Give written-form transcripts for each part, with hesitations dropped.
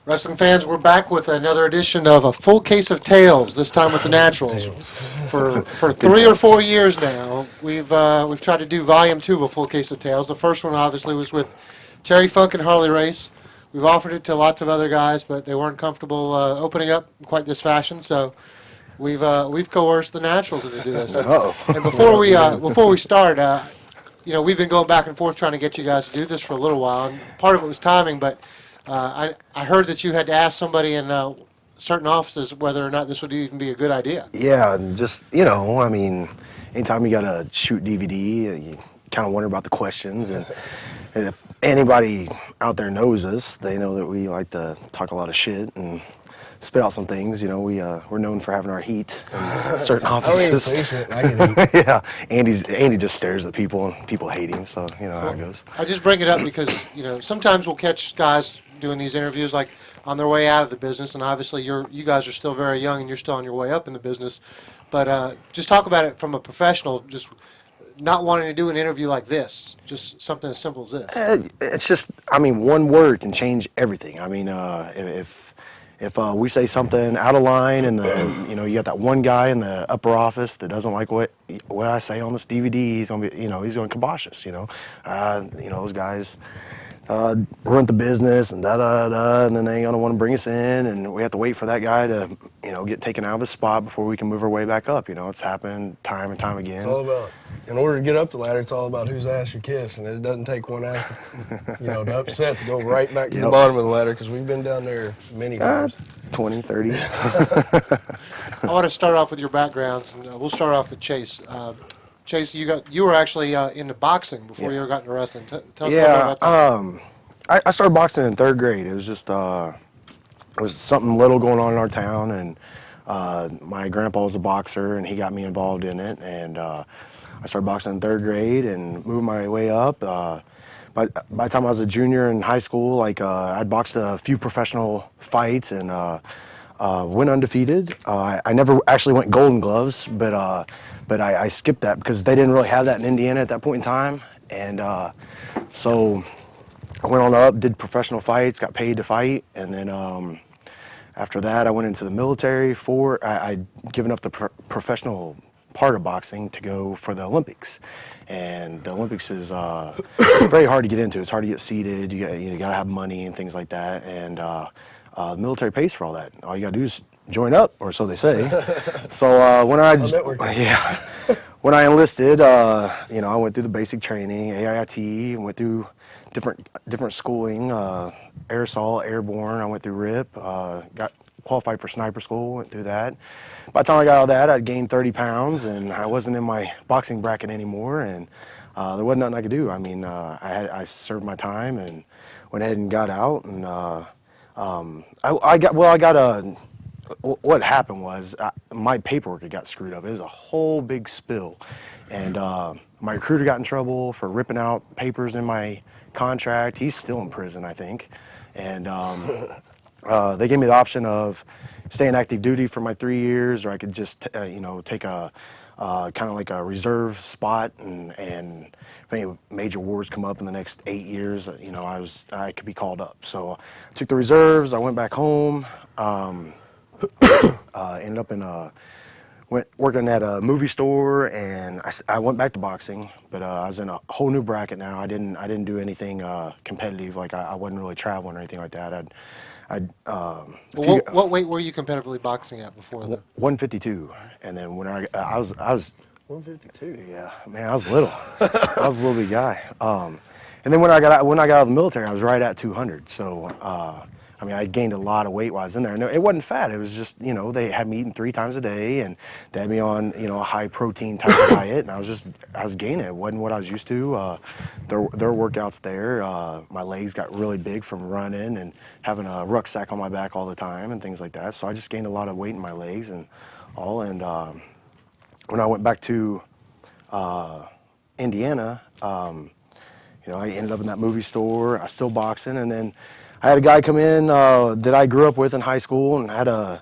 Wrestling fans, we're back with another edition of A Full Case of Tales, this time with the Naturals. Tails. For Good 3 or 4 times. years now, we've tried to do Volume 2 of A Full Case of Tales. The first one, obviously, was with Terry Funk and Harley Race. We've offered it to lots of other guys, but they weren't comfortable opening up in quite this fashion, so we've coerced the Naturals into do this. Uh-oh. And before we start, we've been going back and forth trying to get you guys to do this for a little while, and part of it was timing, but I heard that you had to ask somebody in certain offices whether or not this would even be a good idea. Yeah, and just, I mean, anytime you got to shoot DVD, you kind of wonder about the questions. And if anybody out there knows us, they know that we like to talk a lot of shit and spit out some things. We're known for having our heat in certain I don't even offices. say shit. I can eat. Yeah, Andy just stares at people and people hate him, so you know how it goes. I just bring it up because sometimes we'll catch guys doing these interviews like on their way out of the business, and obviously you guys are still very young and you're still on your way up in the business. But just talk about it from a professional, just not wanting to do an interview like this, just something as simple as this. It's just, I mean, one word can change everything. I mean, if we say something out of line, and you got that one guy in the upper office that doesn't like what I say on this DVD, he's gonna be, he's gonna kibosh us. Those guys run the business and and then they ain't gonna want to bring us in, and we have to wait for that guy to, get taken out of his spot before we can move our way back up. It's happened time and time again. It's all about, in order to get up the ladder, it's all about whose ass you kiss, and it doesn't take one ass to upset to go right back to the bottom of the ladder, because we've been down there many times. 20, 30. I want to start off with your backgrounds, and we'll start off with Chase. Chase, you were actually into boxing before you ever got into wrestling. Tell us a little bit about that. I started boxing in third grade. It was just it was something little going on in our town, and my grandpa was a boxer, and he got me involved in it. And I started boxing in third grade and moved my way up. By the time I was a junior in high school, I'd boxed a few professional fights and went undefeated. I never actually went Golden Gloves, but I skipped that because they didn't really have that in Indiana at that point in time. And so I went on up, did professional fights, got paid to fight, and then after that I went into the military. I'd given up the professional part of boxing to go for the Olympics. And the Olympics is very hard to get into. It's hard to get seated. You got to have money and things like that. And the military pays for all that. All you got to do is join up, or so they say. So when when I enlisted, I went through the basic training, AIT, and went through different schooling, air assault, airborne. I went through RIP, got qualified for sniper school, went through that. By the time I got out of that, I'd gained 30 pounds, and I wasn't in my boxing bracket anymore, and there wasn't nothing I could do. I mean, I served my time and went ahead and got out, and what happened was my paperwork had got screwed up. It was a whole big spill, and my recruiter got in trouble for ripping out papers in my contract. He's still in prison, I think, and they gave me the option of staying active duty for my 3 years, or I could just take a kind of like a reserve spot, and if any major wars come up in the next 8 years, I could be called up. So I took the reserves. I went back home. Ended up working at a movie store, and I went back to boxing, but I was in a whole new bracket now. I didn't do anything competitive. Like I wasn't really traveling or anything like that. What weight were you competitively boxing at before the 152, and then when I was 152. yeah, man, I was little. I was a little big guy. And then when I got out of the military, I was right at 200. So I mean, I gained a lot of weight while I was in there. And it wasn't fat. It was just, they had me eating 3 times a day, and they had me on, a high protein type of diet. And I was gaining. It wasn't what I was used to. Their workouts there, my legs got really big from running and having a rucksack on my back all the time and things like that. So I just gained a lot of weight in my legs and all. And when I went back to Indiana, I ended up in that movie store. I was still boxing, and then I had a guy come in that I grew up with in high school and had a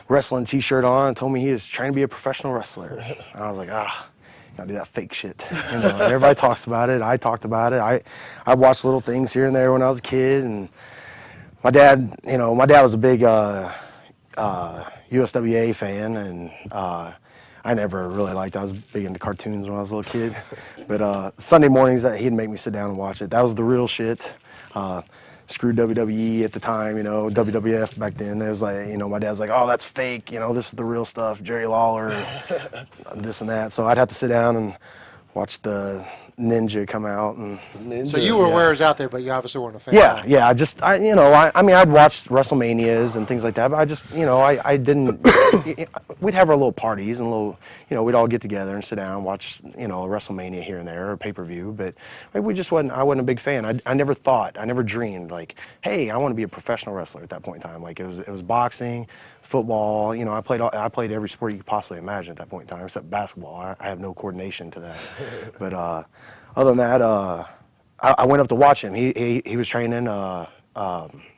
wrestling t-shirt on and told me he was trying to be a professional wrestler. And I was like, gotta do that fake shit. Everybody talks about it. I talked about it. I watched little things here and there when I was a kid, my dad, my dad was a big USWA fan, and I never really liked it. I was big into cartoons when I was a little kid. But Sunday mornings, he'd make me sit down and watch it. That was the real shit. Screw WWE at the time, WWF back then. There was like, my dad's like, oh, that's fake. This is the real stuff. Jerry Lawler, this and that. So I'd have to sit down and watch the Ninja come out. And so you were where it was out there, but you obviously weren't a fan. Yeah. I'd watched WrestleManias and things like that, but I just, I didn't. We'd have our little parties and we'd all get together and sit down and watch, a WrestleMania here and there or pay-per-view. But I wasn't a big fan. I never dreamed like, hey, I want to be a professional wrestler at that point in time. Like it was boxing, football. I played every sport you could possibly imagine at that point in time, except basketball. I have no coordination to that. But other than that, I went up to watch him. He was training.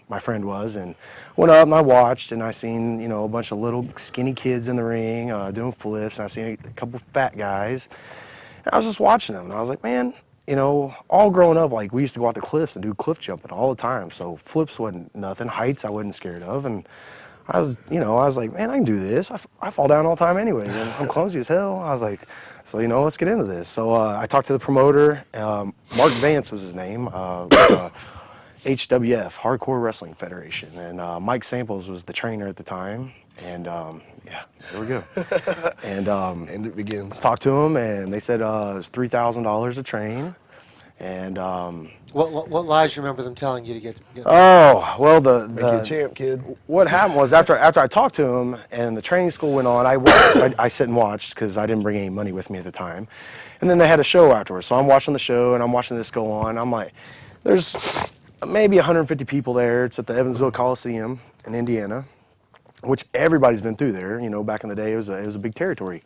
My friend was, and went up and I watched, and I seen a bunch of little skinny kids in the ring doing flips, and I seen a couple fat guys. And I was just watching them, and I was like, man, all growing up, like we used to go out the cliffs and do cliff jumping all the time. So flips wasn't nothing. Heights I wasn't scared of, and I was like, man, I can do this. I fall down all the time anyway. I'm clumsy as hell. I was like, so let's get into this. So I talked to the promoter. Mark Vance was his name. HWF, Hardcore Wrestling Federation, and Mike Samples was the trainer at the time. And yeah, there we go. And it begins. Talked to him, and they said it was $3,000 a train. And what lies you remember them telling you to get? Oh, well, Make you a champ, kid. What happened was after I talked to him and the training school went on, I sit and watched because I didn't bring any money with me at the time. And then they had a show afterwards, so I'm watching the show and I'm watching this go on. I'm like, there's maybe 150 people there. It's at the Evansville Coliseum in Indiana, which everybody's been through there. Back in the day, it was a big territory.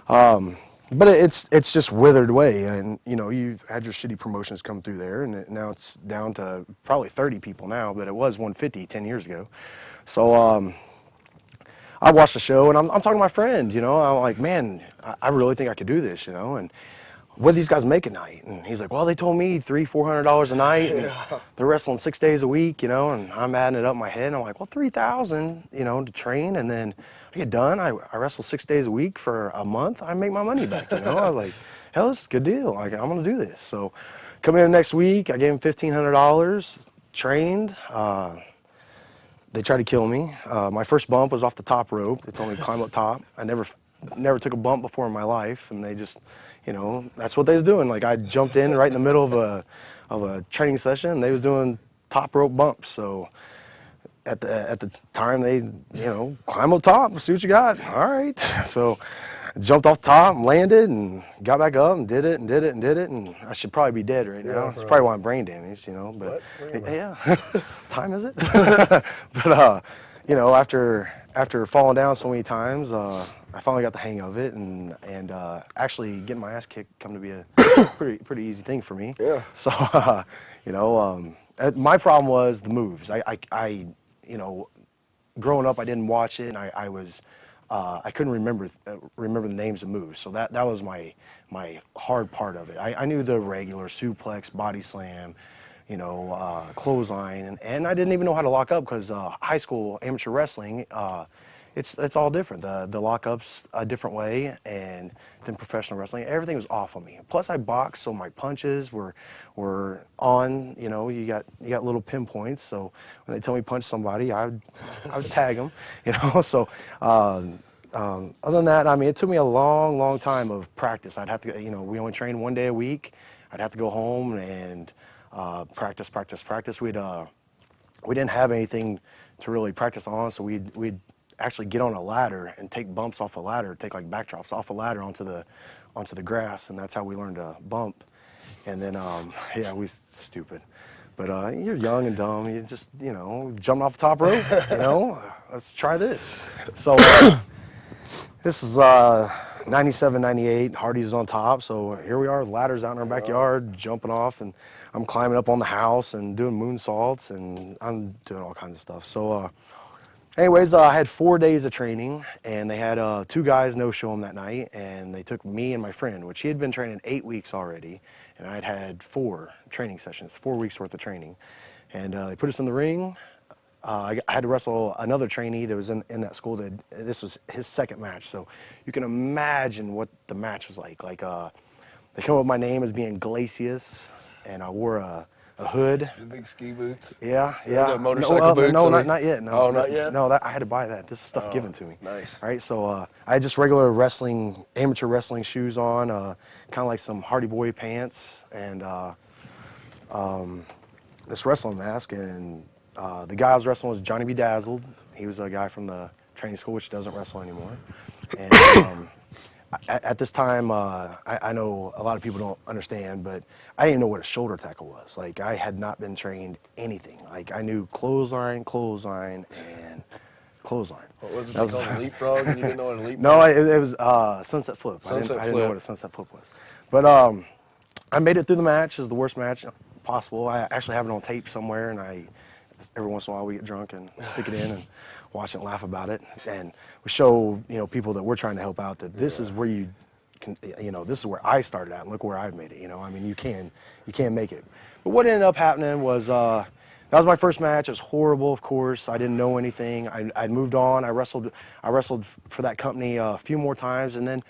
But it's just withered away, and you've had your shitty promotions come through there, and now it's down to probably 30 people now, but it was 150 10 years ago. So I watched the show, and I'm talking to my friend, I'm like, man, I really think I could do this, and what do these guys make at night? And he's like, well, they told me $300-400 a night, and they're wrestling 6 days a week, and I'm adding it up in my head, and I'm like, well, $3,000, to train, and then I get done, I wrestle 6 days a week for a month, I make my money back, I was like, hell, this is a good deal, like, I'm gonna do this. So come in next week, I gave him $1,500, trained, they tried to kill me. My first bump was off the top rope. They told me to climb up top. I never took a bump before in my life, and they just, that's what they was doing. Like I jumped in right in the middle of a training session, and they was doing top rope bumps. So at the time, they climb up top, see what you got. All right. So I jumped off the top, and landed, and got back up, and did it, and I should probably be dead right now. It's probably why I'm brain damaged, but yeah, time is it? But after falling down so many times, I finally got the hang of it, and actually getting my ass kicked come to be a pretty easy thing for me. Yeah. So my problem was the moves. I growing up, I didn't watch it, and I couldn't remember the names of moves. So that was my hard part of it. I knew the regular suplex, body slam, clothesline, and I didn't even know how to lock up because high school amateur wrestling, it's all different. The lockup's a different way, and than professional wrestling. Everything was off on me. Plus, I boxed, so my punches were on. You got little pinpoints. So when they tell me punch somebody, I would tag them. So. Other than that, it took me a long time of practice. I'd have to, we only trained 1 day a week. I'd have to go home and practice. We didn't have anything to really practice on, so we'd actually get on a ladder and take bumps off a ladder, take like backdrops off a ladder onto the grass, and that's how we learned to bump. And then, we stupid. But you're young and dumb. You just, jumping off the top rope, let's try this. So this is 97, 98, Hardy's on top. So here we are with ladders out in our backyard, jumping off, and I'm climbing up on the house and doing moonsaults, and I'm doing all kinds of stuff. So anyways, I had 4 days of training, and they had 2 guys no-show them that night, and they took me and my friend, which he had been training 8 weeks already, and I had 4 training sessions, 4 weeks worth of training. And they put us in the ring. I had to wrestle another trainee that was in that school. This was his second match, so you can imagine what the match was like. Like they come up with my name as being Glacius, and I wore a hood. The big ski boots. Yeah. The motorcycle boots. No, not yet. No, Oh, not yet? No, I had to buy that. This is stuff given to me. Nice. Right, so I had just regular amateur wrestling shoes on, kind of like some Hardy Boy pants, and this wrestling mask. And the guy I was wrestling was Johnny B. Dazzled. He was a guy from the training school, which doesn't wrestle anymore. And at this time, I know a lot of people don't understand, but I didn't know what a shoulder tackle was. Like, I had not been trained anything. Like, I knew clothesline, and clothesline. What was it called? A leapfrog? You didn't know what a leapfrog No, it was sunset flip. I didn't know what a sunset flip was. But I made it through the match. It was the worst match possible. I actually have it on tape somewhere, and every once in a while we get drunk and stick it in and watch it and laugh about it. And we show, people that we're trying to help out that this is where you can, this is where I started at, and look where I've made it. I mean, you can make it. But what ended up happening was that was my first match. It was horrible, of course. I didn't know anything. I'd moved on. I wrestled for that company a few more times, and then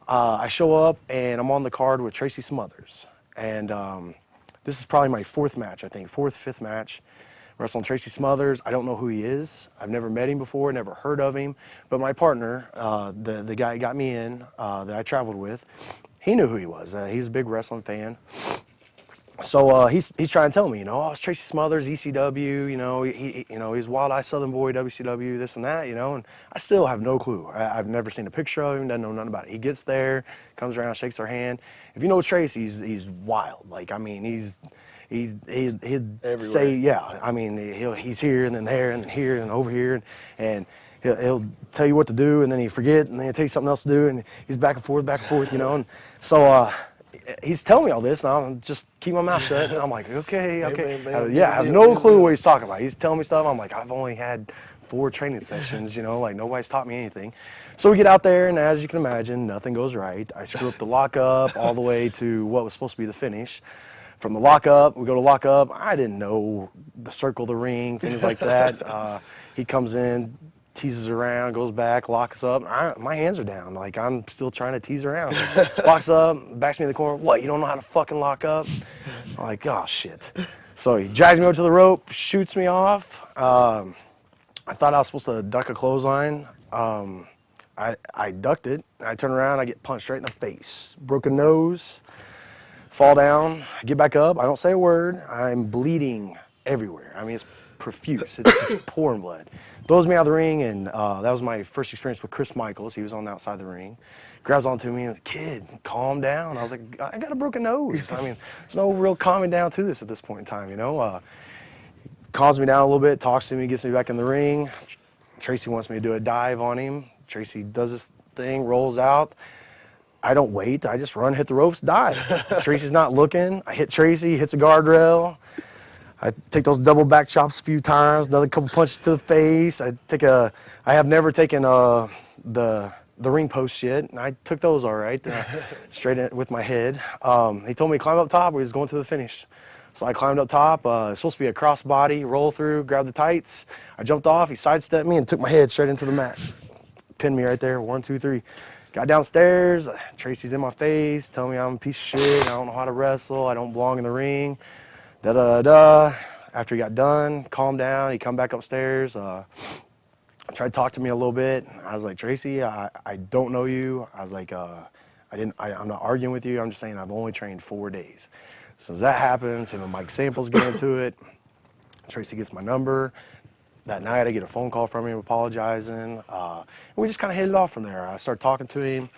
I show up and I'm on the card with Tracy Smothers, and this is probably my fourth match, I think, fifth match. Wrestling Tracy Smothers. I don't know who he is. I've never met him before, never heard of him. But my partner, the guy who got me in, that I traveled with, he knew who he was. He's a big wrestling fan. So he's trying to tell me, oh, it's Tracy Smothers, ECW, he's Wild Eye Southern Boy, WCW, this and that, and I still have no clue. I've never seen a picture of him, doesn't know nothing about it. He gets there, comes around, shakes our hand. If you know Tracy, he's wild. Like, I mean, he'd everywhere. Say, yeah, I mean, he's here and then there and then here and over here, and he'll tell you what to do, and then he forget, and then he'll tell you something else to do, and he's back and forth, and so he's telling me all this, and I'm just keep my mouth shut, and I'm like, okay. I have no clue what he's talking about. He's telling me stuff. I'm like, I've only had 4 training sessions, like nobody's taught me anything. So we get out there, and as you can imagine, nothing goes right. I screw up the lockup all the way to what was supposed to be the finish. From the lockup, we go to lockup. I didn't know the circle of the ring, things like that. He comes in, teases around, goes back, locks up. My hands are down. Like, I'm still trying to tease around. Locks up, backs me in the corner. What, you don't know how to fucking lock up? I'm like, oh, shit. So he drags me over to the rope, shoots me off. I thought I was supposed to duck a clothesline. I ducked it. I turn around, I get punched right in the face. Broken nose. Fall down, get back up, I don't say a word, I'm bleeding everywhere. I mean, it's profuse, it's just pouring blood. Throws me out of the ring, and that was my first experience with Chris Michaels. He was on the outside of the ring. Grabs onto me and, kid, calm down. I was like, I got a broken nose. I mean, there's no real calming down to this at this point in time, calms me down a little bit, talks to me, gets me back in the ring. Tracy wants me to do a dive on him. Tracy does this thing, rolls out. I don't wait. I just run, hit the ropes, dive. Tracy's not looking. I hit Tracy, he hits a guardrail. I take those double back chops a few times, another couple punches to the face. I have never taken the ring posts yet, and I took those all right, straight in with my head. He told me to climb up top. We was going to the finish. So I climbed up top. It's supposed to be a crossbody, roll through, grab the tights. I jumped off. He sidestepped me and took my head straight into the mat. Pinned me right there, 1, 2, 3. Got downstairs, Tracy's in my face, telling me I'm a piece of shit, I don't know how to wrestle, I don't belong in the ring, da-da-da-da. After he got done, calmed down, he come back upstairs, tried to talk to me a little bit. I was like, Tracy, I don't know you. I was like, I'm not arguing with you, I'm just saying I've only trained 4 days. So as that happens, him and Mike Samples get into it. Tracy gets my number. That night, I get a phone call from him apologizing. And we just kind of hit it off from there. I started talking to him.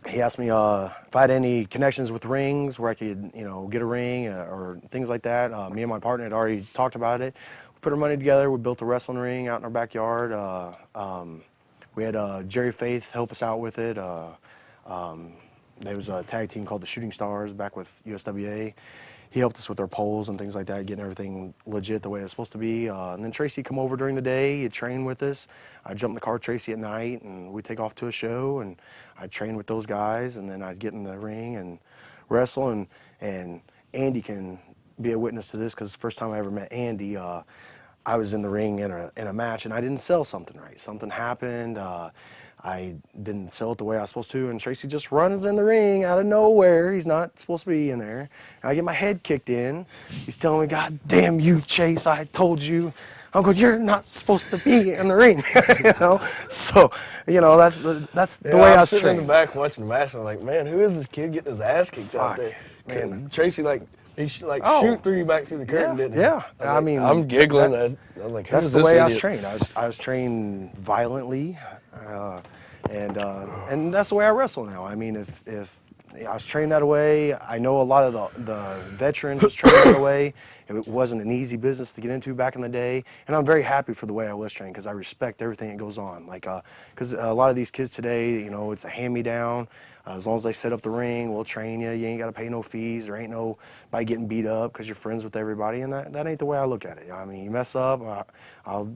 He asked me if I had any connections with rings where I could, get a ring or things like that. Me and my partner had already talked about it. We put our money together. We built a wrestling ring out in our backyard. We had Jerry Faith help us out with it. There was a tag team called the Shooting Stars back with USWA. He helped us with our poles and things like that, getting everything legit the way it's supposed to be. And then Tracy come over during the day, he'd train with us. I'd jump in the car with Tracy at night, and we'd take off to a show, and I'd train with those guys, and then I'd get in the ring and wrestle. And Andy can be a witness to this, because the first time I ever met Andy, I was in the ring in a match and I didn't sell something right. Something happened. I didn't sell it the way I was supposed to, and Tracy just runs in the ring out of nowhere. He's not supposed to be in there. And I get my head kicked in. He's telling me, "God damn you, Chase! I told you." I'm going, "You're not supposed to be in the ring," you know. So, you know, that's the way I was sitting in trained. the back watching the match. I'm like, man, who is this kid getting his ass kicked out Fuck, there? man. And Tracy Oh. shoot through you back through the curtain, didn't he? Yeah. I mean, I'm giggling. I'm like, That's who's the this way I was idiot? trained. I was trained violently, and that's the way I wrestle now. I mean, if I was trained that way, I know a lot of the veterans was trained that way. It wasn't an easy business to get into back in the day, and I'm very happy for the way I was trained because I respect everything that goes on. Like, because a lot of these kids today, you know, it's a hand-me-down. As long as they set up the ring, we'll train you. You ain't got to pay no fees. There ain't nobody getting beat up because you're friends with everybody, and that ain't the way I look at it. I mean, you mess up, I'll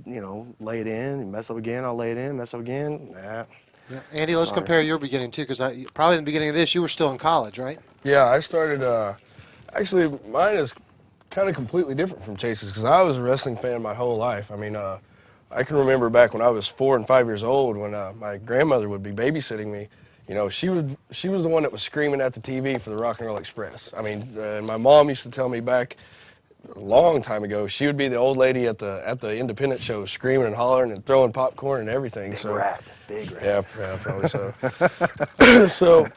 lay it in. You mess up again, I'll lay it in. Mess up again, nah. Yeah. Andy, let's Sorry. compare your beginning too, because probably in the beginning of this, you were still in college, right? Yeah, I started, actually, mine is kind of completely different from Chase's because I was a wrestling fan my whole life. I mean, I can remember back when I was 4 and 5 years old when my grandmother would be babysitting me. You know, she was the one that was screaming at the TV for the Rock and Roll Express. I mean, and my mom used to tell me back a long time ago, she would be the old lady at the independent show screaming and hollering and throwing popcorn and everything. Big rat. Yeah, probably so. So,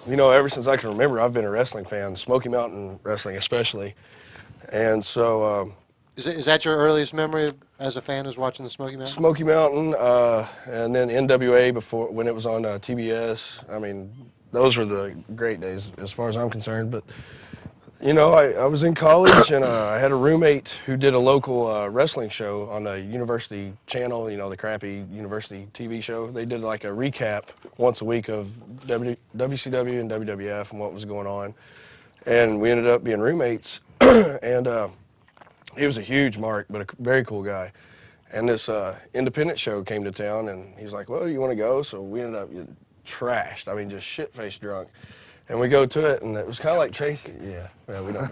you know, ever since I can remember, I've been a wrestling fan, Smoky Mountain wrestling especially. And so Is that your earliest memory as a fan, is watching the Smoky Mountain? Smoky Mountain, and then NWA before when it was on TBS. I mean, those were the great days as far as I'm concerned. But you know, I was in college and I had a roommate who did a local wrestling show on the university channel. You know, the crappy university TV show. They did like a recap once a week of WCW and WWF and what was going on, and we ended up being roommates. And he was a huge mark, but a very cool guy. And this independent show came to town, and he's like, "Well, you want to go?" So we ended up getting trashed. I mean, just shit-faced drunk. And we go to it, and it was kind of like Chase. Yeah, we don't.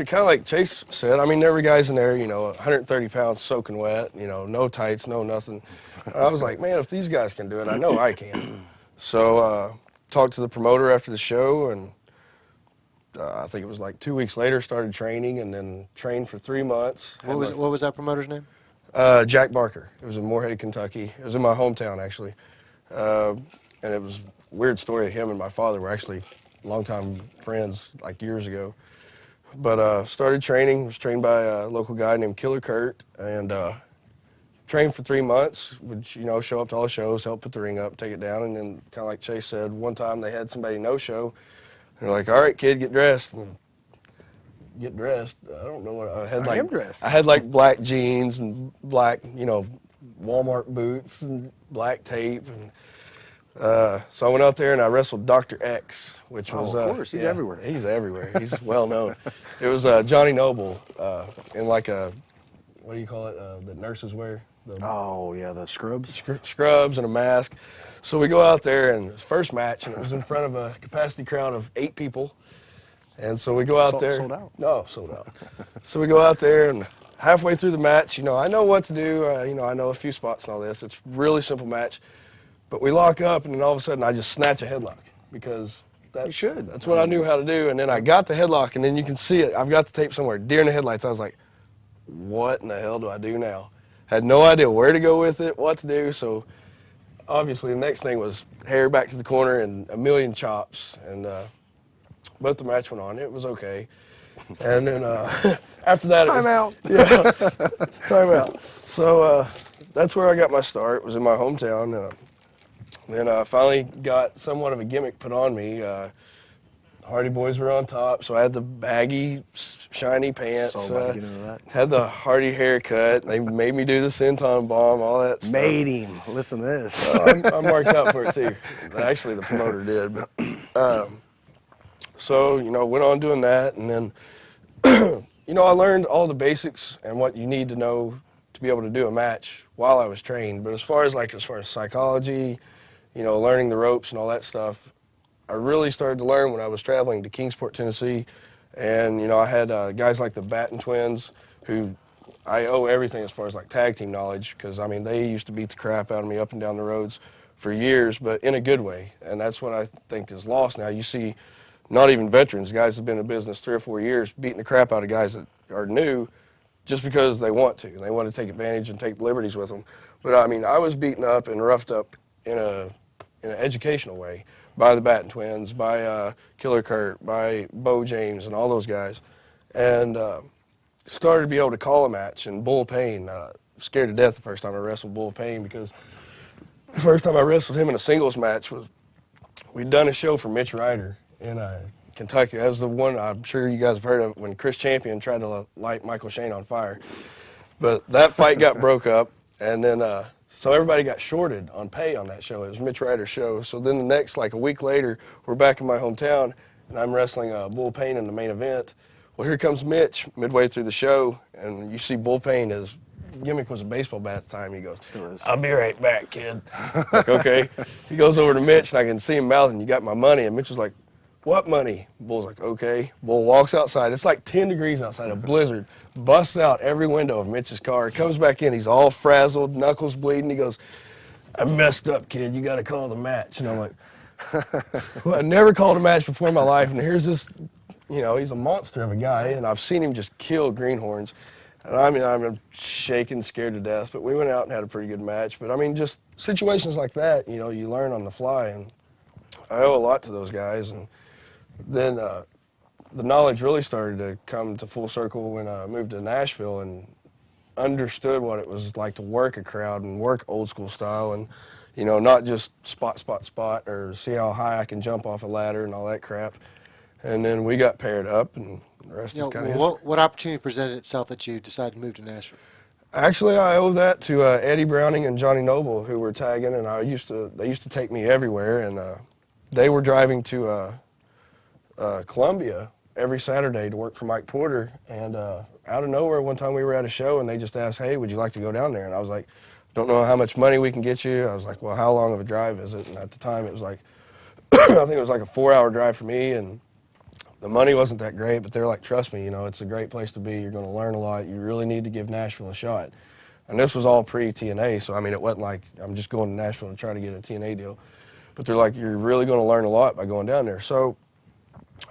Kind of like Chase said. I mean, there were guys in there, you know, 130 pounds soaking wet, you know, no tights, no nothing. And I was like, man, if these guys can do it, I know I can. So talked to the promoter after the show, and I think it was like 2 weeks later, started training, and then trained for 3 months. What was that promoter's name? Jack Barker. It was in Moorhead, Kentucky. It was in my hometown, actually. And it was a weird story. Him and my father were actually longtime friends, like years ago. But started training, was trained by a local guy named Killer Kurt, and trained for 3 months, would, you know, show up to all the shows, help put the ring up, take it down, and then kind of like Chase said, one time they had somebody no-show. They're like, "All right, kid, get dressed." And get dressed. I don't know what I had. I am dressed. I had like black jeans and black, you know, Walmart boots and black tape. And so I went out there and I wrestled Dr. X, which was of course, he's everywhere. He's everywhere. He's well known. It was Johnny Noble in like a, what do you call it? The nurses wear. Oh yeah, the scrubs. Scrubs and a mask. So we go out there, and it was first match, and it was in front of a capacity crowd of 8 people. And so we go out there. Sold out. No, sold out. So we go out there, and halfway through the match, you know, I know what to do. You know, I know a few spots and all this. It's a really simple match. But we lock up, and then all of a sudden, I just snatch a headlock because that's what I knew how to do. And then I got the headlock, and then you can see it. I've got the tape somewhere. Deer in the headlights. I was like, what in the hell do I do now? Had no idea where to go with it, what to do. So obviously the next thing was hair back to the corner and a million chops. And but the match went on. It was okay. And then after that, Time out. Yeah, time out. So that's where I got my start. It was in my hometown. Then I finally got somewhat of a gimmick put on me. Hardy Boys were on top, so I had the baggy, shiny pants. So about to get into that. Had the Hardy haircut. They made me do the senton bomb, all that stuff. Made him. Listen to this. I'm marked out for it too. Actually, the promoter did. But, so, you know, went on doing that, and then, you know, I learned all the basics and what you need to know to be able to do a match while I was trained. But as far as psychology, you know, learning the ropes and all that stuff, I really started to learn when I was traveling to Kingsport, Tennessee. And, you know, I had guys like the Batten twins who I owe everything as far as like tag team knowledge, because I mean they used to beat the crap out of me up and down the roads for years, but in a good way, and that's what I think is lost now. You see, not even veterans, guys that have been in business 3 or 4 years, beating the crap out of guys that are new, just because they want to. They want to take advantage and take liberties with them. But I mean, I was beaten up and roughed up in an educational way by the Batten twins, by Killer Kurt, by Bo James, and all those guys, and started to be able to call a match. And Bull Payne, scared to death the first time I wrestled Bull Payne, because the first time I wrestled him in a singles match was, we'd done a show for Mitch Ryder in Kentucky. That was the one I'm sure you guys have heard of, when Chris Champion tried to light Michael Shane on fire. But that fight got broke up, and then so everybody got shorted on pay on that show. It was Mitch Ryder's show. So then the next, like a week later, we're back in my hometown, and I'm wrestling Bull Payne in the main event. Well, here comes Mitch midway through the show, and you see Bull Payne, his gimmick was a baseball bat at the time. He goes, "I'll be right back, kid." Like, okay. He goes over to Mitch, and I can see him mouthing, "You got my money?" And Mitch was like, "What money?" Bull's like, "Okay." Bull walks outside. It's like 10 degrees outside, a blizzard. Busts out every window of Mitch's car. Comes back in. He's all frazzled, knuckles bleeding. He goes, "I messed up, kid. You got to call the match." And I'm like, well, I never called a match before in my life, and here's this, you know, he's a monster of a guy, and I've seen him just kill greenhorns. And I mean, I'm shaking, scared to death, but we went out and had a pretty good match. But I mean, just situations like that, you know, you learn on the fly, and I owe a lot to those guys. And then the knowledge really started to come to full circle when I moved to Nashville and understood what it was like to work a crowd and work old school style, and, you know, not just spot, or see how high I can jump off a ladder and all that crap. And then we got paired up, and the rest is kind of history. What opportunity presented itself that you decided to move to Nashville? Actually, I owe that to Eddie Browning and Johnny Noble, who were tagging, and they used to take me everywhere, and they were driving to Columbia every Saturday to work for Mike Porter, and out of nowhere, one time we were at a show, and they just asked, "Hey, would you like to go down there?" And I was like, "Don't know how much money we can get you." I was like, "Well, how long of a drive is it?" And at the time, it was like, I think it was like a 4-hour drive for me, and the money wasn't that great, but they're like, "Trust me, you know, it's a great place to be. You're going to learn a lot. You really need to give Nashville a shot." And this was all pre-TNA, so I mean, it wasn't like I'm just going to Nashville to try to get a TNA deal. But they're like, "You're really going to learn a lot by going down there." So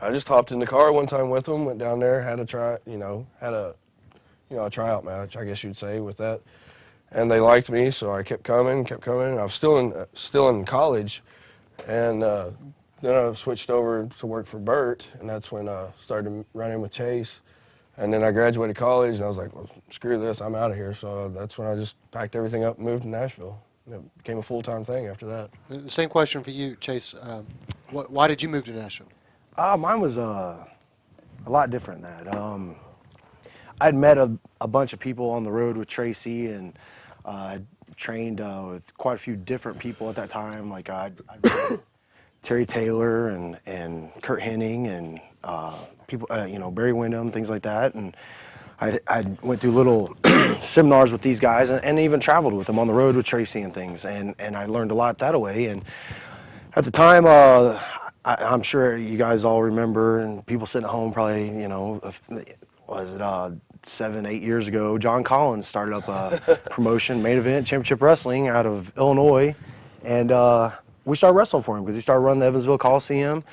I just hopped in the car one time with them, went down there, had a tryout match, I guess you'd say, with that. And they liked me, so I kept coming. I was still in college, and then I switched over to work for Bert, and that's when I started running with Chase. And then I graduated college, and I was like, "Well, screw this, I'm out of here." So that's when I just packed everything up and moved to Nashville. And it became a full-time thing after that. The same question for you, Chase. Why did you move to Nashville? Mine was a lot different than that. I'd met a bunch of people on the road with Tracy, and trained with quite a few different people at that time. Like I'd Terry Taylor and Kurt Hennig and people, you know, Barry Windham, things like that. And I went through little seminars with these guys, and even traveled with them on the road with Tracy and things. And I learned a lot that way. And at the time, I'm sure you guys all remember, and people sitting at home probably, you know, was it 7, 8 years ago, John Collins started up a promotion, Main Event Championship Wrestling, out of Illinois. And we started wrestling for him because he started running the Evansville Coliseum.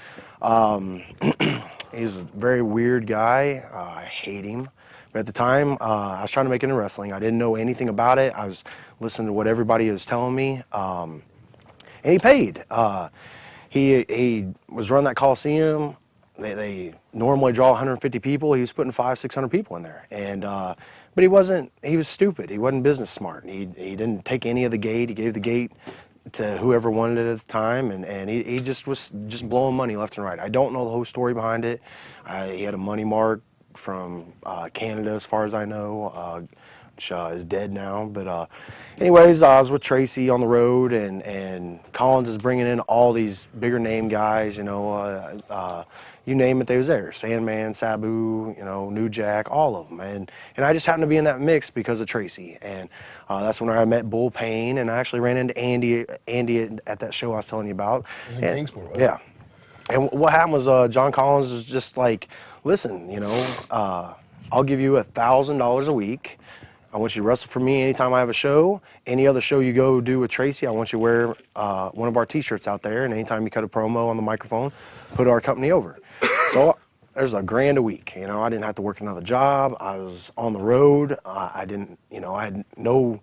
He's a very weird guy. I hate him. But at the time, I was trying to make it in wrestling. I didn't know anything about it. I was listening to what everybody was telling me. And he paid. He was running that Coliseum. They normally draw 150 people. He was putting 500, 600 people in there. And but he was stupid. He wasn't business smart. He didn't take any of the gate. He gave the gate to whoever wanted it at the time, and he just was just blowing money left and right. I don't know the whole story behind it. He had a money mark from Canada, as far as I know, which is dead now. But anyways, I was with Tracy on the road, and Collins is bringing in all these bigger name guys, you know, you name it, they was there. Sandman, Sabu, you know, New Jack, all of them. And I just happened to be in that mix because of Tracy. And that's when I met Bull Payne, and I actually ran into Andy at that show I was telling you about. It was in Kingsport, wasn't it? Yeah. And what happened was John Collins was just like, "Listen, you know, I'll give you $1,000 a week. I want you to wrestle for me anytime I have a show. Any other show you go do with Tracy, I want you to wear one of our T-shirts out there, and anytime you cut a promo on the microphone, put our company over. So there's $1,000 a week. You know, I didn't have to work another job. I was on the road. I didn't, you know, I had no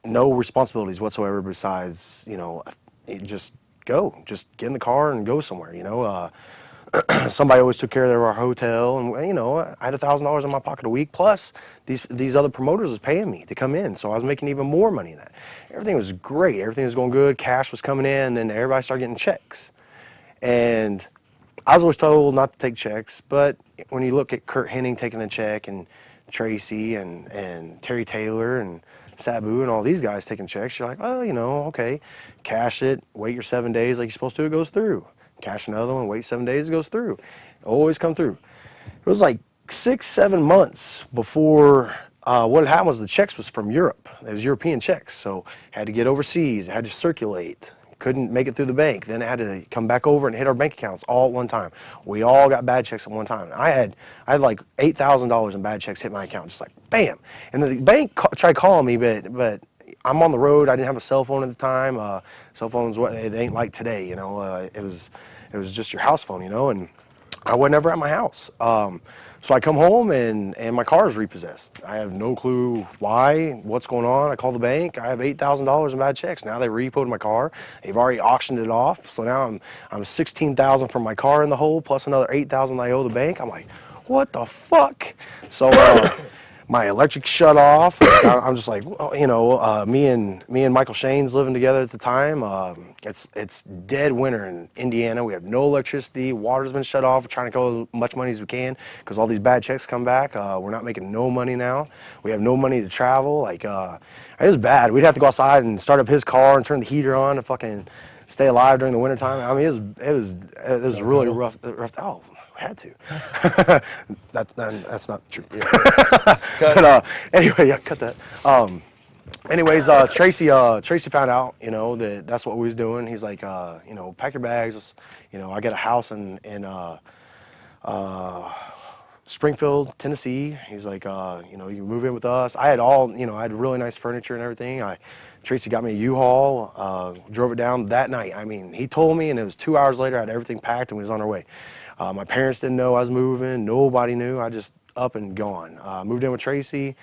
responsibilities whatsoever besides, you know, just get in the car and go somewhere. You know, somebody always took care of our hotel, and you know, I had $1,000 in my pocket a week. Plus, these other promoters was paying me to come in, so I was making even more money than that. Everything was great. Everything was going good. Cash was coming in, and then everybody started getting checks. And I was always told not to take checks, but when you look at Kurt Hennig taking a check, and Tracy and Terry Taylor and Sabu and all these guys taking checks, you're like, oh, you know, okay, cash it, wait your 7 days like you're supposed to, it goes through. Cash another one, wait 7 days, it goes through. Always come through. It was like 6-7 months before what had happened was the checks was from Europe. It was European checks, so had to get overseas, it had to circulate. Couldn't make it through the bank. Then it had to come back over and hit our bank accounts all at one time. We all got bad checks at one time. I had like $8,000 in bad checks hit my account, just like bam. And the bank tried calling me, but I'm on the road. I didn't have a cell phone at the time. Cell phones, it ain't like today, you know. It was just your house phone, you know. And I was never at my house. So I come home and my car is repossessed. I have no clue why, what's going on. I call the bank. I have $8,000 in bad checks. Now they repoed my car. They've already auctioned it off. So now I'm $16,000 from my car in the hole plus another $8,000 I owe the bank. I'm like, what the fuck? So my electric shut off. I'm just like, you know, me and Michael Shane's living together at the time. It's dead winter in Indiana. We have no electricity. Water's been shut off. We're trying to go as much money as we can because all these bad checks come back. We're not making no money now. We have no money to travel. Like, it was bad. We'd have to go outside and start up his car and turn the heater on to fucking stay alive during the wintertime. I mean, it was really rough. Oh. Had to. That's not true. Yeah. But anyway, yeah, cut that. Anyways, Tracy found out, you know, that's what we was doing. He's like, you know, pack your bags. You know, I got a house in Springfield, Tennessee. He's like, you know, you can move in with us. I had I had really nice furniture and everything. Tracy got me a U-Haul, drove it down that night. I mean, he told me, and it was 2 hours later, I had everything packed and we was on our way. My parents didn't know I was moving. Nobody knew. I just up and gone. Moved in with Tracy.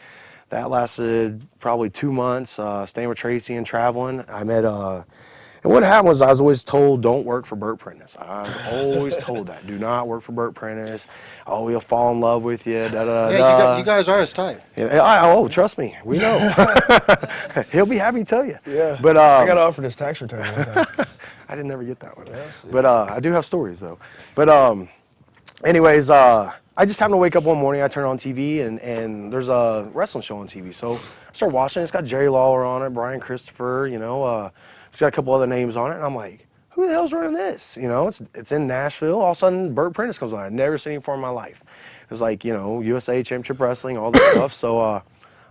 That lasted probably 2 months, staying with Tracy and traveling. I met, and what happened was I was always told, don't work for Bert Prentice. I was always told that. Do not work for Bert Prentice. Oh, he'll fall in love with you. Da, da, yeah, da. You guys are his type. Yeah, trust me. We know. He'll be happy to tell you. Yeah. But I got offered his tax return one time. I didn't ever get that one. Yes, but I do have stories, though. But anyways, I just happened to wake up one morning, I turn on TV, and there's a wrestling show on TV. So I start watching. It's got Jerry Lawler on it, Brian Christopher, you know. It's got a couple other names on it. And I'm like, who the hell's running this? You know, it's in Nashville. All of a sudden, Bert Prentice comes on. I'd never seen him before in my life. It was like, you know, USA Championship Wrestling, all this stuff. So I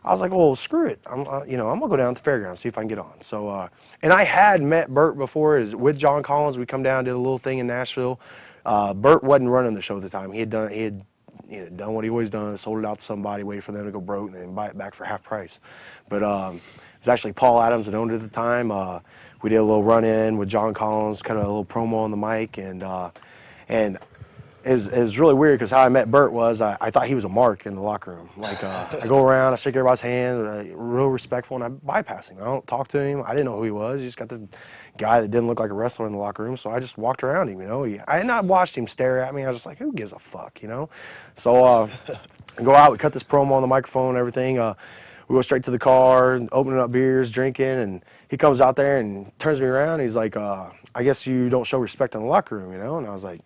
was like, well, screw it. I'm going to go down to the fairgrounds, see if I can get on. So, and I had met Bert before. With John Collins. We come down, did a little thing in Nashville. Bert wasn't running the show at the time. He had done what he always done, sold it out to somebody, waited for them to go broke, and then buy it back for half price. But it was actually Paul Adams that owned it at the time. We did a little run-in with John Collins, kind of a little promo on the mic, and it was really weird because how I met Bert was I thought he was a mark in the locker room. Like, I go around, I shake everybody's hand, real respectful, and I bypass him. I don't talk to him. I didn't know who he was. He just got this guy that didn't look like a wrestler in the locker room, so I just walked around him, you know. I had not watched him stare at me. I was just like, who gives a fuck, you know? So I go out, we cut this promo on the microphone and everything. We go straight to the car, opening up beers, drinking, and he comes out there and turns me around. He's like, I guess you don't show respect in the locker room, you know? And I was like,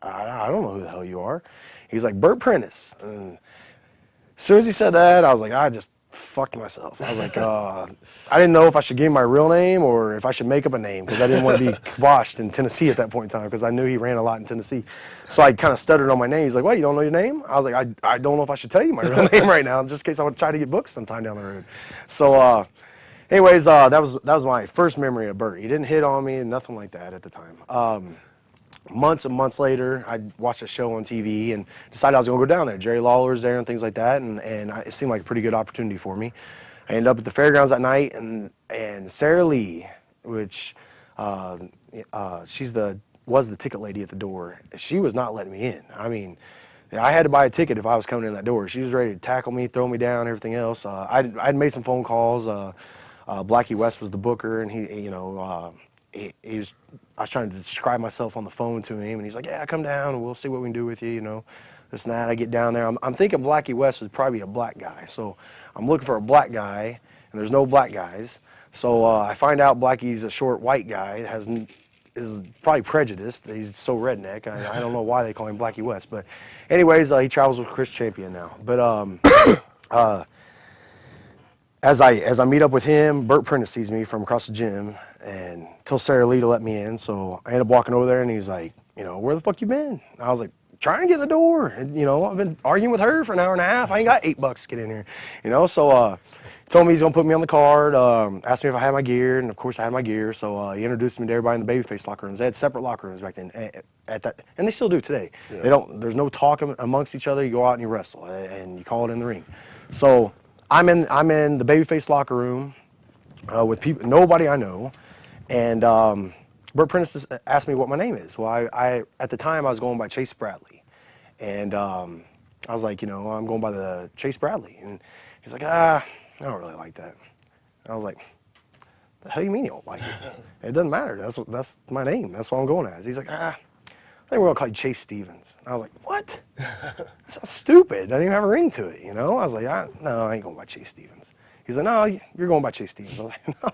I don't know who the hell you are. He's like, Bert Prentice. And as soon as he said that, I was like, I just fucked myself. I was like, I didn't know if I should give him my real name or if I should make up a name because I didn't want to be washed in Tennessee at that point in time because I knew he ran a lot in Tennessee. So I kind of stuttered on my name. He's like, what, you don't know your name? I was like, I don't know if I should tell you my real name right now just in case I would try to get booked sometime down the road. So anyways, that was my first memory of Bert. He didn't hit on me and nothing like that at the time. months and months later, I watched a show on TV and decided I was going to go down there. Jerry Lawler's there and things like that, and it seemed like a pretty good opportunity for me. I ended up at the fairgrounds that night, and Sarah Lee, which was the ticket lady at the door. She was not letting me in. I mean, I had to buy a ticket if I was coming in that door. She was ready to tackle me, throw me down, everything else. I'd made some phone calls. Blackie West was the booker, and he was. I was trying to describe myself on the phone to him, and he's like, "Yeah, come down, and we'll see what we can do with you." You know, this and that. I get down there. I'm thinking Blackie West would probably be a black guy, so I'm looking for a black guy, and there's no black guys. So I find out Blackie's a short white guy, is probably prejudiced. He's so redneck. I don't know why they call him Blackie West, but anyways, he travels with Chris Champion now. But as I meet up with him, Bert Prentice sees me from across the gym and tells Sarah Lee to let me in. So I end up walking over there, and he's like, "Where the fuck you been?" And I was like, "Trying to get in the door." And I've been arguing with her for an hour and a half. I ain't got $8 to get in here. So he told me he's gonna put me on the card. Asked me if I had my gear, and of course I had my gear. So he introduced me to everybody in the babyface locker rooms. They had separate locker rooms back then, at that, and they still do today. Yeah. There's no talk amongst each other. You go out and you wrestle, and you call it in the ring. So I'm in the babyface locker room with people, nobody I know, and Bert Prentice asked me what my name is. Well, I at the time I was going by Chase Bradley, and I was like, I'm going by the Chase Bradley, and he's like, I don't really like that. And I was like, the hell you mean you don't like it? It doesn't matter. That's my name. That's what I'm going as. He's like, I think we're gonna call you Chase Stevens. And I was like, what? That sounds stupid. Doesn't even have a ring to it, I was like, no, I ain't going by Chase Stevens. He's like, no, you're going by Chase Stevens. I was like, no,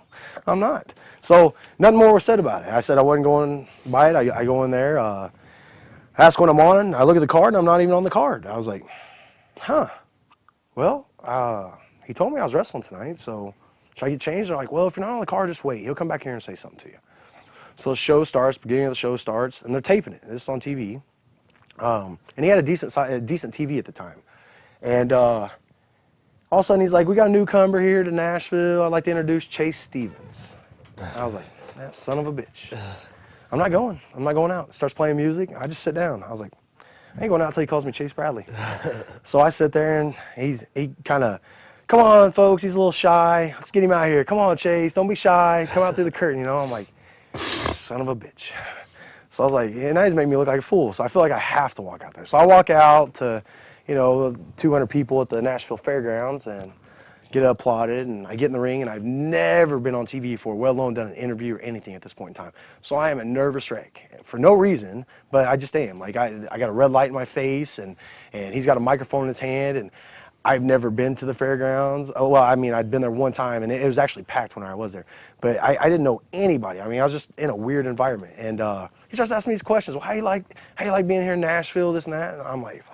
I'm not. So nothing more was said about it. I said I wasn't going by it. I go in there, ask when I'm on. I look at the card, and I'm not even on the card. I was like, huh. Well, he told me I was wrestling tonight, so should I get changed? They're like, well, if you're not on the card, just wait. He'll come back here and say something to you. So the show starts, beginning of the show starts, and they're taping it. It's on TV. And he had a decent TV at the time. And all of a sudden, he's like, we got a newcomer here to Nashville. I'd like to introduce Chase Stevens. And I was like, that son of a bitch. I'm not going. I'm not going out. Starts playing music. I just sit down. I was like, I ain't going out until he calls me Chase Bradley. So I sit there, and he kind of, come on, folks. He's a little shy. Let's get him out here. Come on, Chase. Don't be shy. Come out through the curtain. I'm like, son of a bitch. So I was like, and now he's making me look like a fool. So I feel like I have to walk out there. So I walk out to, 200 people at the Nashville Fairgrounds and get applauded. And I get in the ring, and I've never been on TV before, well alone done an interview or anything at this point in time. So I am a nervous wreck for no reason, but I just am. Like I got a red light in my face, and he's got a microphone in his hand, and I've never been to the fairgrounds. Oh, well, I mean, I'd been there one time, and it was actually packed when I was there. But I didn't know anybody. I mean, I was just in a weird environment. And he starts asking me these questions. Well, how you like being here in Nashville, this and that? And I'm like,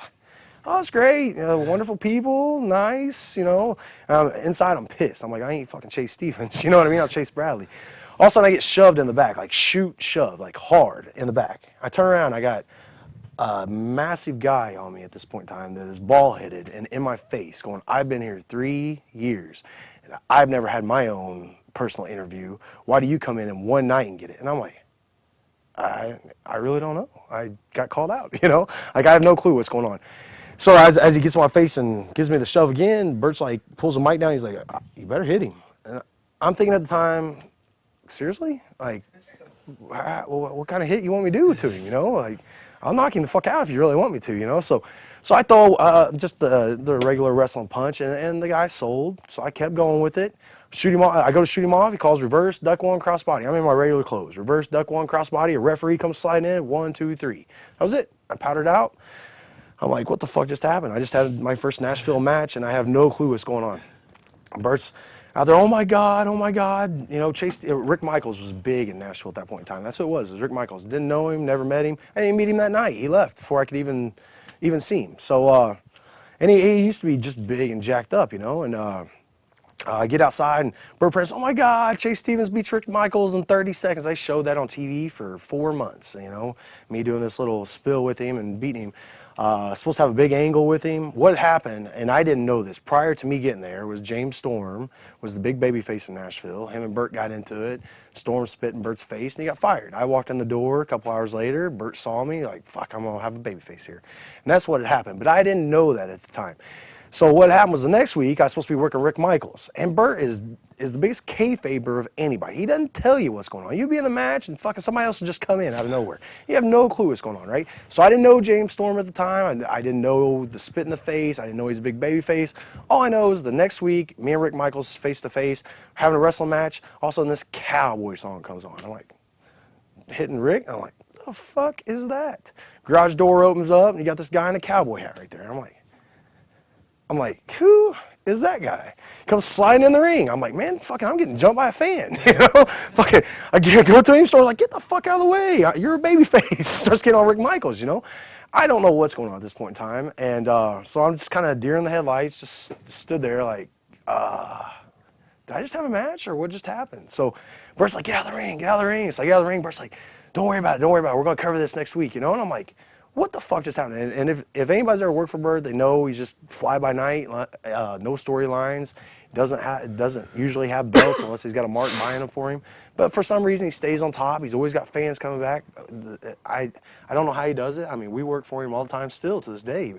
oh, it's great. Wonderful people, nice, Inside, I'm pissed. I'm like, I ain't fucking Chase Stevens. You know what I mean? I'm Chase Bradley. All of a sudden, I get shoved in the back, like shoved, like hard in the back. I turn around, I got a massive guy on me at this point in time that is bald-headed and in my face going, I've been here 3 years, and I've never had my own personal interview. Why do you come in one night and get it? And I'm like, I really don't know. I got called out, Like, I have no clue what's going on. So as he gets in my face and gives me the shove again, Bert's like, pulls the mic down. He's like, you better hit him. And I'm thinking at the time, seriously? Like, what kind of hit you want me to do to him, Like, I'll knock him the fuck out if you really want me to, So I throw just the regular wrestling punch, and the guy sold. So I kept going with it. Shoot him off. I go to shoot him off. He calls reverse, duck one, crossbody. I'm in my regular clothes. Reverse, duck one, crossbody. A referee comes sliding in. 1, 2, 3. That was it. I powdered out. I'm like, what the fuck just happened? I just had my first Nashville match, and I have no clue what's going on. Bert's out there, oh my God. Rick Michaels was big in Nashville at that point in time. That's what it was Rick Michaels. Didn't know him, never met him. I didn't meet him that night. He left before I could even see him. So, and he used to be just big and jacked up, and I get outside, and Bert Prentice, oh my God, Chase Stevens beats Rick Michaels in 30 seconds. I showed that on TV for 4 months, me doing this little spill with him and beating him. Supposed to have a big angle with him. What happened, and I didn't know this, prior to me getting there, was James Storm was the big baby face in Nashville. Him and Bert got into it. Storm spit in Bert's face, and he got fired. I walked in the door a couple hours later. Bert saw me, like, fuck, I'm going to have a baby face here. And that's what had happened, but I didn't know that at the time. So what happened was the next week, I was supposed to be working Rick Michaels. And Bert is the biggest kayfaber of anybody. He doesn't tell you what's going on. You be in the match and fucking somebody else will just come in out of nowhere. You have no clue what's going on, right? So I didn't know James Storm at the time. I didn't know the spit in the face. I didn't know he's a big baby face. All I know is the next week, me and Rick Michaels face to face, having a wrestling match. All of a sudden this cowboy song comes on. I'm like, hitting Rick. I'm like, the fuck is that? Garage door opens up and you got this guy in a cowboy hat right there. I'm like, who is that guy? Comes sliding in the ring. I'm like, man, fucking, I'm getting jumped by a fan. You know, fucking, I go to him, start like, get the fuck out of the way. You're a baby face. Starts getting on Rick Michaels, you know. I don't know what's going on at this point in time. And so I'm just kind of deer in the headlights, just stood there like, did I just have a match or what just happened? So Bert's like, get out of the ring, get out of the ring. It's like, get out of the ring. Bert's like, don't worry about it, don't worry about it. We're going to cover this next week, you know. And I'm like, what the fuck just happened? And if anybody's ever worked for Bert, they know he's just fly by night, no storylines. Doesn't usually have belts unless he's got a mark buying them for him. But for some reason, he stays on top. He's always got fans coming back. I don't know how he does it. I mean, we work for him all the time still to this day.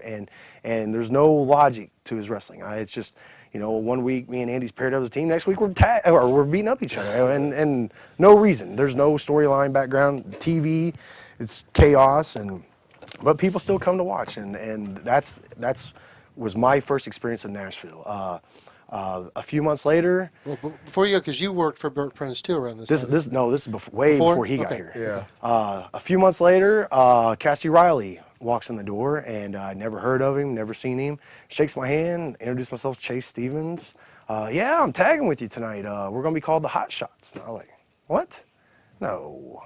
And there's no logic to his wrestling. It's just, you know, one week me and Andy's paired up as a team. Next week we're beating up each other. And no reason. There's no storyline background. TV, it's chaos but people still come to watch, and that's was my first experience in Nashville. A few months later, Well, before you go, because you worked for Bert Prentice too around this time. this is way before he got Okay. here. Yeah. A few months later, Cassie Riley walks in the door, and I never heard of him, never seen him. Shakes my hand, introduced myself, Chase Stevens. Yeah, I'm tagging with you tonight. We're gonna be called the Hot Shots. And I'm like, what? No.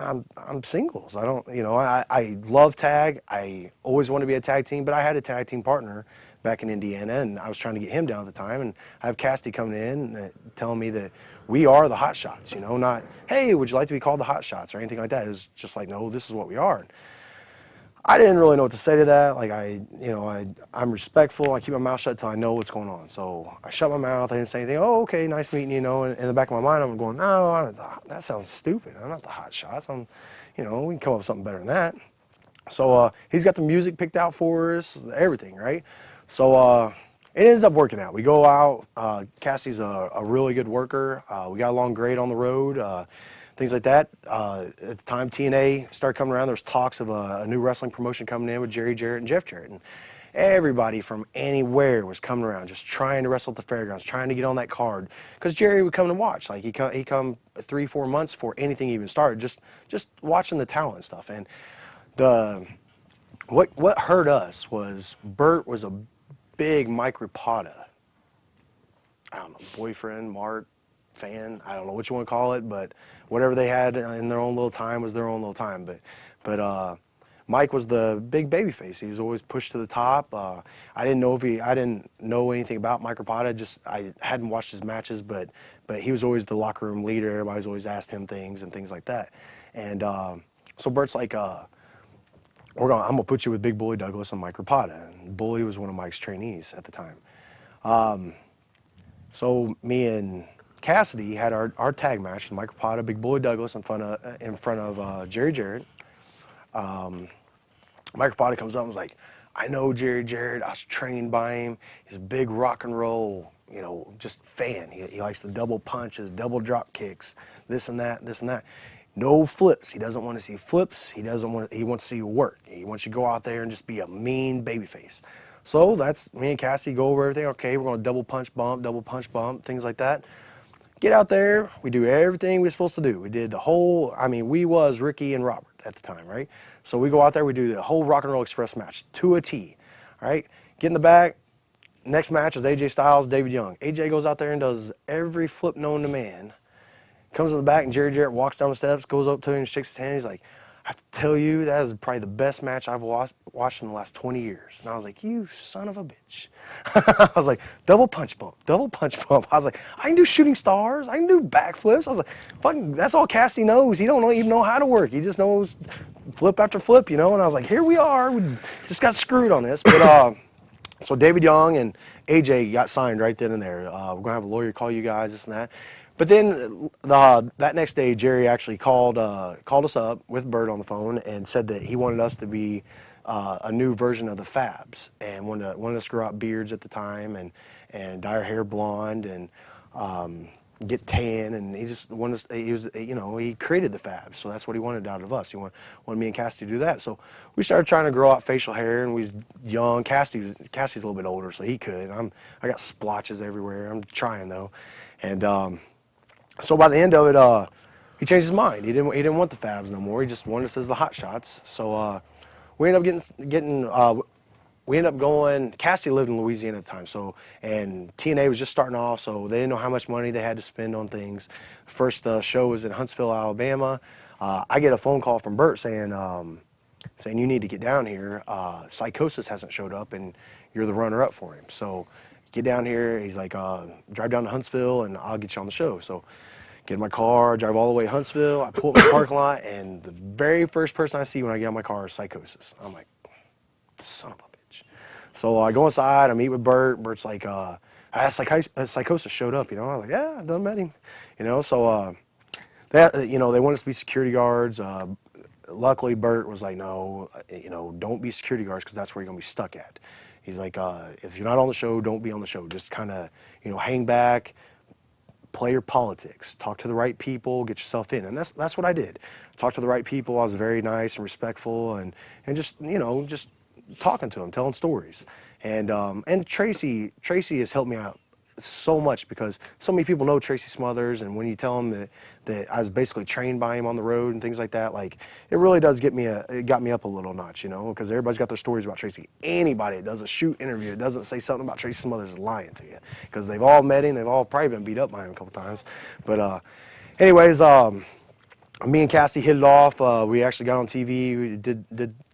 I'm singles. I don't, you know, I love tag. I always want to be a tag team, but I had a tag team partner back in Indiana, and I was trying to get him down at the time. And I have Cassidy coming in and telling me that we are the Hot Shots, you know, not, hey, would you like to be called the Hot Shots or anything like that. It was just like, no, this is what we are. I didn't really know what to say to that. Like I'm respectful. I keep my mouth shut till I know what's going on. So I shut my mouth. I didn't say anything. Oh, okay, nice meeting you. You know, in the back of my mind, I'm going, no, that sounds stupid. I'm not the Hot Shots. You know, we can come up with something better than that. So he's got the music picked out for us, everything, right? So it ends up working out. We go out. Cassie's a really good worker. We got along great on the road. Things like that. At the time TNA started coming around, there was talks of a new wrestling promotion coming in with Jerry Jarrett and Jeff Jarrett. And everybody from anywhere was coming around, just trying to wrestle at the fairgrounds, trying to get on that card. Because Jerry would come to watch. Like he come 3-4 months before anything even started, just watching the talent and stuff. And what hurt us was Bert was a big Mike Rapata, I don't know, boyfriend, mark, fan, I don't know what you want to call it, but whatever they had in their own little time was their own little time. But Mike was the big baby face. He was always pushed to the top. I didn't know anything about Mike Rapata. I hadn't watched his matches, but he was always the locker room leader. Everybody's always asked him things and things like that. And so Bert's like, I'm gonna put you with Big Bully Douglas and Mike Rapata. And Bully was one of Mike's trainees at the time. So me and Cassidy had our tag match with Mike Rapata, Big Bully Douglas in front of Jerry Jarrett. Mike Rapata comes up and was like, I know Jerry Jarrett. I was trained by him. He's a big rock and roll, you know, just fan. He likes the double punches, double drop kicks, this and that, this and that. No flips. He doesn't want to see flips. He wants to see you work. He wants you to go out there and just be a mean babyface. So that's me and Cassie go over everything. Okay, we're going to double punch bump, things like that. Get out there. We do everything we're supposed to do. We did the whole, we was Ricky and Robert at the time, right? So we go out there, we do the whole Rock and Roll Express match to a T, all right? Get in the back. Next match is AJ Styles, David Young. AJ goes out there and does every flip known to man. Comes in the back and Jerry Jarrett walks down the steps, goes up to him, shakes his hand. He's like, have to tell you, that is probably the best match I've watched in the last 20 years. And I was like, you son of a bitch. I was like, double punch bump, double punch bump. I was like, I can do shooting stars. I can do backflips. I was like, fucking, that's all Cassie knows. He don't even know how to work. He just knows flip after flip, you know? And I was like, here we are. We just got screwed on this. But so David Young and AJ got signed right then and there. We're going to have a lawyer call you guys, this and that. But then that next day, Jerry actually called us up with Bert on the phone and said that he wanted us to be a new version of the Fabs, and wanted us to grow out beards at the time and dye our hair blonde and get tan, and he just wanted us. He created the Fabs, so that's what he wanted out of us. He wanted me and Cassie to do that. So we started trying to grow out facial hair, and we was young. Cassie's a little bit older, so he could. I got splotches everywhere. I'm trying though, and. So by the end of it, he changed his mind. He didn't want the Fabs no more. He just wanted us as the Hot Shots. So we ended up going. Cassie lived in Louisiana at the time, and TNA was just starting off, so they didn't know how much money they had to spend on things. The first show was in Huntsville, Alabama. I get a phone call from Bert saying you need to get down here. Psychosis hasn't showed up, and you're the runner-up for him. So get down here. He's like, drive down to Huntsville, and I'll get you on the show. So get in my car, drive all the way to Huntsville. I pull up in the parking lot, and the very first person I see when I get out of my car is Psychosis. I'm like, son of a bitch. So I go inside. I meet with Bert. Bert's like, Psychosis showed up. I was like, yeah, I done met him. So they want us to be security guards. Luckily, Bert was like, no, don't be security guards because that's where you're gonna be stuck at. He's like, if you're not on the show, don't be on the show. Just kind of, hang back, play your politics, talk to the right people, get yourself in. And that's what I did. Talk to the right people. I was very nice and respectful, and just just talking to them, telling stories. And Tracy has helped me out so much because so many people know Tracy Smothers, and when you tell them that I was basically trained by him on the road and things like that, like it really does it got me up a little notch, because everybody's got their stories about Tracy. Anybody that does a shoot interview that doesn't say something about Tracy Smothers is lying to you, because they've all met him, they've all probably been beat up by him a couple times. But anyways, me and Cassie hit it off. We actually got on TV. We did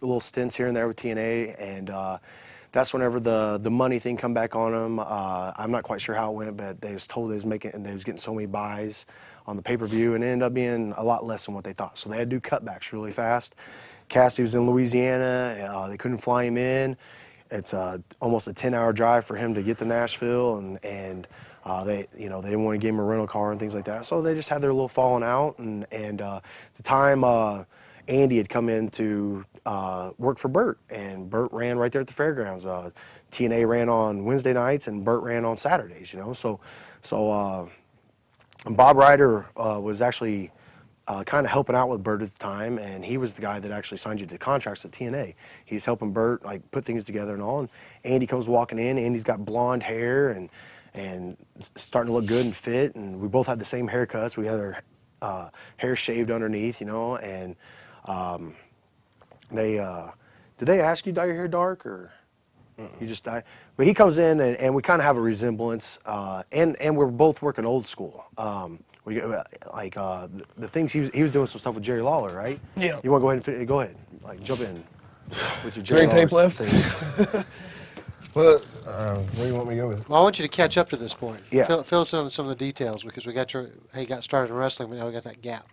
little stints here and there with TNA, and that's whenever the money thing come back on them. I'm not quite sure how it went, but they was told they was getting so many buys on the pay-per-view, and it ended up being a lot less than what they thought. So they had to do cutbacks really fast. Cassie was in Louisiana. They couldn't fly him in. It's almost a 10-hour drive for him to get to Nashville, and they didn't want to give him a rental car and things like that. So they just had their little falling out, and the time Andy had come in to work for Bert, and Bert ran right there at the fairgrounds. TNA ran on Wednesday nights, and Bert ran on Saturdays. So Bob Ryder was actually kind of helping out with Bert at the time, and he was the guy that actually signed you to contracts at TNA. He's helping Bert put things together and all. And Andy comes walking in. Andy's got blonde hair and starting to look good and fit, and we both had the same haircuts. We had our hair shaved underneath, and did they ask you to dye your hair dark, or you just dye? But he comes in, and we kind of have a resemblance, and we're both working old school. We the things he was doing some stuff with Jerry Lawler, right? Yeah. You want to go ahead, jump in with your Jerry Tape Lawler left. thing. Well, where do you want me to go with it? Well, I want you to catch up to this point. Yeah. Fill us in on some of the details, because we got got started in wrestling, but now we got that gap.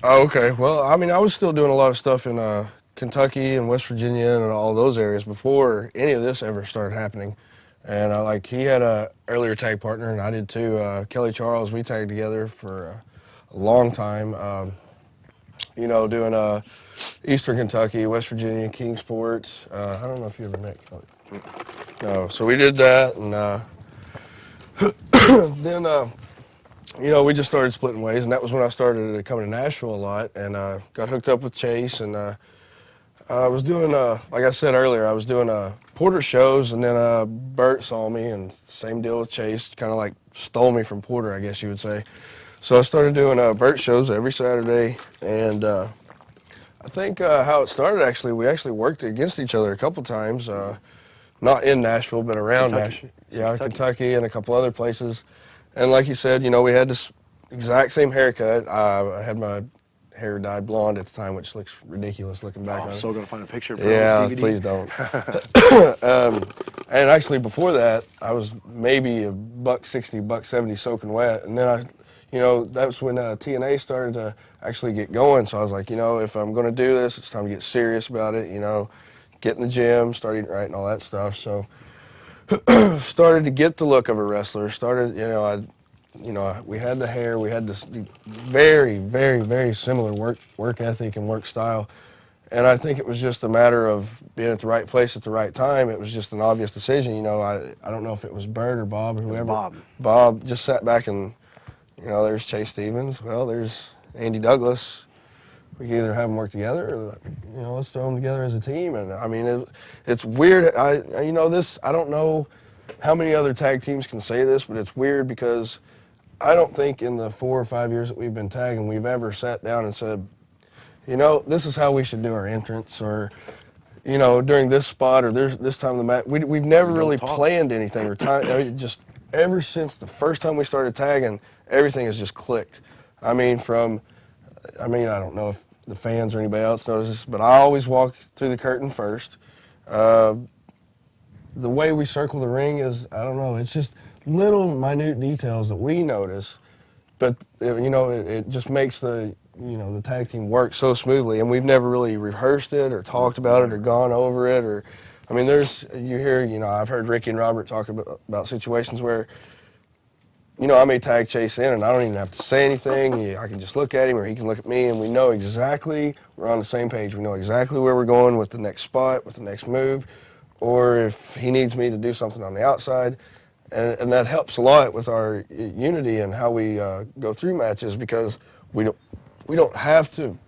Oh, okay. Well, I mean, I was still doing a lot of stuff in Kentucky and West Virginia and all those areas before any of this ever started happening. And he had a earlier tag partner, and I did too. Kelly Charles. We tagged together for a long time. Doing Eastern Kentucky, West Virginia, Kingsport. I don't know if you ever met Kelly. No. So we did that, and then we just started splitting ways, and that was when I started coming to Nashville a lot, and got hooked up with Chase, and I was doing, like I said earlier, I was doing Porter shows, and then Bert saw me, and same deal with Chase, kind of stole me from Porter, I guess you would say. So I started doing Bert shows every Saturday, and I think how it started, actually, we actually worked against each other a couple times, not in Nashville, but around Nashville. Yeah, Kentucky and a couple other places. And like you said, we had this exact same haircut. I had my hair dyed blonde at the time, which looks ridiculous looking back on I'm it. so gonna find a picture of Yeah, DVD. please don't. And actually before that, I was maybe a $160, $170 soaking wet, and then that's when TNA started to actually get going. So I was like, if I'm going to do this, it's time to get serious about it. Get in the gym, start eating right, and all that stuff. So started to get the look of a wrestler. We had the hair, we had this very, very, very similar work ethic and work style. And I think it was just a matter of being at the right place at the right time. It was just an obvious decision. I don't know if it was Bert or Bob or whoever. Bob just sat back and, there's Chase Stevens. Well, there's Andy Douglas. We can either have them work together or, let's throw them together as a team. And, I mean, it's weird. I don't know how many other tag teams can say this, but it's weird because I don't think in the 4 or 5 years that we've been tagging, we've ever sat down and said, this is how we should do our entrance, or, during this spot, or this time of the match. We've never really planned anything, or just ever since the first time we started tagging, everything has just clicked. I don't know if the fans or anybody else knows this, but I always walk through the curtain first. The way we circle the ring is, I don't know, it's just little minute details that we notice, but, it just makes the tag team work so smoothly, and we've never really rehearsed it or talked about it or gone over it, or, I've heard Ricky and Robert talk about situations where, I may tag Chase in and I don't even have to say anything. I can just look at him or he can look at me, and we know exactly, we're on the same page. We know exactly where we're going with the next spot, with the next move, or if he needs me to do something on the outside. And that helps a lot with our unity and how we go through matches, because we don't have to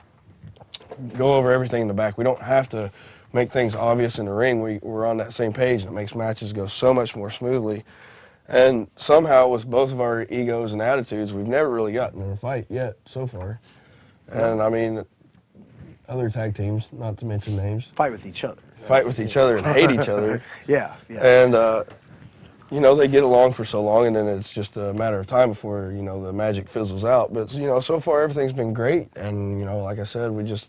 go over everything in the back. We don't have to make things obvious in the ring. We're on that same page, and it makes matches go so much more smoothly. And somehow, with both of our egos and attitudes, we've never really gotten in a fight yet so far. And other tag teams, not to mention names, Fight with each other. Fight with each other and hate each other. Yeah. And they get along for so long, and then it's just a matter of time before, the magic fizzles out. But, so far everything's been great. And, like I said, it's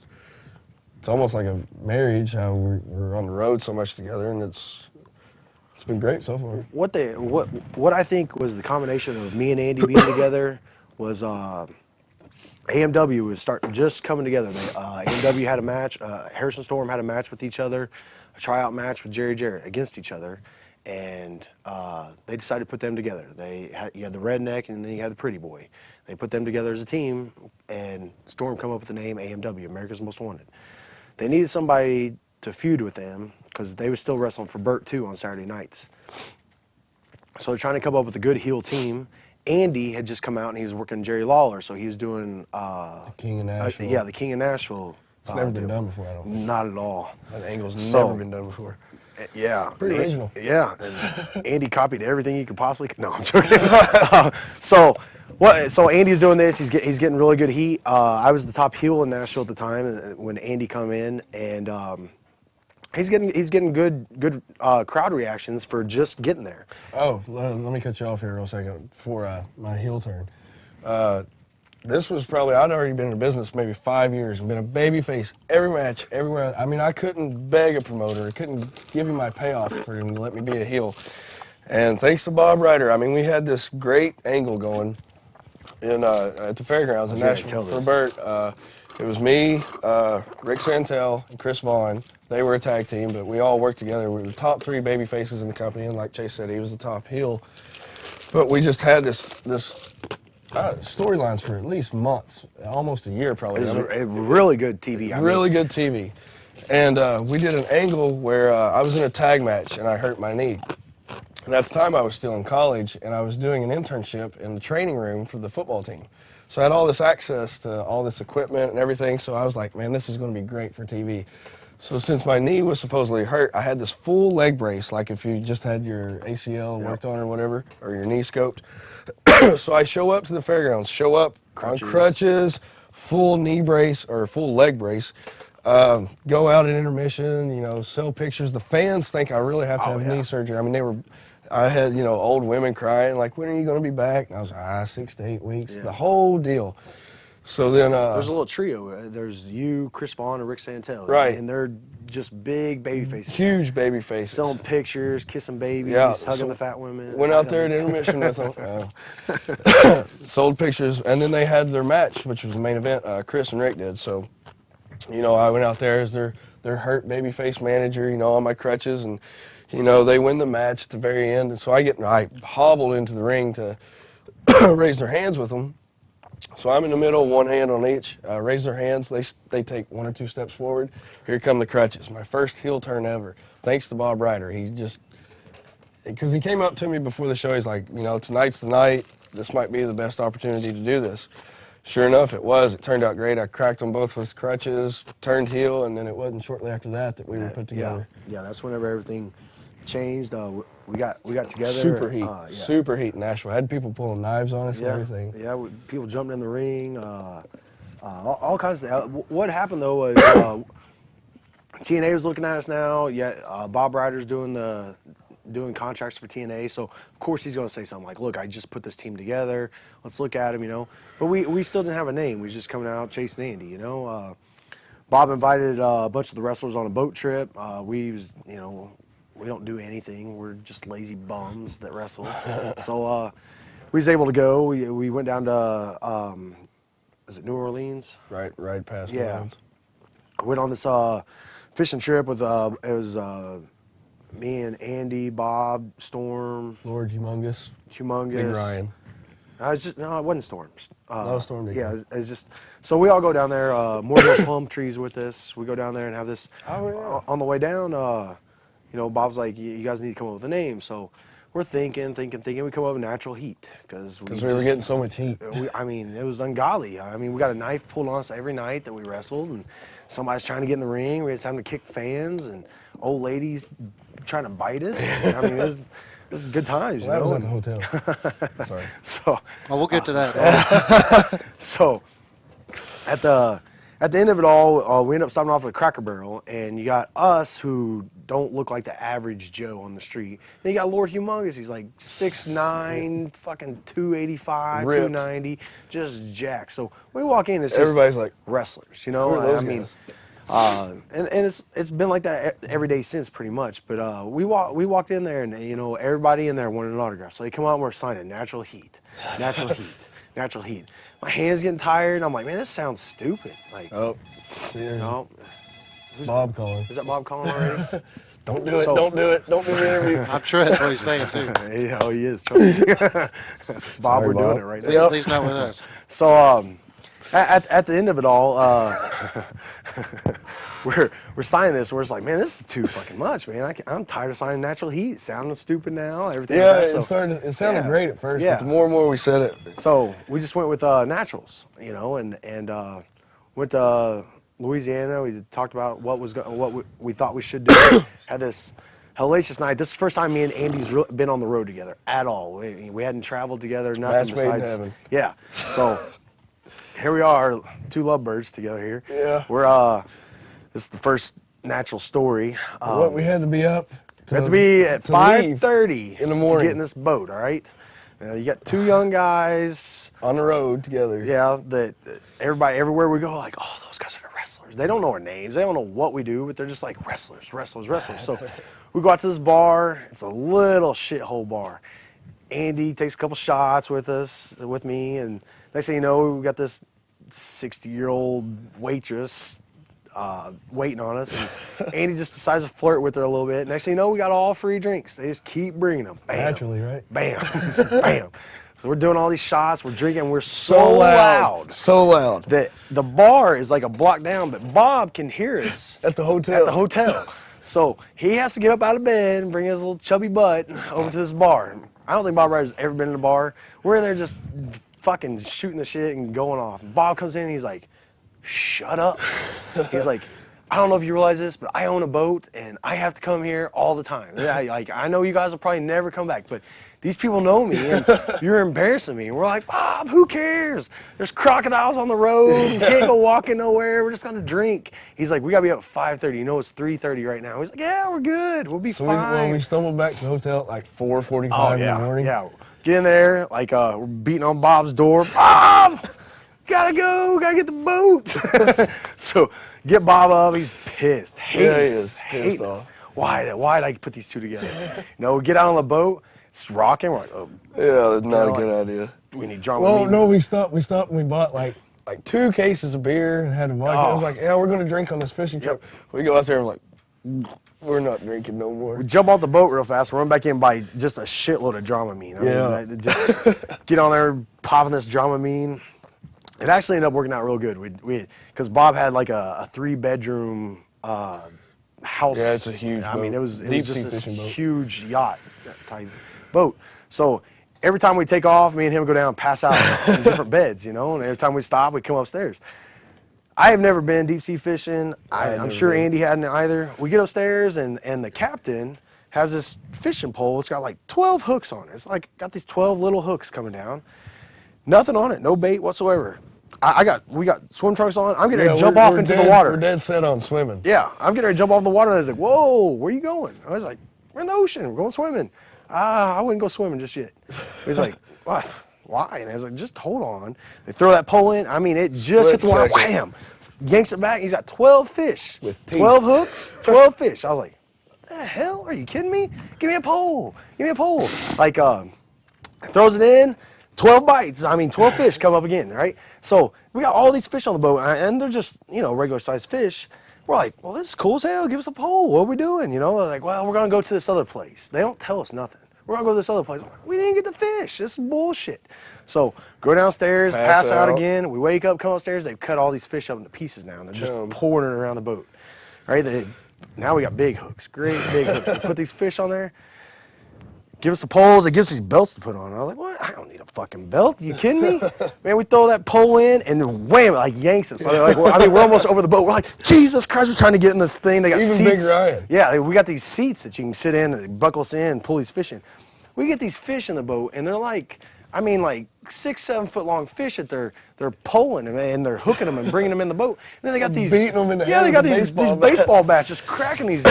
almost like a marriage, how we're on the road so much together, and it's been great so far. What I think was the combination of me and Andy being together was AMW was just coming together. AMW had a match, Harrison Storm had a match with each other, a tryout match with Jerry Jarrett against each other. And they decided to put them together. You had the redneck, and then you had the pretty boy. They put them together as a team, and Storm come up with the name AMW, America's Most Wanted. They needed somebody to feud with them, because they were still wrestling for Bert too on Saturday nights. So they're trying to come up with a good heel team. Andy had just come out and he was working Jerry Lawler, so he was doing the King of Nashville. The King of Nashville. It's never been done before, I don't think. Not at all. That angle's never been done before. Yeah. Pretty original. Yeah. And Andy copied everything he could possibly. No, I'm joking. So Andy's doing this. He's getting really good heat. I was the top heel in Nashville at the time when Andy come in, and he's getting good crowd reactions for just getting there. Oh, let me cut you off here real second before my heel turn. This was probably, I'd already been in the business maybe 5 years and been a babyface every match, everywhere. I couldn't beg a promoter. I couldn't give him my payoff for him to let me be a heel. And thanks to Bob Ryder, we had this great angle going at the fairgrounds in Nashville for Bert. It was me, Rick Santel, and Chris Vaughn. They were a tag team, but we all worked together. We were the top 3 baby faces in the company, and like Chase said, he was the top heel. But we just had this storylines for at least months, almost a year probably. It was really good TV. Really good TV. And we did an angle where I was in a tag match and I hurt my knee. And at the time I was still in college, and I was doing an internship in the training room for the football team. So I had all this access to all this equipment and everything, so I was like, man, this is going to be great for TV. So since my knee was supposedly hurt, I had this full leg brace, like if you just had your ACL worked on or whatever, or your knee scoped. So I show up to the fairgrounds, on crutches, full knee brace, or full leg brace, go out at intermission, sell pictures. The fans think I really have to have knee surgery. I had, old women crying, like, when are you going to be back? And I was like, 6 to 8 weeks, the whole deal. So then, There's a little trio. There's you, Chris Vaughn, and Rick Santel. Right. And they're just big baby faces. huge baby faces. Selling pictures, kissing babies, Yeah, hugging so the fat women. Went out there at intermission with them. Sold pictures, and then they had their match, which was the main event. Chris and Rick did. So, you know, I went out there as their hurt baby face manager, you know, on my crutches, and you know, they win the match at the very end. And so I hobbled into the ring to raise their hands with them. So I'm in the middle, one hand on each. Raise their hands. They take 1 or 2 steps forward. Here come the crutches. My first heel turn ever. Thanks to Bob Ryder. He just, because he came up to me before the show. He's like, you know, tonight's the night. This might be the best opportunity to do this. Sure enough, it was. It turned out great. I cracked them both with crutches, turned heel, and then it wasn't shortly after that we were put together. Yeah, that's whenever everything changed. We got together. Super heat. Super heat in Nashville. Had people pulling knives on us and everything. Yeah, people jumped in the ring. All kinds of things. What happened though was TNA was looking at us now. Yeah, Bob Ryder's doing contracts for TNA, so of course he's going to say something like, "Look, I just put this team together. Let's look at him," you know. But we still didn't have a name. We was just coming out chasing Andy, you know. Bob invited a bunch of the wrestlers on a boat trip. We don't do anything. We're just lazy bums that wrestle. So we was able to go. We went down to, is it New Orleans? Right past New Yeah. Orleans. I went on this fishing trip with, it was me and Andy, Bob, Storm. Lord Humongous. Big Ryan. It wasn't Storm. No, Storm didn't Yeah, go. it's just, so we all go down there. More plum trees with us. We go down there and have this. Oh, yeah. On the way down, you know, Bob's like, you guys need to come up with a name. So we're thinking. We come up with Natural Heat because we were getting so much heat. I mean, it was ungodly. I mean, we got a knife pulled on us every night that we wrestled, and somebody's trying to get in the ring. We had time to kick fans, and old ladies trying to bite us. I mean, it was good times. Well, you that know? was at the hotel. Sorry. So, Well, we'll get to that. so at the end of it all, we end up stopping off at a Cracker Barrel, and you got us who don't look like the average Joe on the street. Then you got Lord Humongous. He's like 6'9", fucking 285, Ripped. 290, just jacked. So we walk in, it's Everybody's like, wrestlers, you who know. are those I mean, guys? and it's been like that every day since, pretty much. But we walked in there, and you know, everybody in there wanted an autograph. So they come out and we're signing Natural Heat, Natural Heat. My hand's getting tired, and I'm like, man, this sounds stupid. Like, Oh, seriously. no. Bob calling. Is that Bob calling already? Don't do it. So- Don't do it. Don't do the interview. I'm sure that's what he's saying too. Yeah, oh, he is. Trust me. Bob, we're doing Bob. it right now. At least not with us. So at the end of it all, we're signing this, and we're just like, man, this is too fucking much, man. I'm tired of signing Natural Heat. It's sounding stupid now. Everything. Yeah, like that. it sounded yeah. great at first, Yeah. but the more and more we said it, So we just went with Naturals, you know, and went to Louisiana. We talked about what we thought we should do. Had this hellacious night. This is the first time me and Andy's been on the road together at all. We hadn't traveled together, nothing Match made in besides. heaven. Yeah. So here we are, two lovebirds together here. Yeah. We're this is the first Natural story. what we had to be up. We have to be at to leave 5:30 in the morning. to get in this boat. All right. You got two young guys. On the road together. Yeah, that everybody, everywhere we go, like, oh, those guys are the wrestlers. They don't know our names. They don't know what we do, but they're just like wrestlers. So we go out to this bar. It's a little shithole bar. Andy takes a couple shots with me, and next thing you know, we got this 60-year-old waitress waiting on us. And Andy just decides to flirt with her a little bit. Next thing you know, we got all free drinks. They just keep bringing them. Bam, Naturally, right? bam, bam. So we're doing all these shots. We're drinking. We're so loud So loud. that the bar is like a block down, but Bob can hear us At the hotel. at the hotel. So he has to get up out of bed and bring his little chubby butt over to this bar. I don't think Bob Ryder's ever been in a bar. We're in there just fucking shooting the shit and going off. And Bob comes in and he's like, shut up. He's like, I don't know if you realize this, but I own a boat and I have to come here all the time. Like, I know you guys will probably never come back, but these people know me and you're embarrassing me. And we're like, Bob, who cares? There's crocodiles on the road. We can't go walking nowhere. We're just going to drink. He's like, we got to be up at 5:30. You know, it's 3:30 right now. He's like, yeah, we're good. We'll be So fine. we stumbled back to the hotel at like 4:45 Oh, in yeah, the morning. yeah. Get in there, like, we're beating on Bob's door. Bob! gotta go, gotta get the boat. So get Bob up, he's pissed. He is pissed off. Why'd I put these two together? We get out on the boat, it's rocking, we're like, oh. Yeah, that's not a good idea. We need drama. Well, no, we stopped and we bought like 2 cases of beer and had a vodka. I was like, yeah, we're going to drink on this fishing trip. We go out there and we're like, we're not drinking no more. We jump off the boat real fast, run back in, buy just a shitload of Dramamine. I mean, just get on there, popping this Dramamine. It actually ended up working out real good. Because Bob had like a 3-bedroom house. Yeah, it's a huge boat. I mean, it was Deep just sea this fishing boat. huge yacht type boat. So every time we take off, me and him would go down and pass out in different beds, and every time we stop, we'd come upstairs. I have never been deep sea fishing. I'm sure Andy hadn't either. We get upstairs, and the captain has this fishing pole. It's got like 12 hooks on it. It's like got these 12 little hooks coming down. Nothing on it, no bait whatsoever. We got swim trunks on. I'm getting ready to jump off into the water. We're dead set on swimming. Yeah, I'm getting ready to jump off the water, and I was like, whoa, where are you going? I was like, we're in the ocean, we're going swimming. I wouldn't go swimming just yet. He was like, what? Why? And I was like, just hold on. They throw that pole in. I mean, it just hit the water, wham! Yanks it back, he's got 12 fish. With teeth. 12 hooks, 12 fish. I was like, what the hell? Are you kidding me? Give me a pole. Give me a pole. Like, throws it in, 12 bites. I mean, 12 fish come up again, right? So we got all these fish on the boat, and they're just, regular sized fish. We're like, well, this is cool as hell. Give us a pole. What are we doing? They're like, well, we're going to go to this other place. They don't tell us nothing. We're going to go to this other place. We didn't get the fish. This is bullshit. So go downstairs, pass out again. We wake up, come upstairs. They've cut all these fish up into pieces now, and they're just pouring it around the boat. Right? Now we got big hooks, great big hooks. We put these fish on there. Give us the poles. They give us these belts to put on. I was like, what? I don't need a fucking belt. Are you kidding me? Man, we throw that pole in, and then wham, it like yanks us. So they're like, we're almost over the boat. We're like, Jesus Christ, we're trying to get in this thing. They got Even seats. Big Ryan. Yeah, we got these seats that you can sit in and they buckle us in and pull these fish in. We get these fish in the boat, and they're like 6, 7 foot long fish that they're pulling and they're hooking them and bringing them in the boat. And then they got these beating them in the head. Yeah, they got with these baseball bats just cracking these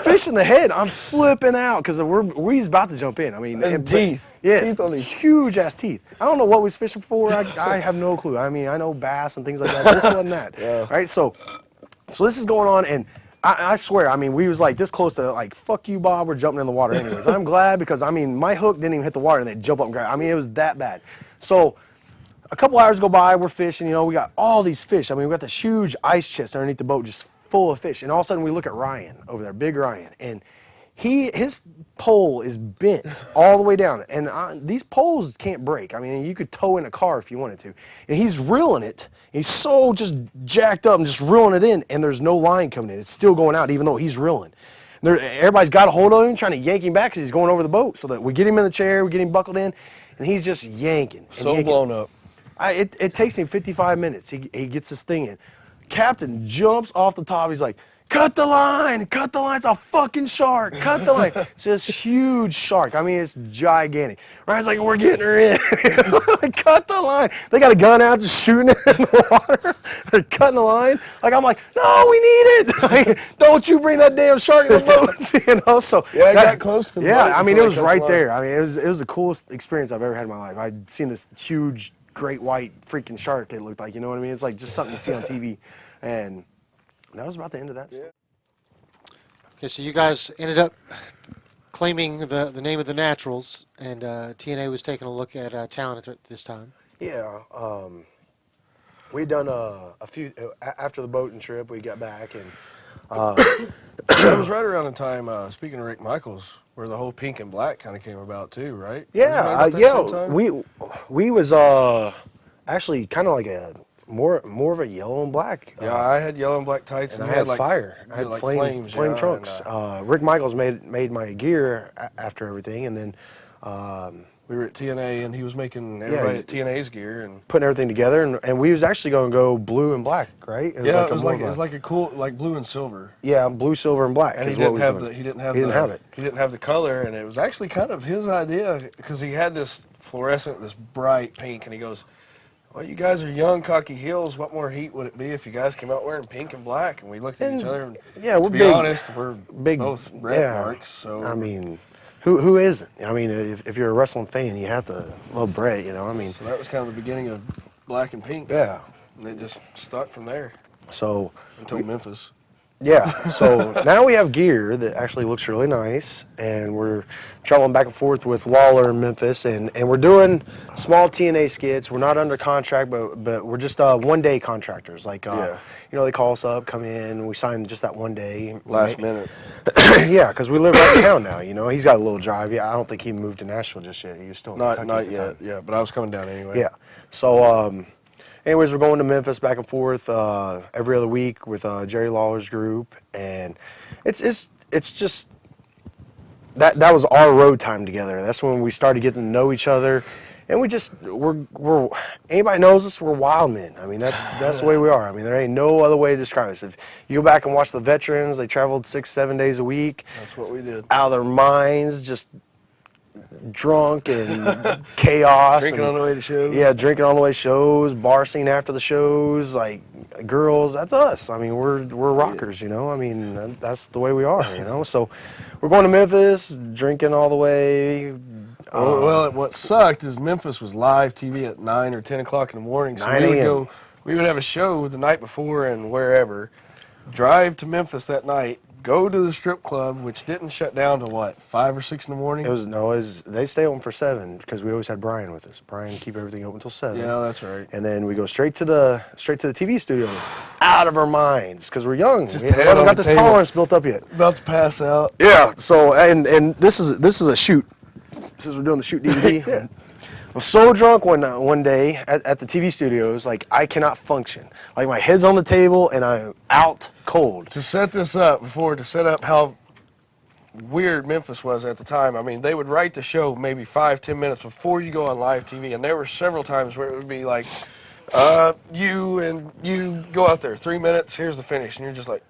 fish in the head. I'm flipping out because we're about to jump in. I mean, and teeth. Yes, teeth on these huge ass teeth. I don't know what we was fishing for. I have no clue. I mean, I know bass and things like that. This wasn't that. Yeah. Right. So this is going on, and I swear, I mean, we was like this close to like, fuck you, Bob, we're jumping in the water anyways. I'm glad because, I mean, my hook didn't even hit the water and they'd jump up and grab. I mean, it was that bad. So a couple hours go by, we're fishing, we got all these fish. I mean, we got this huge ice chest underneath the boat just full of fish. And all of a sudden we look at Ryan over there, big Ryan, and his pole is bent all the way down. And these poles can't break. I mean, you could tow in a car if you wanted to. And he's reeling it. He's so just jacked up and just reeling it in, and there's no line coming in. It's still going out, even though he's reeling. Everybody's got a hold of him, trying to yank him back because he's going over the boat. So that we get him in the chair, we get him buckled in, and he's just yanking. Blown up. It takes him 55 minutes. He gets this thing in. Captain jumps off the top. He's like, cut the line, cut the line. It's a fucking shark. Cut the line. It's this huge shark. I mean, it's gigantic. Ryan's like, we're getting her in. Like, cut the line. They got a gun out just shooting it in the water. They're cutting the line. Like, I'm like, no, we need it. Like, don't you bring that damn shark in the boat. So yeah, I got close to the boat I mean, it was before right there. I mean, it was the coolest experience I've ever had in my life. I'd seen this huge, great white freaking shark, it looked like. You know what I mean? It's like just something to see on TV. And that was about the end of that. Yeah. Okay, so you guys ended up claiming the name of the Naturals, and TNA was taking a look at talent at this time. Yeah, we'd done a few after the boating trip. We got back, and That was right around the time, speaking of Rick Michaels, where the whole pink and black kind of came about too, right? Yeah, we was actually kind of like a more of a yellow and black. Yeah, I had yellow and black tights, and I had like fire. I had like flame trunks. And, Rick Michaels made my gear after everything, and then we were at TNA, and he was making everybody at TNA's gear and putting everything together, and we was actually going to go blue and black, right? It was like a cool, like blue and silver. Yeah, blue, silver, and black. And he didn't have the color, and it was actually kind of his idea because he had this fluorescent, this bright pink, and he goes, well, you guys are young, cocky heels. What more heat would it be if you guys came out wearing pink and black? And we looked at each other. And we're to be big, honest, we're big, both red marks. So I mean, who isn't? I mean, if you're a wrestling fan, you have to love Bret. You know, I mean. So that was kind of the beginning of black and pink. Yeah. And it just stuck from there So until Memphis. yeah, so now we have gear that actually looks really nice, and we're traveling back and forth with Lawler in Memphis, and we're doing small TNA skits. We're not under contract, but we're just one-day contractors. Like, Yeah. you know, they call us up, come in, and we sign just that one day. Last minute. Yeah, because we live right in town now, you know. He's got a little drive. Yeah, I don't think he moved to Nashville just yet. He's still in Kentucky Not at the yet. time. Yeah, but I was coming down anyway. Yeah. So, anyways, we're going to Memphis back and forth every other week with Jerry Lawler's group, and it's just that was our road time together. That's when we started getting to know each other, and we're anybody knows us, we're wild men. I mean, that's the way we are. I mean, there ain't no other way to describe us. If you go back and watch the veterans, they traveled 6-7 days a week, That's what we did. out of their minds, just drunk and chaos. Drinking on the way to shows. Yeah, drinking on the way to shows, bar scene after the shows, like girls. That's us. I mean, we're rockers, you know. I mean, that's the way we are, you know. So we're going to Memphis, drinking all the way. Well, what sucked is Memphis was live TV at 9 or 10 o'clock in the morning. So 9 a.m. we would have a show the night before and wherever, drive to Memphis that night, go to the strip club, which didn't shut down till what, 5 or 6 in the morning? They stay open for 7 because we always had Brian with us. Brian keep everything open until 7. Yeah, that's right. And then we go straight to the TV studio, out of our minds because we're young. Just We head haven't on got the this table. tolerance built up yet. About to pass out. Yeah. So and this is a shoot. Since we're doing the shoot DVD. Yeah. I'm so drunk one day at the TV studios, like I cannot function. Like my head's on the table and I'm out cold. To set this up, to set up how weird Memphis was at the time, I mean, they would write the show maybe 5-10 minutes before you go on live TV, and there were several times where it would be like, you go out there, 3 minutes, here's the finish, and you're just like,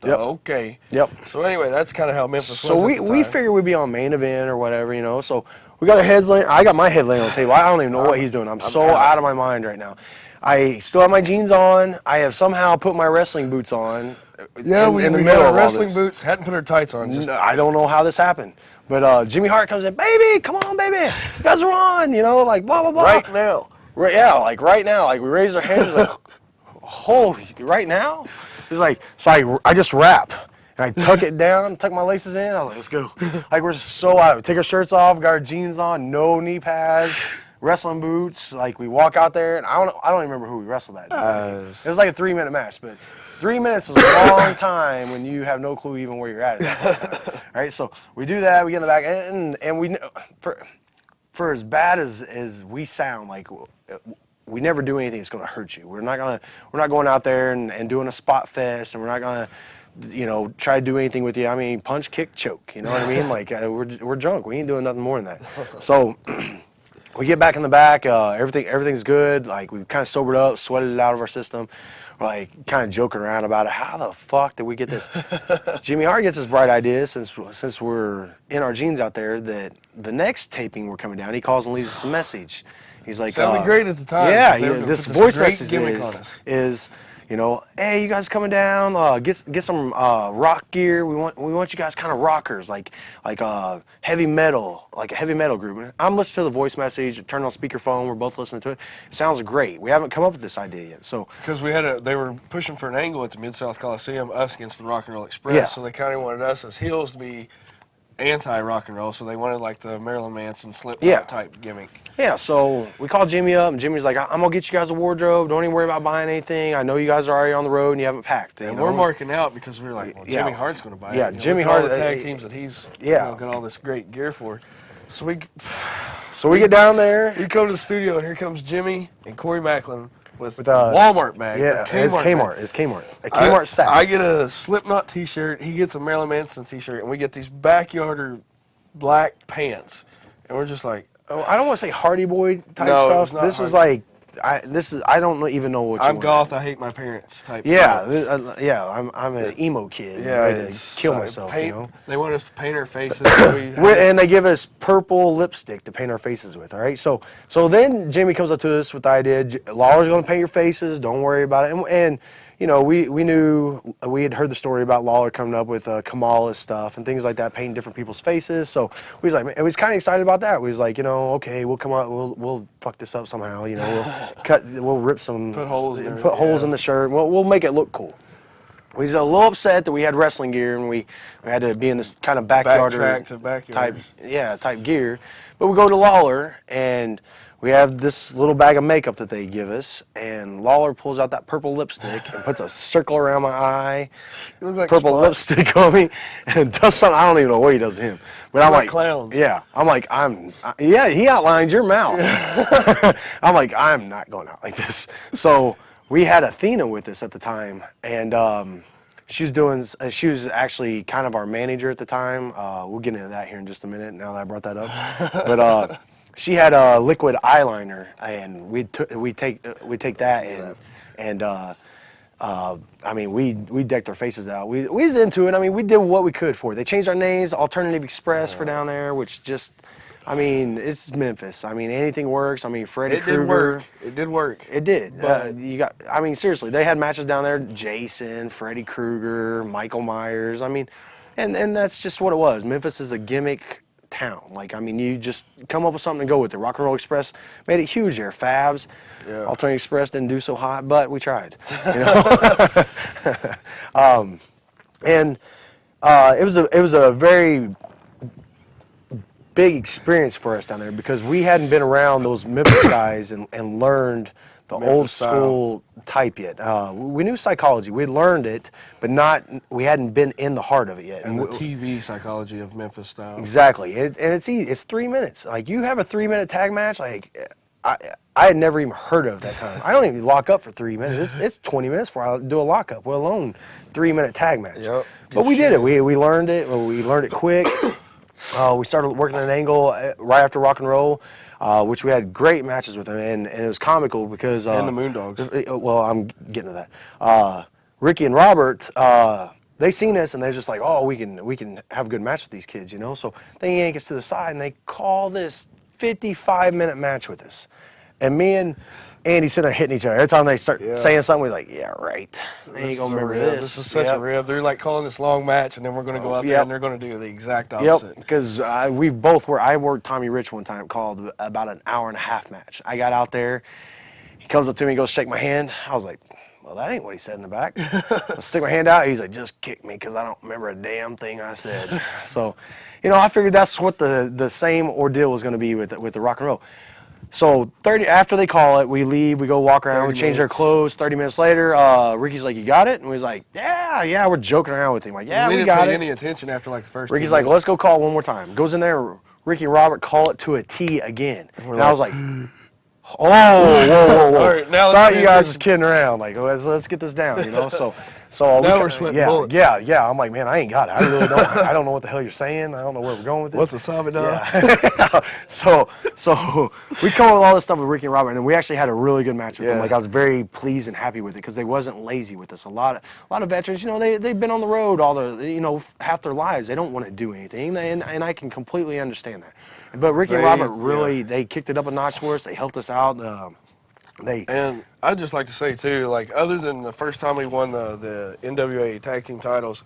Yep. okay. Yep. So anyway, that's kind of how Memphis was So at we the time. figured we'd be on main event or whatever, you know. So we got our heads laying. I got my head laying on the table. I don't even know what he's doing. I'm so out of my mind right now. I still have my jeans on. I have somehow put my wrestling boots on. Yeah, we in the had middle our of all wrestling this. boots, hadn't put our tights on. Just, I don't know how this happened. But Jimmy Hart comes in, baby, come on, baby. You guys are on, you know, like blah, blah, blah. right now. Right, yeah, like right now. Like we raised our hands, like, holy, right now? It's like, so I just rap. And I tuck it down, tuck my laces in. I was like, let's go. Like we're so out. We take our shirts off, got our jeans on, no knee pads, wrestling boots. Like we walk out there, and I don't even remember who we wrestled that day. It was like a 3-minute match, but 3 minutes is a long time when you have no clue even where you're at that point. All right, so we do that. We get in the back, and we for as bad as we sound, like we never do anything that's going to hurt you. We're not going out there and doing a spot fest, and we're not going to, you know, try to do anything with you. I mean, punch, kick, choke. You know what I mean? Like we're drunk. We ain't doing nothing more than that. So we get back in the back. Everything's good. Like we kind of sobered up, sweated it out of our system. We're like kind of joking around about it. How the fuck did we get this? Jimmy Hart gets this bright idea since we're in our jeans out there that the next taping we're coming down. He calls and leaves us a message. He's like, Sounded great at the time. Yeah, They were gonna this put voice great message gimmick on us. is, you know, hey, you guys coming down? Get some rock gear. We want you guys kind of rockers, like heavy metal, like a heavy metal group. I'm listening to the voice message. Turned on speakerphone. We're both listening to it. It sounds great. We haven't come up with this idea yet. So Because they were pushing for an angle at the Mid-South Coliseum, us against the Rock and Roll Express, Yeah. so they kind of wanted us as heels to be anti-rock and roll, so they wanted like the Marilyn Manson Slipknot type gimmick. yeah, so we called Jimmy up, and Jimmy's like, I'm gonna get you guys a wardrobe. Don't even worry about buying anything. I know you guys are already on the road and you haven't packed. And you we're know? marking out because we were like, well, Yeah. Jimmy Hart's going to buy it. Yeah, You know, Jimmy look at all Hart, the tag teams that he's got all this great gear for. So we get down there. we come to the studio, and here comes Jimmy and Corey Macklin with a a Walmart bag. Yeah, a it's Kmart. bag. It's Kmart. A Kmart sack. I get a Slipknot T-shirt. He gets a Marilyn Manson T-shirt, and we get these backyarder black pants, and we're just like, Oh, I don't want to say Hardy Boy type No, it stuff. was not This is Hardy. like, I don't even know what. I'm you goth. I hate my parents type. Yeah, deal. I'm an emo kid. Yeah, ready to it's kill myself. Paint, You know. They want us to paint our faces. And they give us purple lipstick to paint our faces with. All right, so then Jimmy comes up to us with the idea, Lawler's going to paint your faces. Don't worry about it. And you know, we knew, we had heard the story about Lawler coming up with Kamala stuff and things like that, painting different people's faces. So we was like, and we was kind of excited about that. We was like, you know, okay, we'll come out, we'll fuck this up somehow. You know, we'll rip some, Put holes in holes in the shirt. We'll make it look cool. We was a little upset that we had wrestling gear and we had to be in this kind of backyard type gear. But we go to Lawler and we have this little bag of makeup that they give us, and Lawler pulls out that purple lipstick and puts a circle around my eye, like purple Spot. lipstick on me, and does something. I don't even know what he does to him. But I'm like, clowns. Yeah. I'm like, yeah, he outlined your mouth. I'm like, I'm not going out like this. So we had Athena with us at the time, and she was actually kind of our manager at the time. We'll get into that here in just a minute now that I brought that up. But she had a liquid eyeliner, and we take that and I mean we decked our faces out. We was into it. I mean, we did what we could for it. They changed our names, Alternative Express for down there, which just, I mean, it's Memphis. I mean, anything works. I mean, Freddy Krueger. It did work. It did. I mean, seriously, they had matches down there. Jason, Freddy Krueger, Michael Myers. I mean, and that's just what it was. Memphis is a gimmick town. Like, I mean, you just come up with something to go with it. Rock and Roll Express made it huge there. Fabs, Alternative Express didn't do so hot, but we tried. You know, it was a very big experience for us down there because we hadn't been around those Memphis guys and learned the Memphis old school type yet. We knew psychology. We learned it, but we hadn't been in the heart of it yet. And the TV psychology of Memphis style. Exactly. And it's easy. It's 3 minutes. Like, you have a 3-minute tag match, like, I had never even heard of that time. I don't even lock up for 3 minutes. It's 20 minutes before I do a lockup, let alone 3-minute tag match. Yep. But we did it. We learned it. We learned it quick. We started working an angle right after Rock and Roll, which we had great matches with them, and it was comical because and the Moondogs. Well, I'm getting to that. Ricky and Robert, they seen us and they're just like, oh, we can have a good match with these kids, you know. So they yank us to the side and they call this 55-minute match with us, and me and Andy sitting there hitting each other. Every time they start saying something, we're like, yeah, right. They ain't gonna remember this. This is such a rib. They're like calling this long match, and then we're going to go out there and they're going to do the exact opposite. Yep, because I worked Tommy Rich one time, called about an hour-and-a-half match. I got out there. He comes up to me and goes, shake my hand. I was like, well, that ain't what he said in the back. I stick my hand out. He's like, just kick me because I don't remember a damn thing I said. So, you know, I figured that's what the same ordeal was going to be with the Rock and Roll. So after they call it, we leave, we go walk around, we change our clothes. 30 minutes later, Ricky's like, you got it? And we was like, yeah, we're joking around with him. Like, yeah, we got it. We didn't pay any attention after like the first Ricky's like, well, let's go call it one more time. Goes in there, Ricky and Robert call it to a T again. And I was like, oh, whoa. All right, now thought you guys was kidding around. Like, let's get this down, you know? So now we're sweating bullets. Yeah. I'm like, man, I ain't got it. I really don't. I don't know what the hell you're saying. I don't know where we're going with this. What's the Sabado? Yeah. So we come up with all this stuff with Ricky and Robert, and we actually had a really good match with them. Like, I was very pleased and happy with it because they wasn't lazy with us. A lot of veterans, you know, they've been on the road half their lives. They don't want to do anything, and I can completely understand that. But Ricky and Robert really, they kicked it up a notch for us. They helped us out. And I'd just like to say, too, like, other than the first time we won the NWA Tag Team titles,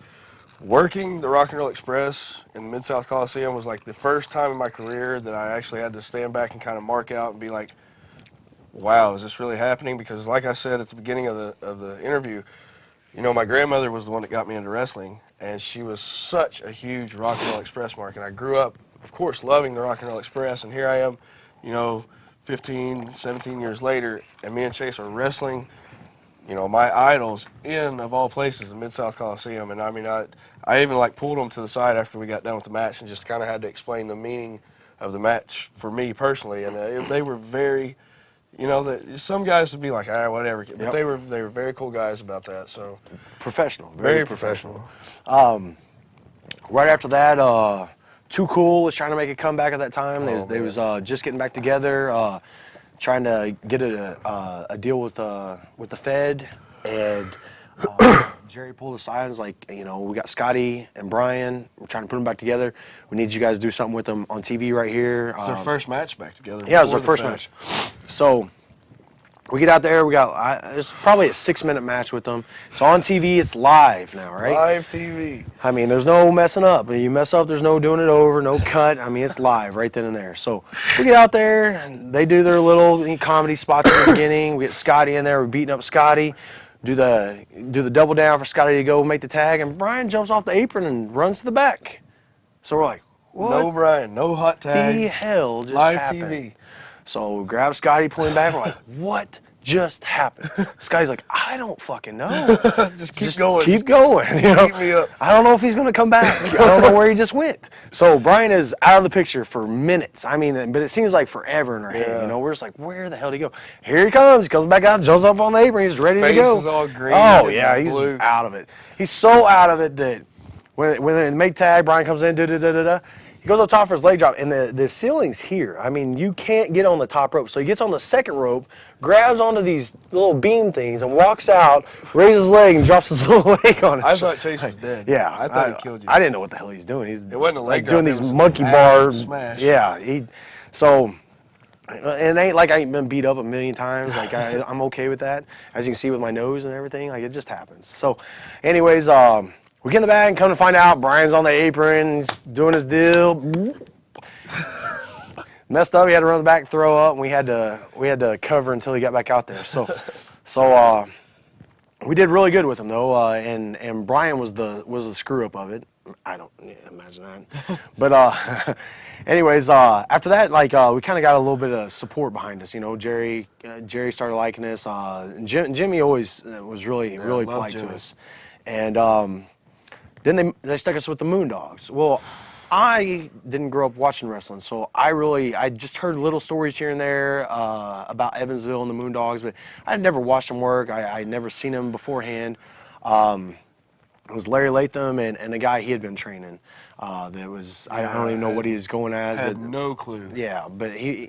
working the Rock and Roll Express in the Mid-South Coliseum was, like, the first time in my career that I actually had to stand back and kind of mark out and be like, wow, is this really happening? Because, like I said at the beginning of the interview, you know, my grandmother was the one that got me into wrestling, and she was such a huge Rock and Roll Express mark. And I grew up, of course, loving the Rock and Roll Express, and here I am, you know, 15, 17 years later, and me and Chase are wrestling, you know, my idols of all places, the Mid-South Coliseum. And I mean, I even like pulled them to the side after we got done with the match and just kind of had to explain the meaning of the match for me personally. And they were very, you know, some guys would be like, whatever, but they were very cool guys about that. So professional, very professional. Right after that, Too Cool was trying to make a comeback at that time. They was just getting back together, trying to get a deal with the Fed, and Jerry pulled aside and was like, you know, we got Scotty and Brian. We're trying to put them back together. We need you guys to do something with them on TV right here. It's their first match back together. Yeah, it was their first match. So We get out there. It's probably a 6-minute match with them. It's on TV. It's live now, right? Live TV. I mean, there's no messing up. When you mess up, there's no doing it over, no cut. I mean, it's live right then and there. So we get out there, and they do their little comedy spots at the beginning. We get Scotty in there. We're beating up Scotty. Do the double down for Scotty to go make the tag, and Brian jumps off the apron and runs to the back. So we're like, what? No Brian, no hot tag. The hell just Live happened? TV. So we grab Scotty, pull him back. We're like, what just happened? Scotty's like, I don't fucking know. Just keep going. Keep going. You know? Keep me up. I don't know if he's going to come back. I don't know where he just went. So Brian is out of the picture for minutes. I mean, but it seems like forever in our head. You know, we're just like, where the hell did he go? Here he comes. He comes back out, jumps up on the apron. He's ready to go. Face is all green. Oh, yeah. He's blue. out of it. He's so out of it that when they make tag, Brian comes in, he goes up top for his leg drop, and the ceiling's here. I mean, you can't get on the top rope. So he gets on the second rope, grabs onto these little beam things, and walks out, raises his leg, and drops his little leg on it. I thought Chase was dead. Yeah. I thought he killed you. I didn't know what the hell he's doing. It wasn't a leg like doing drop, these it was monkey an bar ass smash. Yeah. And it ain't like I ain't been beat up a million times. Like I'm okay with that. As you can see with my nose and everything, like it just happens. So, anyways, we get in the bag and come to find out Brian's on the apron, doing his deal. Messed up. He had to run the back, throw up, and we had to cover until he got back out there. So we did really good with him though, and Brian was the screw up of it. I don't imagine that, but anyways, after that, like we kind of got a little bit of support behind us. You know, Jerry started liking us. Jimmy always was really polite to us, and then they stuck us with the Moondogs. Well, I didn't grow up watching wrestling, so I just heard little stories here and there about Evansville and the Moondogs, but I had never watched them work. I had never seen them beforehand. It was Larry Latham and a guy he had been training. That was I don't even know what he was going as. Had but, no clue. Yeah, but he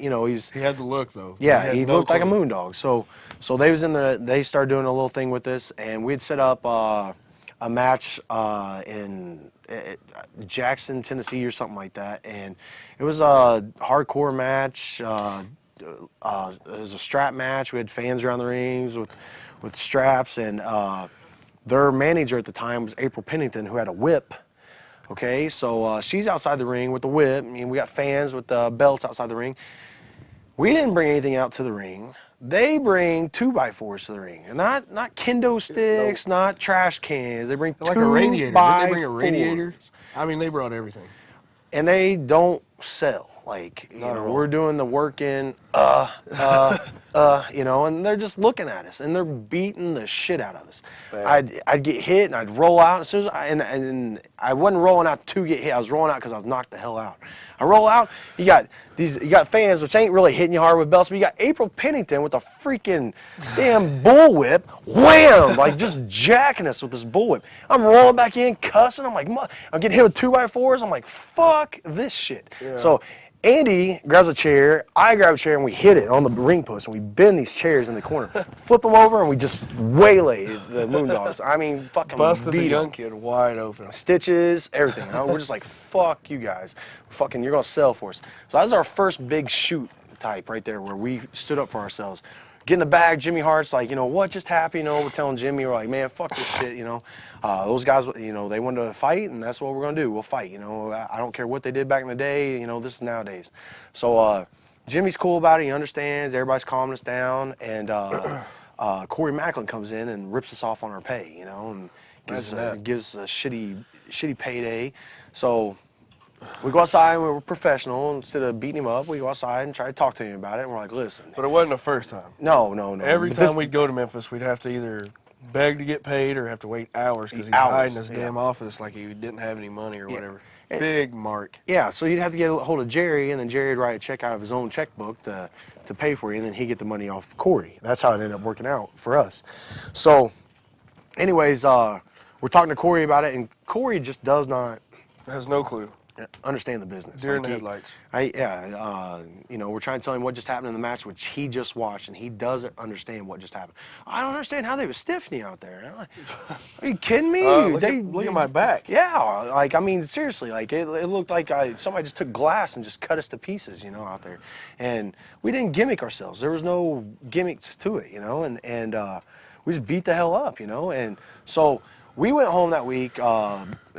had the look though. Yeah, he looked like a Moondog. So they started doing a little thing with this, and we'd set up a match in Jackson, Tennessee, or something like that, and it was a hardcore match. It was a strap match. We had fans around the rings with straps, and their manager at the time was April Pennington, who had a whip. Okay, so she's outside the ring with the whip. I mean, we got fans with belts outside the ring. We didn't bring anything out to the ring. They bring 2x4s to the ring, and not kendo sticks, not trash cans. They bring like a radiator. Didn't they bring a 2x4s. radiator? I mean, they brought everything. And they don't sell. Like, you know, we're doing the working, you know, and they're just looking at us, and they're beating the shit out of us. I'd get hit, and I'd roll out. As soon as and I wasn't rolling out to get hit. I was rolling out because I was knocked the hell out. I roll out. You got fans, which ain't really hitting you hard with belts, but you got April Pennington with a freaking damn bullwhip, wham, like just jacking us with this bullwhip. I'm rolling back in, cussing. I'm like, I'm getting hit with 2x4s. I'm like, fuck this shit. Yeah. So Andy grabs a chair, I grab a chair, and we hit it on the ring post, and we bend these chairs in the corner, flip them over, and we just waylay the Moondogs. I mean, fucking busted beat the young them. kid wide open. Stitches, everything. We're just like, fuck you guys. Fucking, you're going to sell for us. So that was our first big shoot type right there, where we stood up for ourselves. Get in the bag, Jimmy Hart's like, you know, what just happened? You know, we're telling Jimmy, we're like, man, fuck this shit, you know. Those guys, you know, they wanted to fight, and that's what we're going to do. We'll fight, you know. I don't care what they did back in the day, you know, this is nowadays. So Jimmy's cool about it. He understands. Everybody's calming us down. And Corey Macklin comes in and rips us off on our pay, you know, and gives a shitty payday. So we go outside, and we're professional. Instead of beating him up, we go outside and try to talk to him about it. And we're like, listen. But it wasn't the first time. No. Every time we'd go to Memphis, we'd have to either beg to get paid or have to wait hours because he's hiding his damn office like he didn't have any money or whatever. Big mark. Yeah, so you'd have to get a hold of Jerry, and then Jerry would write a check out of his own checkbook to pay for you, and then he'd get the money off Corey. That's how it ended up working out for us. So, anyways, we're talking to Corey about it, and Corey just does not... Has no clue. understand the business. Deer in the Like, headlights. You know, we're trying to tell him what just happened in the match, which he just watched, and he doesn't understand what just happened. I don't understand how they was stiffing you out there. I'm like, are you kidding me? Look at my back. Yeah, like, I mean, seriously, like, it looked like somebody just took glass and just cut us to pieces, you know, out there. And we didn't gimmick ourselves. There was no gimmicks to it, you know, and we just beat the hell up, you know. And so we went home that week.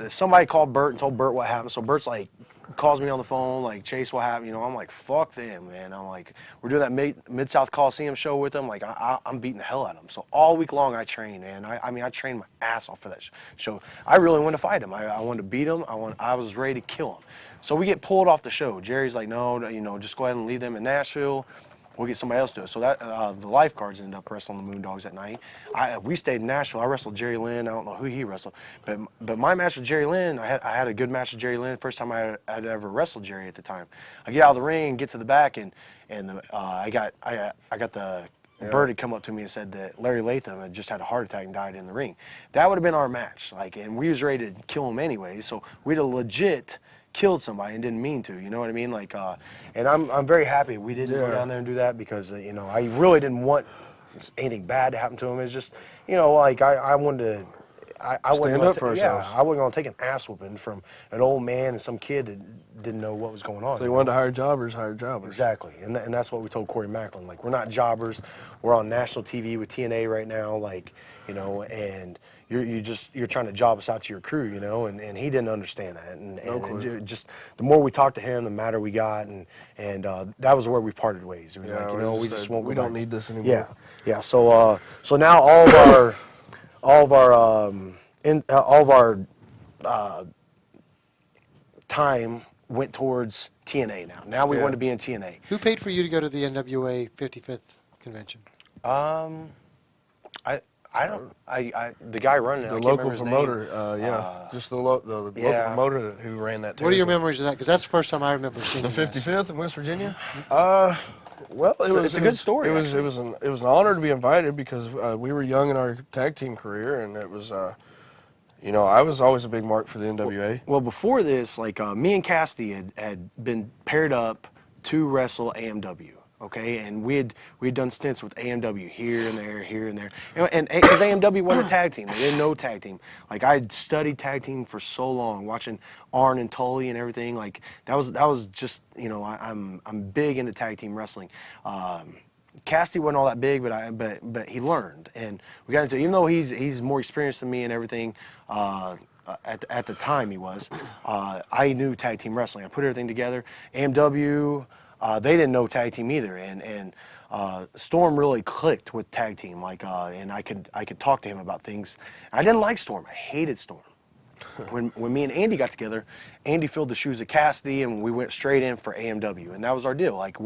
Somebody called Bert and told Bert what happened. So Bert's like, calls me on the phone, like, Chase, what happened? You know, I'm like, fuck them, man. I'm like, we're doing that Mid-South Coliseum show with them. Like, I'm beating the hell out of them. So all week long I trained, man. I mean, I trained my ass off for that show. I really wanted to fight him. I wanted to beat him. I was ready to kill him. So we get pulled off the show. Jerry's like, no, you know, just go ahead and leave them in Nashville. We'll get somebody else to do it. So that the lifeguards ended up wrestling the Moondogs that night. We stayed in Nashville. I wrestled Jerry Lynn. I don't know who he wrestled, but my match with Jerry Lynn, I had a good match with Jerry Lynn. First time I had ever wrestled Jerry at the time. I get out of the ring, get to the back, and I got the Bert had come up to me and said that Larry Latham had just had a heart attack and died in the ring. That would have been our match, like, and we was ready to kill him anyway. So we'd have legit killed somebody and didn't mean to, you know what I mean? Like, and I'm very happy we didn't go down there and do that because, you know, I really didn't want anything bad to happen to him. It's just, you know, like, I wanted to, I stand up for ourselves. Yeah, I wasn't going to take an ass whooping from an old man and some kid that didn't know what was going on. If they wanted to hire jobbers, hire jobbers. Exactly, and that's what we told Corey Macklin. Like, we're not jobbers. We're on national TV with TNA right now, like, you know, and you're trying to job us out to your crew, you know, and he didn't understand that, and just the more we talked to him, the madder we got, and that was where we parted ways. It was like, you know, we just won't. We don't need this anymore. Yeah. So now all of our time went towards TNA. Now we want to be in TNA. Who paid for you to go to the NWA 55th convention? The guy running it, The local promoter, just the local promoter who ran that territory. What are your memories of that? Because that's the first time I remember seeing The you guys. 55th in West Virginia? Well, it's a good story. It was an honor to be invited because we were young in our tag team career, and it was, you know, I was always a big mark for the NWA. Well, before this, like, me and Cassidy had been paired up to wrestle AMW. Okay, and we had done stints with AMW here and there, and because AMW wasn't a tag team, they didn't know tag team. Like, I had studied tag team for so long, watching Arn and Tully and everything. Like, that was just, you know, I'm big into tag team wrestling. Cassidy wasn't all that big, but he learned, and we got into it. Even though he's more experienced than me and everything. At the time he was, I knew tag team wrestling. I put everything together. AMW. They didn't know tag team either, and Storm really clicked with tag team. Like, and I could talk to him about things. I didn't like Storm. I hated Storm. When me and Andy got together, Andy filled the shoes of Cassidy, and we went straight in for AMW, and that was our deal. Like,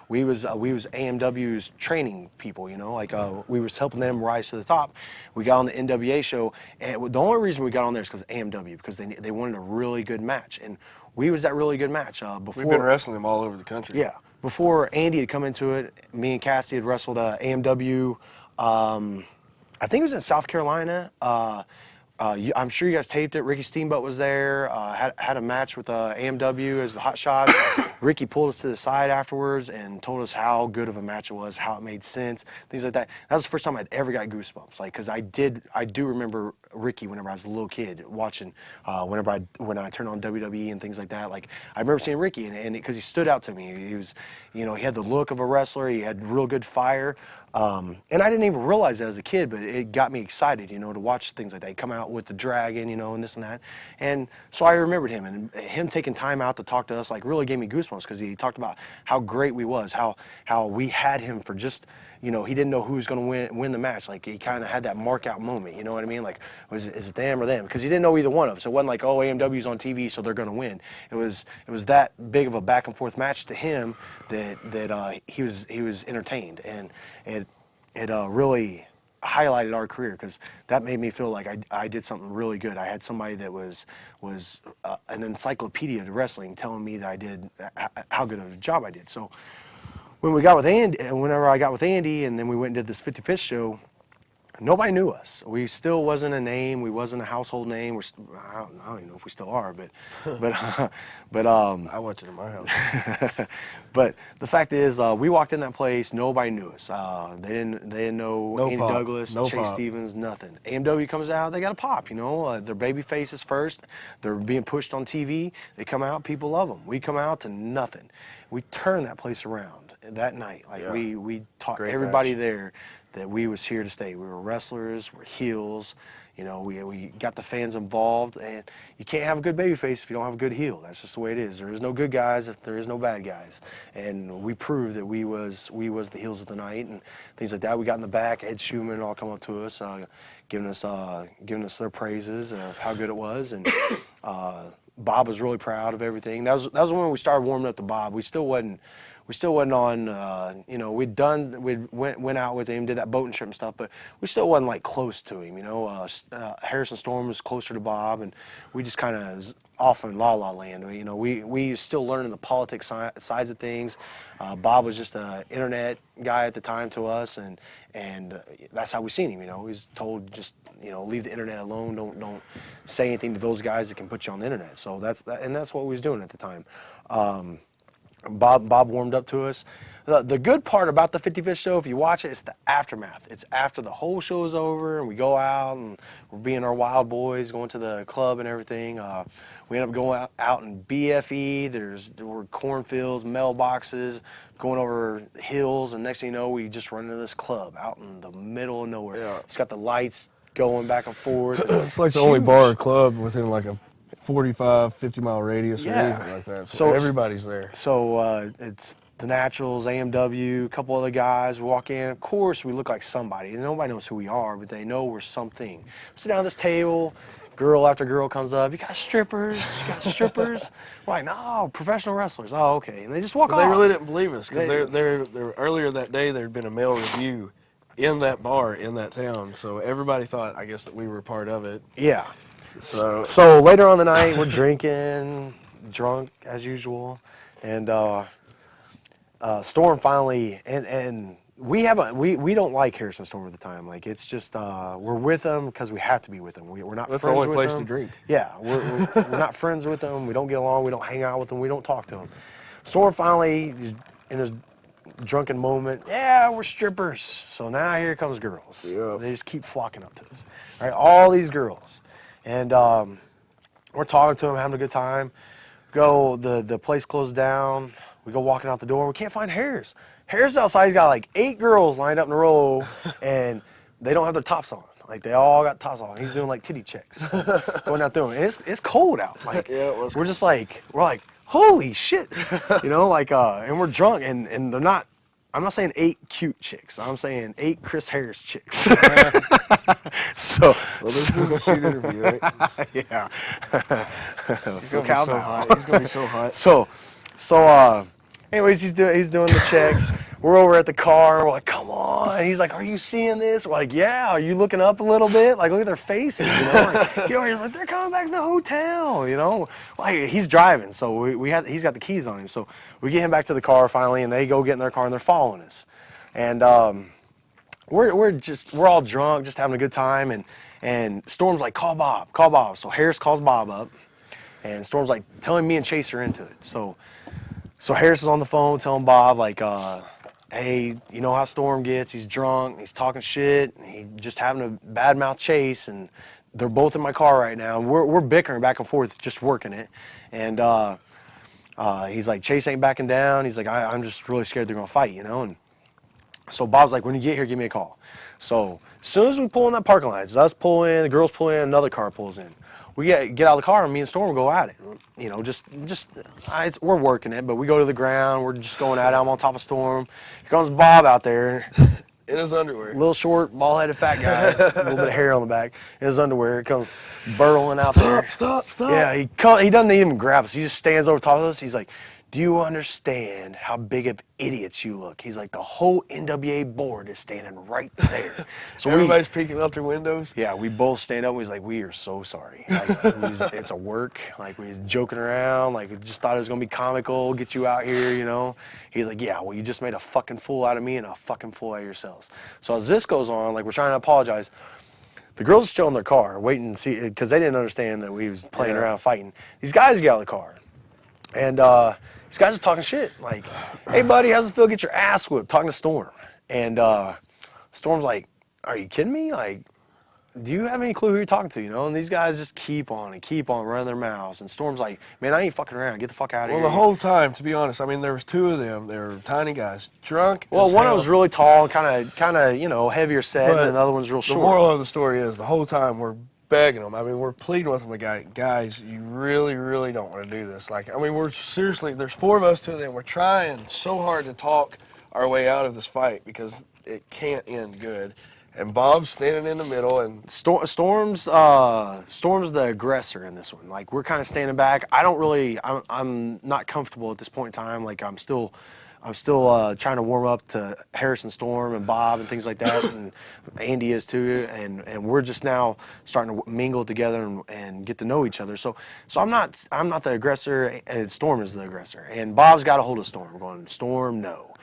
we was AMW's training people, you know. Like, we was helping them rise to the top. We got on the NWA show, and the only reason we got on there is because of AMW, because they wanted a really good match, and we was that really good match. Before We've been wrestling them all over the country. Yeah, before Andy had come into it, me and Cassidy had wrestled AMW. I think it was in South Carolina. I'm sure you guys taped it. Ricky Steamboat was there. Had a match with AMW as the Hot Shots. Ricky pulled us to the side afterwards and told us how good of a match it was, how it made sense, things like that. That was the first time I'd ever got goosebumps. Like, because I do remember Ricky whenever I was a little kid watching. When I turned on WWE and things like that. Like, I remember seeing Ricky, and because he stood out to me. He was, you know, he had the look of a wrestler. He had real good fire. And I didn't even realize that as a kid, but it got me excited, you know, to watch things like that. He'd come out with the dragon, you know, and this and that. And so I remembered him, and him taking time out to talk to us, like, really gave me goosebumps, because he talked about how great we was, how we had him for just, you know, he didn't know who was going to win the match. Like, he kind of had that mark out moment, you know what I mean? Like, is it them or them? Because he didn't know either one of us. It wasn't like, oh, AMW's on TV, so they're going to win. It was that big of a back and forth match to him that he was entertained, and it really highlighted our career, because that made me feel like I did something really good. I had somebody that was an encyclopedia to wrestling telling me that I did how good of a job I did. So whenever I got with Andy, and then we went and did this 55th show, nobody knew us. We still wasn't a name. We wasn't a household name. I don't even know if we still are, but I watch it in my house. but the fact is, we walked in that place. Nobody knew us. They didn't know No Andy pop. Douglas, No Chase pop. Stevens, nothing. AMW comes out. They got a pop. You know, they're baby faces first. They're being pushed on TV. They come out. People love them. We come out to nothing. We turned that place around that night. Like Yeah. we taught Great everybody match. there that we was here to stay. We were wrestlers, we're heels. You know, we got the fans involved, and you can't have a good baby face if you don't have a good heel. That's just the way it is. There is no good guys if there is no bad guys. And we proved that we was the heels of the night and things like that. We got in the back, Ed Schumann all come up to us, giving us their praises of how good it was, and Bob was really proud of everything. That was when we started warming up to Bob. We still wasn't on, you know, we went out with him, did that boating trip and stuff, but we still wasn't like close to him, you know. Harrison Storm was closer to Bob, and we just kind of off in La La Land. You know, we still learning the politics sides of things. Bob was just an internet guy at the time to us, and that's how we seen him. You know, he's told just, you know, leave the internet alone. Don't say anything to those guys that can put you on the internet. So that's what we was doing at the time. Bob warmed up to us. The good part about the 55th show, if you watch it, it's the aftermath. It's after the whole show is over and we go out and we're being our wild boys, going to the club and everything. We end up going out in BFE. There were cornfields, mailboxes, going over hills, and next thing you know, we just run into this club out in the middle of nowhere. Yeah. It's got the lights going back and forth. It's like the only bar or club within like a 45, 50-mile radius or Yeah. anything like that. So So it's- everybody's there. So it's the Naturals, AMW, a couple other guys. We walk in. Of course, we look like somebody. Nobody knows who we are, but they know we're something. Sit down at this table. Girl after girl comes up. You got strippers? You got strippers? We're like, no, professional wrestlers. Oh, okay. And they just walk But off. they really didn't believe us because They- they're earlier that day there had been a male review in that bar in that town. So everybody thought, I guess, that we were part of it. Yeah. So Later on the night, we're drinking, drunk as usual, and Storm finally and we don't like Harrison Storm at the time. Like it's just we're with them because we have to be with them. We're not That's the friends only with place them. to drink. Yeah, we're not friends with them. We don't get along. We don't hang out with them. We don't talk to them. Storm finally is in his drunken moment. Yeah, we're strippers. So now here comes girls. Yeah. They just keep flocking up to us. All right, all these girls. And we're talking to them, having a good time. The place closed down. We go walking out the door. We can't find Harris. Harris outside, he's got like 8 girls lined up in a row, and they don't have their tops on. Like they all got tops on. He's doing like titty checks, going out through them. And it's cold out. Like Yeah, it was we're just like holy shit, you know, like and we're drunk and they're not. I'm not saying 8 cute chicks. I'm saying 8 Chris Harris chicks. So, well, this is a shoot interview, right? yeah. He's So gonna be so cowbell. hot. He's gonna be so hot. So, anyways, he's doing the checks. We're over at the car. We're like, come on. And he's like, are you seeing this? We're like, yeah. Are you looking up a little bit? Like, look at their faces. You know, he's like, they're coming back to the hotel. You know, like he's driving, so he's got the keys on him. So we get him back to the car finally, and they go get in their car and they're following us. And we're all drunk, just having a good time. And Storm's like, call Bob. So Harris calls Bob up, and Storm's like telling me and Chase are into it. So Harris is on the phone telling Bob, like, hey, you know how Storm gets. He's drunk. He's talking shit. And he's just having a bad mouth Chase. And they're both in my car right now. And we're bickering back and forth, just working it. And he's like, Chase ain't backing down. He's like, I'm just really scared they're going to fight, you know. And so Bob's like, when you get here, give me a call. So as soon as we pull in that parking lot, it's us pull in, the girls pull in, another car pulls in. We get out of the car, and me and Storm go at it. You know, we're working it, but we go to the ground. We're just going at it. I'm on top of Storm. Here comes Bob out there, In his underwear. little short, bald-headed fat guy, a little bit of hair on the back, in his underwear. Here comes burrowing out there. Stop. Yeah, he doesn't even grab us. He just stands over top of us. He's like, do you understand how big of idiots you look? He's like, the whole NWA board is standing right there. So Everybody's peeking out their windows. yeah, we both stand up. And he's like, we are so sorry. Like, it's a work. Like, we was joking around. Like, we just thought it was going to be comical, get you out here, you know. He's like, yeah, well, you just made a fucking fool out of me and a fucking fool out of yourselves. So as this goes on, like, we're trying to apologize. The girls are still in their car waiting to see, because they didn't understand that we was playing around fighting. These guys get out of the car. And these guys are talking shit. Like, hey, buddy, how's it feel? Get your ass whipped. Talking to Storm. And Storm's like, are you kidding me? Like, do you have any clue who you're talking to, you know? And these guys just keep on running their mouths. And Storm's like, man, I ain't fucking around. Get the fuck out of here. Well, the whole time, to be honest, I mean, there was two of them. They were tiny guys, drunk. Well, as one hell. was really tall, kind of, you know, heavier set, But and the other one's real short. The moral of the story is the whole time we're begging them. I mean, we're pleading with them, guys, you really, really don't want to do this. Like, I mean, we're seriously, there's 4 of us, 2 of them. We're trying so hard to talk our way out of this fight because it can't end good. And Bob's standing in the middle, and Storm's the aggressor in this one. Like, we're kind of standing back. I'm not comfortable at this point in time. Like, I'm still trying to warm up to Harrison Storm and Bob and things like that, and Andy is too. And we're just now starting to mingle together and get to know each other. So I'm not the aggressor, and Storm is the aggressor. And Bob's got a hold of Storm, going, Storm, no.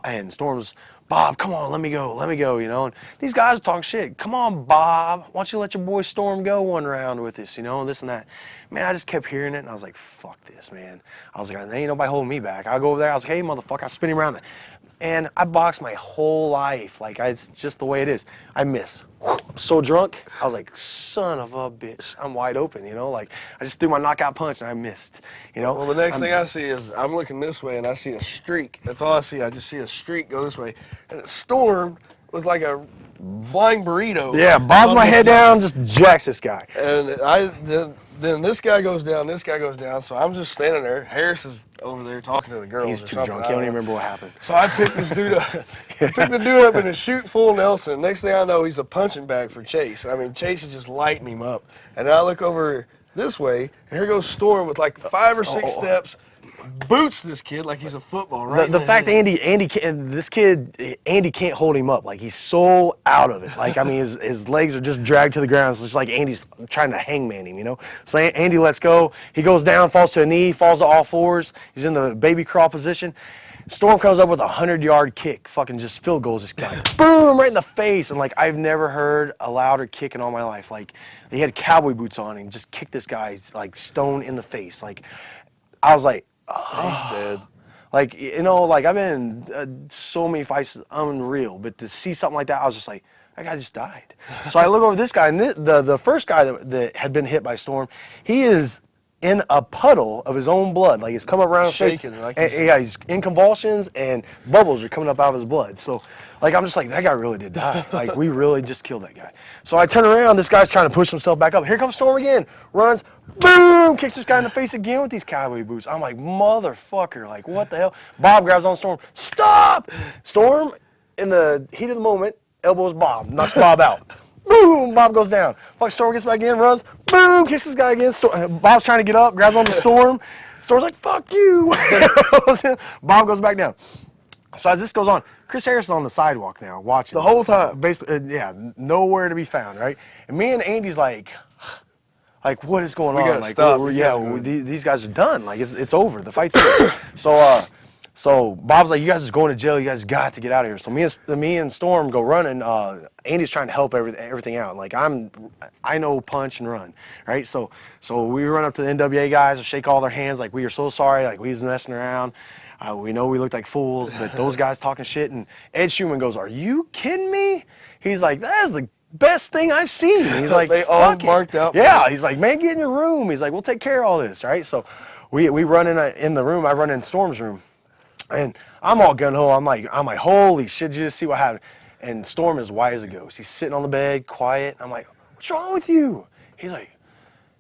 And Storm's, Bob, come on, let me go, you know. And these guys are talking shit. Come on, Bob, why don't you let your boy Storm go one round with us, you know, and this and that. Man, I just kept hearing it, and I was like, fuck this, man. I was like, there ain't nobody holding me back. I go over there, I was like, hey, motherfucker, I spin him around. And I boxed my whole life. Like, it's just the way it is. I miss. So drunk, I was like, son of a bitch, I'm wide open, you know? Like, I just threw my knockout punch, and I missed, you know? well, the next thing I see is I'm looking this way, and I see a streak. That's all I see. I just see a streak go this way. And it stormed with like a flying burrito. Yeah, bobs my head down, just jacks this guy. And then this guy goes down, so I'm just standing there. Harris is over there talking to the girls. He's or too something. drunk, he don't even remember what happened. So I picked this dude up. I picked the dude up in a shoot full Nelson. Next thing I know, he's a punching bag for Chase. I mean, Chase is just lighting him up. And then I look over this way, and here goes Storm with like 5 or 6 steps, boots this kid like he's a football, right? The fact that Andy can't hold him up. Like, he's so out of it. Like, I mean, his legs are just dragged to the ground. It's just like Andy's trying to hangman him, you know? So Andy lets go. He goes down, falls to a knee, falls to all fours. He's in the baby crawl position. Storm comes up with a 100-yard kick, fucking just field goals, just like, boom, right in the face. And, like, I've never heard a louder kick in all my life. Like, he had cowboy boots on and just kicked this guy, like, stone in the face. Like, I was like, He's dead. like, you know, like, I've been in so many fights, unreal. But to see something like that, I was just like, that guy just died. So I look over this guy, and the first guy that had been hit by Storm, he is in a puddle of his own blood. Like, it's coming around his face. Shaking, like Yeah, he's in convulsions, and bubbles are coming up out of his blood. So, like, I'm just like, that guy really did die. Like, we really just killed that guy. So I turn around, this guy's trying to push himself back up. Here comes Storm again, runs, boom, kicks this guy in the face again with these cowboy boots. I'm like, motherfucker, like, what the hell? Bob grabs on Storm, stop! Storm, in the heat of the moment, elbows Bob, knocks Bob out. Boom! Bob goes down. Fuck, Storm gets back in, runs. Boom! Kicks this guy again. Bob's trying to get up, grabs onto Storm. Storm's like, fuck you! Bob goes back down. So as this goes on, Chris Harris is on the sidewalk now, watching. The whole time. Basically, yeah, nowhere to be found, right? And me and Andy's like, what is going on? gotta Like, stop. these guys are done. Like, it's over. The fight's over. So Bob's like, you guys are going to jail. You guys got to get out of here. So me and Storm go running. Andy's trying to help everything out. Like, I know punch and run, right? So we run up to the NWA guys and shake all their hands. Like, we are so sorry. Like, we was messing around. We know we looked like fools, but those guys talking shit. And Ed Schumann goes, are you kidding me? He's like, that is the best thing I've seen. He's like, they all fuck it. marked out. Yeah, he's like, man, get in your room. He's like, we'll take care of all this, right? So we run in the room. I run in Storm's room. And I'm all gung-ho. I'm like, holy shit, did you just see what happened? And Storm is white as a ghost. He's sitting on the bed, quiet. I'm like, what's wrong with you? He's like,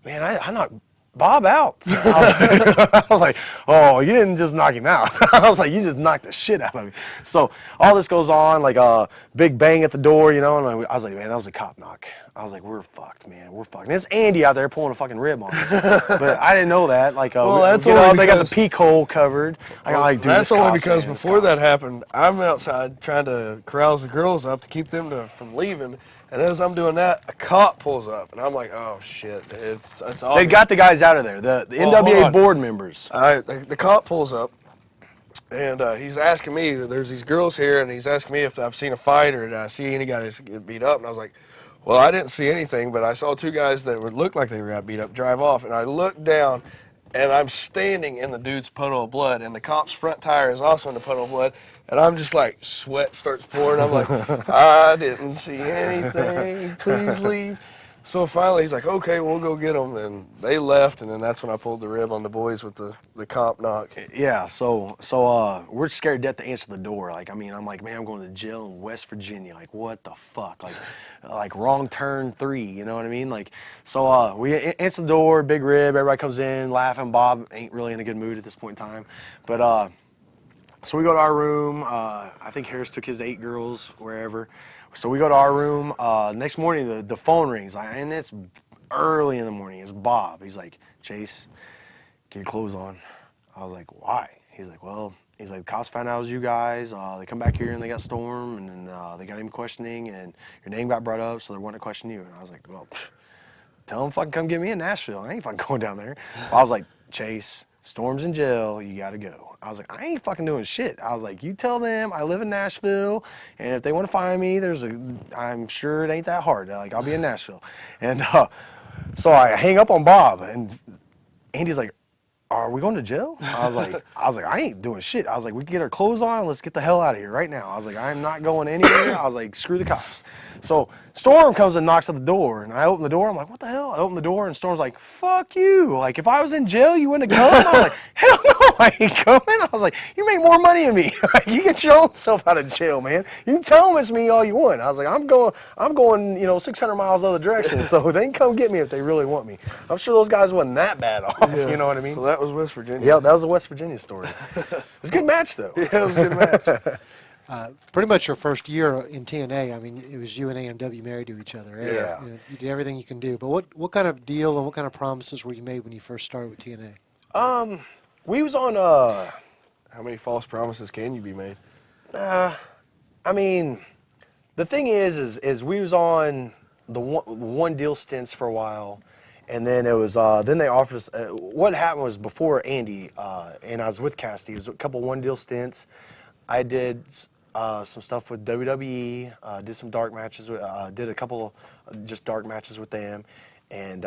man, I knocked Bob out. I was like, oh, you didn't just knock him out. I was like, you just knocked the shit out of me. So all this goes on, like a big bang at the door, you know, and I was like, man, that was a cop knock. I was like, we're fucked, man, we're fucked. And it's Andy out there pulling a fucking rib on us. But I didn't know that. Like, Well, that's you know, only they got the because- peak hole covered. I got like, dude, That's this only cops, because man, this before that cops. happened, I'm outside trying to corral the girls up to keep them from leaving. And as I'm doing that, a cop pulls up, and I'm like, "Oh shit!" It's obvious. They got the guys out of there. The Well, hold NWA on. board members. The cop pulls up, and he's asking me, there's these girls here, and he's asking me if I've seen a fight or did I see any guys get beat up. And I was like, well, I didn't see anything, but I saw two guys that would look like they got beat up drive off. And I looked down, and I'm standing in the dude's puddle of blood, and the cop's front tire is also in the puddle of blood. And I'm just like, sweat starts pouring. I'm like, I didn't see anything. Please leave. So finally, he's like, okay, we'll go get them. And they left, and then that's when I pulled the rib on the boys with the cop knock. Yeah, so we're scared to death to answer the door. Like, I mean, I'm like, man, I'm going to jail in West Virginia. Like, what the fuck? Like wrong turn 3, you know what I mean? Like, so we answer the door, big rib, everybody comes in, laughing. Bob ain't really in a good mood at this point in time. But, so we go to our room. I think Harris took his 8 girls, wherever. So we go to our room. Next morning, the phone rings, and it's early in the morning. It's Bob. He's like, Chase, get your clothes on. I was like, why? He's like, the cops found out it was you guys. They come back here and they got Storm, and then they got him questioning, and your name got brought up, so they wanted to question you. And I was like, well, tell them fucking come get me in Nashville. I ain't fucking going down there. I was like, Chase, Storm's in jail. You got to go. I was like, I ain't fucking doing shit. I was like, you tell them I live in Nashville, and if they want to find me, I'm sure it ain't that hard. Like, I'll be in Nashville. And so I hang up on Bob, and Andy's like, are we going to jail? I was like, I ain't doing shit. I was like, we can get our clothes on. Let's get the hell out of here right now. I was like, I'm not going anywhere. I was like, screw the cops. So Storm comes and knocks at the door, and I open the door. I'm like, what the hell? I open the door, and Storm's like, fuck you. Like, if I was in jail, you wouldn't have come? I was like, hell no, I ain't coming. I was like, you make more money than me. You get your own self out of jail, man. You can tell them it's me all you want. I was like, I'm going, 600 miles the other direction, so they can come get me if they really want me. I'm sure those guys wasn't that bad off, you know what I mean? So that was West Virginia. Yeah, that was a West Virginia story. It was a good match, though. Yeah, it was a good match. Pretty much your first year in TNA, I mean, it was you and AMW married to each other. Right? Yeah. You did everything you can do. But what kind of deal and what kind of promises were you made when you first started with TNA? We was on, How many false promises can you be made? I mean, the thing is we was on the one deal stints for a while, and then it was then they offered us. What happened was before Andy and I was with Cassidy. It was a couple one deal stints. I did some stuff with WWE. Did some dark matches. Did a couple just dark matches with them, and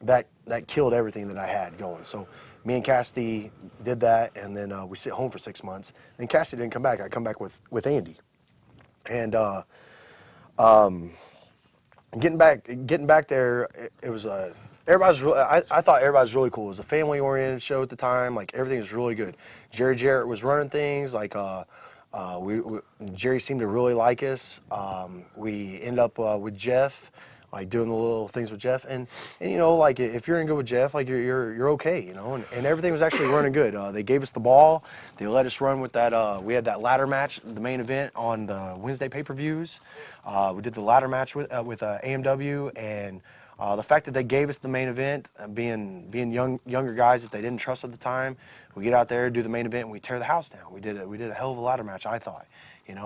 that killed everything that I had going. So me and Cassidy did that, and then we sit home for 6 months. Then Cassidy didn't come back. I come back with Andy, and getting back there, it was everybody's really, I thought everybody was really cool. It was a family-oriented show at the time. Like, everything was really good. Jerry Jarrett was running things. Like, Jerry seemed to really like us. We ended up with Jeff, like doing the little things with Jeff. And like, if you're in good with Jeff, like, you're okay, and everything was actually running good. They gave us the ball. They let us run with that. We had that ladder match, the main event on the Wednesday pay-per-views. We did the ladder match with AMW, and the fact that they gave us the main event, being younger guys that they didn't trust at the time, we get out there, do the main event, and we tear the house down. We did a hell of a ladder match, I thought, and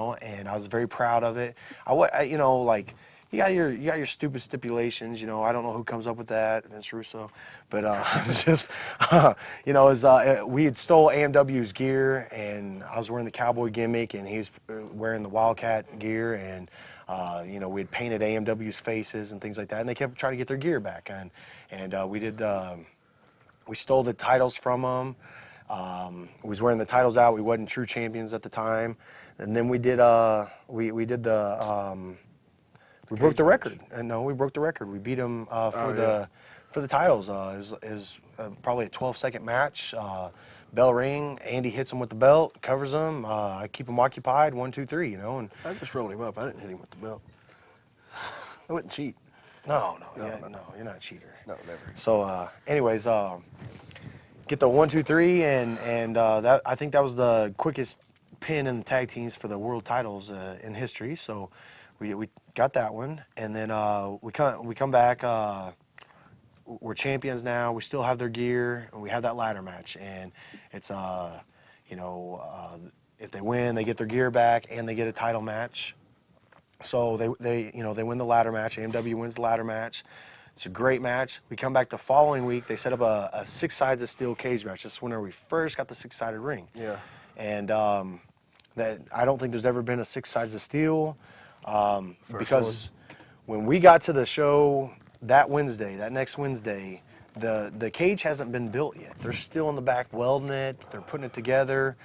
I was very proud of it. Like, you got your stupid stipulations, I don't know who comes up with that, Vince Russo, but it's just, we had stole AMW's gear, and I was wearing the cowboy gimmick, and he was wearing the Wildcat gear, and we had painted AMW's faces and things like that, and they kept trying to get their gear back, and we stole the titles from them. We was wearing the titles out. We wasn't true champions at the time, and then we broke the record. And no, we broke the record. We beat them for the titles. It was probably a 12-second match. Bell ring. Andy hits him with the belt, covers him. I keep him occupied. 1, 2, 3. And I just rolled him up. I didn't hit him with the belt. I wouldn't cheat. No, you're not a cheater. No, never. So, anyways, get the 1, 2, 3, and that I think that was the quickest pin in the tag teams for the world titles in history. So, we got that one, and then we come back. We're champions now. We still have their gear, and we have that ladder match, and it's if they win, they get their gear back, and they get a title match. So they win the ladder match. AMW wins the ladder match. It's a great match. We come back the following week. They set up a 6 sides of steel cage match. This is whenever we first got the 6-sided ring. Yeah. And that I don't think there's ever been a 6 sides of steel because when we got to the show that next Wednesday, the cage hasn't been built yet. They're still in the back welding it. They're putting it together.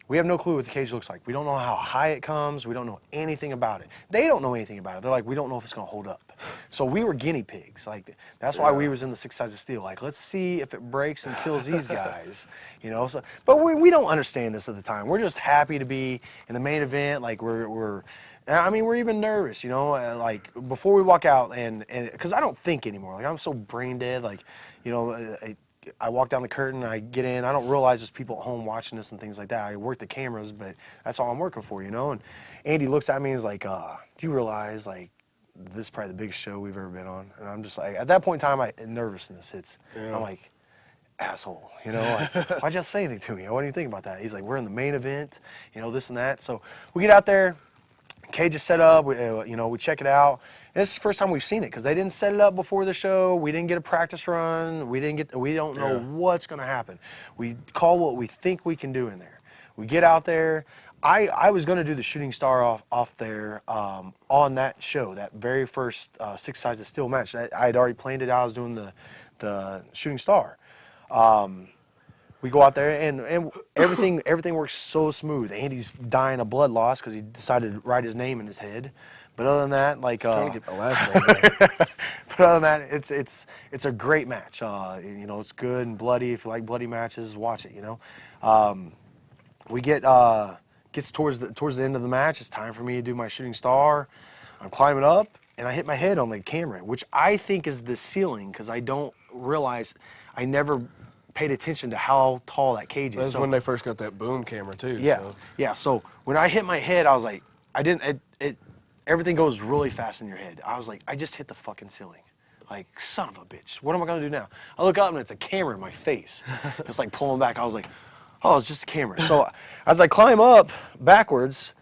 We have no clue what the cage looks like. We don't know how high it comes. We don't know anything about it. They don't know anything about it. They're like, we don't know if it's going to hold up. So we were guinea pigs. Like that's why we was in the 6 sides of steel. Like, let's see if it breaks and kills these guys. So, but we don't understand this at the time. We're just happy to be in the main event. Like we're even nervous. Like before we walk out and because I don't think anymore. Like I'm so brain dead. Like I walk down the curtain, I get in, I don't realize there's people at home watching this and things like that. I work the cameras, but that's all I'm working for, And Andy looks at me and is like, do you realize, like, this is probably the biggest show we've ever been on? And I'm just like, at that point in time, nervousness hits. Yeah. I'm like, asshole, like, why'd you have to say anything to me? What do you think about that? He's like, we're in the main event, this and that. So we get out there, cage is set up, we check it out. And this is the first time we've seen it because they didn't set it up before the show. We didn't get a practice run. We don't know what's going to happen. We call what we think we can do in there. We get out there. I was going to do the shooting star off there on that show, that very first 6 sides of steel match. I had already planned it out. I was doing the shooting star. We go out there and everything works so smooth. Andy's dying of blood loss because he decided to write his name in his head. But other than that, like trying to get the last name. But other than that, it's a great match. It's good and bloody. If you like bloody matches, watch it. We gets towards the end of the match. It's time for me to do my shooting star. I'm climbing up and I hit my head on the camera, which I think is the ceiling because I don't realize I never paid attention to how tall that cage is. That's when they first got that boom camera too. Yeah, so. yeah. So when I hit my head, I was like, everything goes really fast in your head. I was like, I just hit the fucking ceiling. Like, son of a bitch. What am I going to do now? I look up and it's a camera in my face. It's like pulling back. I was like, oh, it's just a camera. So as I climb up backwards,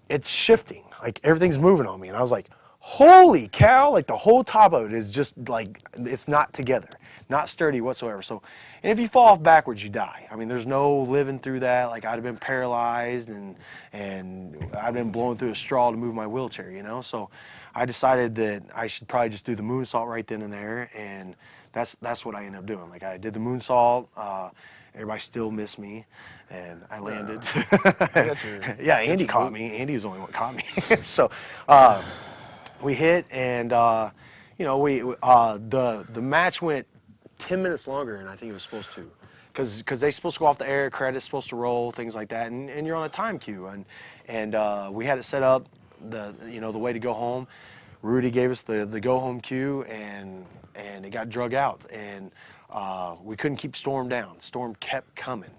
it's shifting. Like, everything's moving on me. And I was like, holy cow. Like, the whole top of it is just like, it's not together. Not sturdy whatsoever. So, and if you fall off backwards, you die. I mean, there's no living through that. Like, I'd have been paralyzed and I'd been blowing through a straw to move my wheelchair, So I decided that I should probably just do the moonsault right then and there, and that's what I ended up doing. Like, I did the moonsault. Everybody still missed me, and I landed. Yeah, Andy caught me. Andy was the only one that caught me. So we hit, and the match went 10 minutes longer than I think it was supposed to, because they're supposed to go off the air, credits supposed to roll, things like that, and you're on a time queue, and we had it set up the way to go home. Rudy gave us the go home cue, and it got drug out, and we couldn't keep Storm down. Storm kept coming,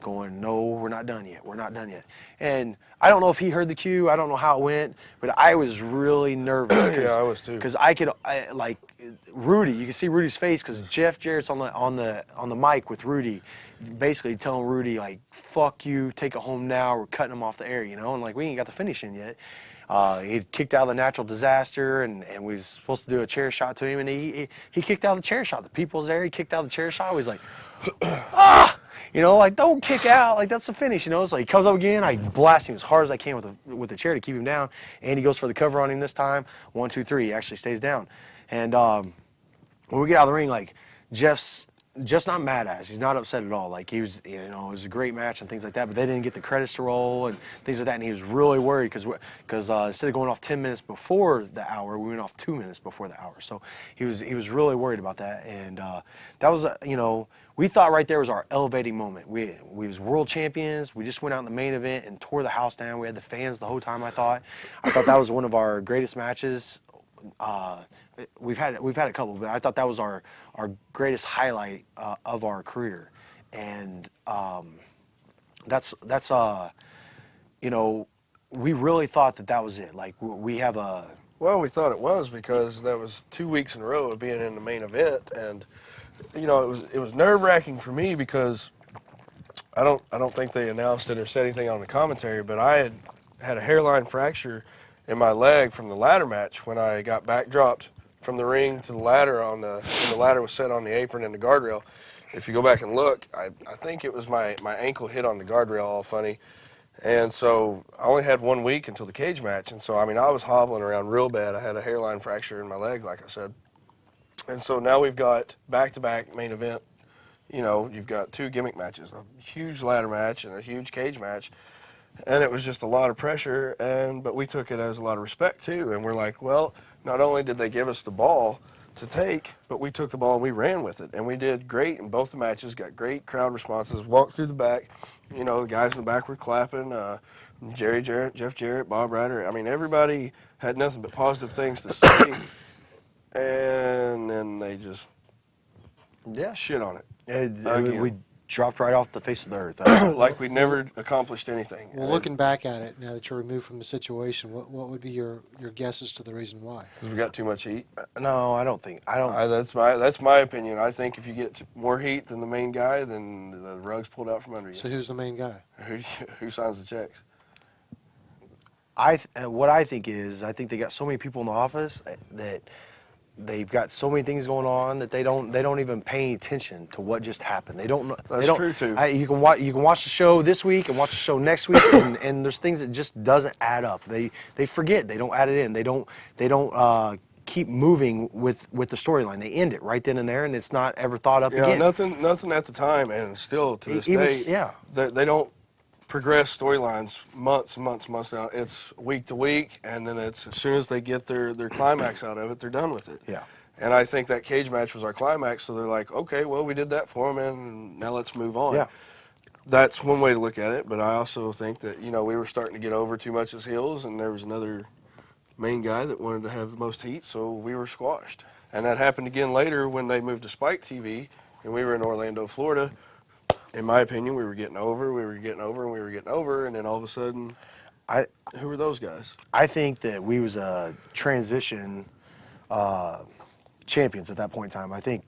going, no, we're not done yet. We're not done yet. And I don't know if he heard the cue. I don't know how it went, but I was really nervous. Yeah, I was too. Because like Rudy, you can see Rudy's face because Jeff Jarrett's on the mic with Rudy, basically telling Rudy like, "Fuck you, take it home now. We're cutting him off the air," And like we ain't got the finish in yet. He kicked out of the natural disaster, and we was supposed to do a chair shot to him, and he kicked out the chair shot. The people was there. He kicked out the chair shot. He was like, ah, like don't kick out, like that's the finish, So he comes up again. I blast him as hard as I can with the chair to keep him down, and he goes for the cover on him this time. 1, 2, 3. He actually stays down, and when we get out of the ring, like Jeff's just not mad at us. He's not upset at all. Like he was, it was a great match and things like that. But they didn't get the credits to roll and things like that. And he was really worried because instead of going off 10 minutes before the hour, we went off 2 minutes before the hour. So he was really worried about that. And that was we thought right there was our elevating moment. We was world champions. We just went out in the main event and tore the house down. We had the fans the whole time. I thought that was one of our greatest matches we've had a couple, but I thought that was our greatest highlight of our career, and that's you know, we really thought that was it. Like we have a. Well, we thought it was because that was 2 weeks in a row of being in the main event, and you know, it was nerve-wracking for me because I don't think they announced it or said anything on the commentary, but I had a hairline fracture in my leg from the ladder match when I got backdropped from the ring to the ladder when the ladder was set on the apron and the guardrail. If you go back and look, I think it was my ankle hit on the guardrail all funny. And so I only had 1 week until the cage match. And so, I mean, I was hobbling around real bad. I had a hairline fracture in my leg, like I said. And so now we've got back-to-back main event. You know, you've got 2 gimmick matches, a huge ladder match and a huge cage match. And it was just a lot of pressure, but we took it as a lot of respect, too. And we're like, well, not only did they give us the ball to take, but we took the ball and we ran with it. And we did great in both the matches, got great crowd responses, walked through the back. You know, the guys in the back were clapping. Jerry Jarrett, Jeff Jarrett, Bob Ryder. I mean, everybody had nothing but positive things to say. And then they just shit on it. We dropped right off the face of the earth. Like we never accomplished anything. Well, looking back at it, now that you're removed from the situation, what would be your guesses to the reason why? Because we got too much heat. No, I don't think. That's my opinion. I think if you get more heat than the main guy, then the rug's pulled out from under you. So who's the main guy? Who signs the checks? What I think is, I think they got so many people in the office that they've got so many things going on that they don't even pay attention to what just happened. They don't know. That's true too. You can watch the show this week and watch the show next week, and there's things that just doesn't add up. They forget. They don't add it in. They don't keep moving with the storyline. They end it right then and there, and it's not ever thought up again. Nothing at the time, and still to this day, they don't progress storylines months and months down. It's week to week, and then it's as soon as they get their climax out of it, they're done with it. Yeah. And I think that cage match was our climax, so they're like, okay, well, we did that for them, and now let's move on. Yeah. That's one way to look at it, but I also think that, you know, we were starting to get over too much as heels, and there was another main guy that wanted to have the most heat, so we were squashed. And that happened again later when they moved to Spike TV, and we were in Orlando, Florida. In my opinion, we were getting over, and then all of a sudden, who were those guys? I think that we was a transition champions at that point in time. I think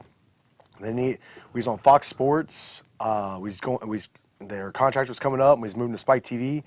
we was on Fox Sports. Their contract was coming up, and we was moving to Spike TV.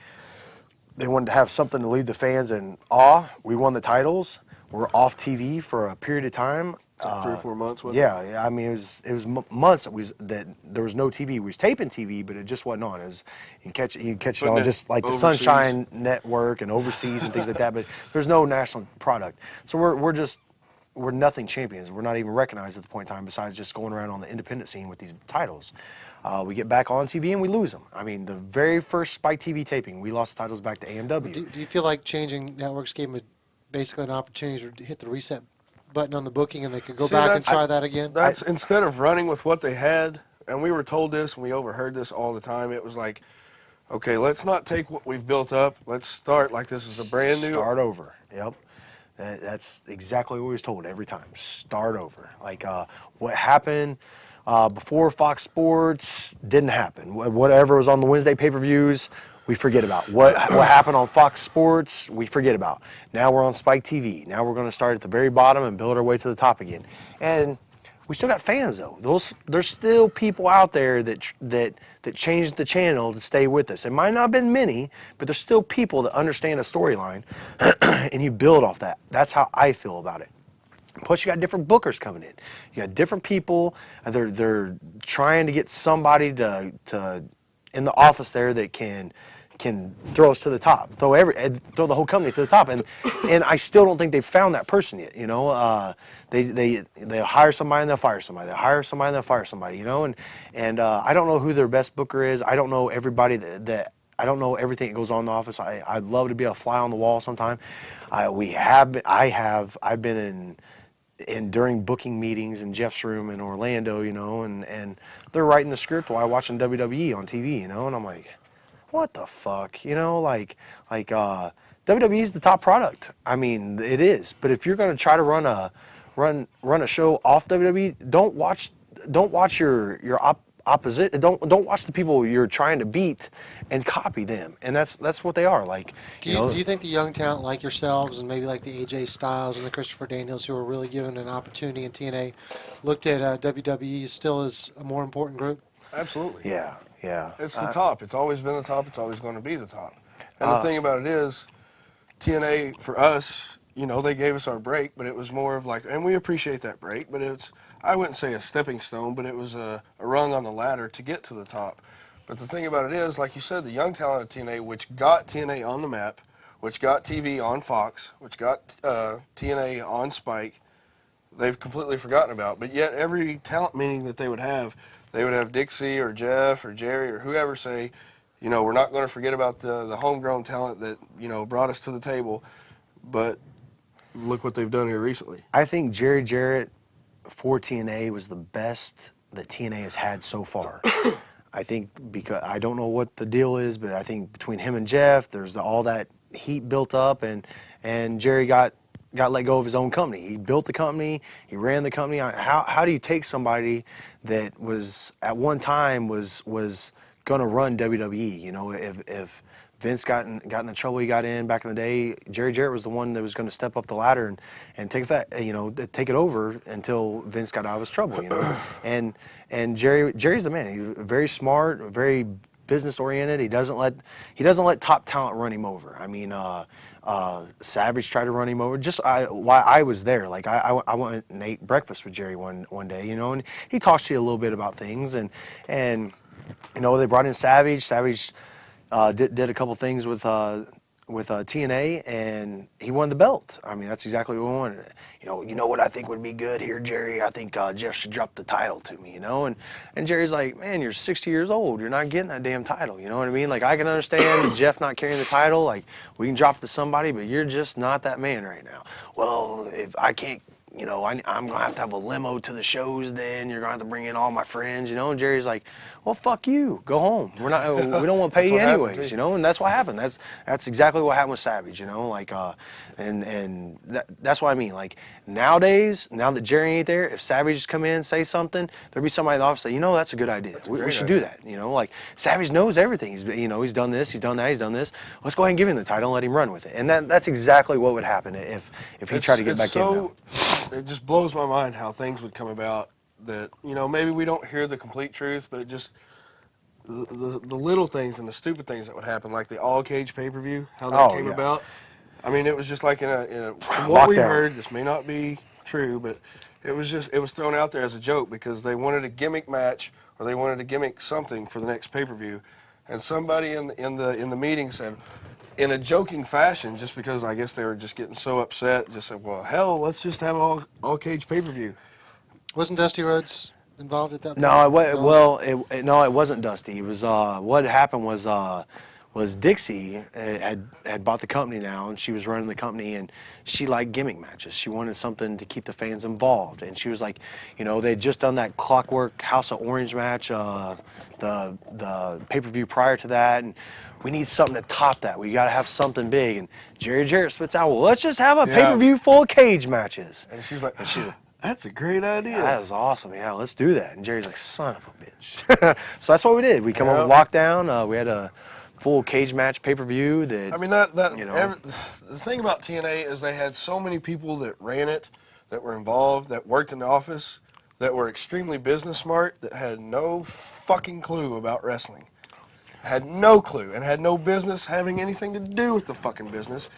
They wanted to have something to leave the fans in awe. We won the titles. We're off TV for a period of time. 3 or 4 months, wasn't it? Yeah. I mean, it was months that there was no TV. We was taping TV, but it just wasn't on. It was you catch it on just like the Sunshine Network and overseas and things like that. But there's no national product. So we're nothing champions. We're not even recognized at the point in time. Besides just going around on the independent scene with these titles, we get back on TV and we lose them. I mean, the very first Spike TV taping, we lost the titles back to AMW. Do you feel like changing networks gave them basically an opportunity to hit the reset button on the booking, and they could go back and try that again? That's instead of running with what they had, and we were told this, and we overheard this all the time. It was like, okay, let's not take what we've built up. Let's start like this is a brand new. Start over. Yep. That's exactly what we was told every time. Start over. Like what happened before Fox Sports didn't happen. Whatever was on the Wednesday pay-per-views, we forget about. What happened on Fox Sports, we forget about. Now we're on Spike TV. Now we're going to start at the very bottom and build our way to the top again. And we still got fans, though. There's still people out there that changed the channel to stay with us. It might not have been many, but there's still people that understand a storyline, and you build off that. That's how I feel about it. Plus, you got different bookers coming in. You got different people. They're trying to get somebody to in the office there that can throw us to the top, throw the whole company to the top, and I still don't think they've found that person yet. You know, they hire somebody and they'll fire somebody. They hire somebody and they'll fire somebody. You know, and I don't know who their best booker is. I don't know everybody that I don't know everything that goes on in the office. I'd love to be a fly on the wall sometime. I've been in during booking meetings in Jeff's room in Orlando, you know, and they're writing the script while I'm watching WWE on TV, you know, and I'm like, what the fuck, you know, like WWE WWE is the top product. I mean, it is. But if you're going to try to run a show off WWE, don't watch your opposite. Don't watch the people you're trying to beat and copy them. And that's what they are. Like, Do you think the young talent like yourselves and maybe like the AJ Styles and the Christopher Daniels who were really given an opportunity in TNA looked at WWE still as a more important group? Absolutely. Yeah. It's the top. It's always been the top. It's always going to be the top. And the thing about it is, TNA, for us, they gave us our break, but it was more of like, and we appreciate that break, but it's, I wouldn't say a stepping stone, but it was a rung on the ladder to get to the top. But the thing about it is, like you said, the young talent of TNA, which got TNA on the map, which got TV on Fox, which got TNA on Spike, they've completely forgotten about. But yet every talent meeting that they would have Dixie or Jeff or Jerry or whoever say, we're not going to forget about the homegrown talent that, brought us to the table. But look what they've done here recently. I think Jerry Jarrett for TNA was the best that TNA has had so far. I think because I don't know what the deal is, but I think between him and Jeff, there's all that heat built up, and Jerry got let go of his own company. He built the company, he ran the company. How do you take somebody that was at one time was going to run WWE? If Vince got in the trouble he got in back in the day, Jerry Jarrett was the one that was going to step up the ladder and take take it over until Vince got out of his trouble, And Jerry's the man. He's very smart, very business oriented. He doesn't let top talent run him over. I mean, Savage tried to run him over. While I was there, like I went and ate breakfast with Jerry one day, and he talks to you a little bit about things, and they brought in Savage. Savage did a couple things with TNA, and he won the belt. I mean, that's exactly what we wanted. You know what I think would be good here, Jerry? I think Jeff should drop the title to me, And Jerry's like, man, you're 60 years old. You're not getting that damn title. You know what I mean? Like, I can understand Jeff not carrying the title. Like, we can drop it to somebody, but you're just not that man right now. Well, if I can't, I'm going to have a limo to the shows then. You're going to have to bring in all my friends, And Jerry's like, well, fuck you. Go home. We don't want to pay you anyways, And that's what happened. That's exactly what happened with Savage, and that's what I mean. Like, nowadays, now that Jerry ain't there, if Savage come in, say something, there'll be somebody in the office say, that's a good idea. We should do that, Like, Savage knows everything. He's done this, he's done that, he's done this. Let's go ahead and give him the title and let him run with it. And that's exactly what would happen if he tried to get back in now. It just blows my mind how things would come about that, maybe we don't hear the complete truth, but just the little things and the stupid things that would happen, like the all-cage pay-per-view, how that came about. I mean, it was just like from what we heard, this may not be true, but it was thrown out there as a joke because they wanted a gimmick match or they wanted to gimmick something for the next pay-per-view, and somebody in the meeting said, in a joking fashion, just because I guess they were just getting so upset, just said, well, hell, let's just have all-cage pay-per-view. Wasn't Dusty Rhodes involved at that point? No, it wasn't Dusty. It was what happened was Dixie had bought the company now, and she was running the company, and she liked gimmick matches. She wanted something to keep the fans involved, and she was like, they'd just done that Clockwork House of Orange match, the pay-per-view prior to that, and we need something to top that. We got to have something big. And Jerry Jarrett spits out, well, let's just have a pay-per-view full of cage matches. And she's like, that's a great idea. That was awesome. Yeah, let's do that. And Jerry's like, son of a bitch. So that's what we did. We come up with lockdown. We had a full cage match pay-per-view. I mean, the thing about TNA is they had so many people that ran it, that were involved, that worked in the office, that were extremely business smart, that had no fucking clue about wrestling. Had no clue and had no business having anything to do with the fucking business.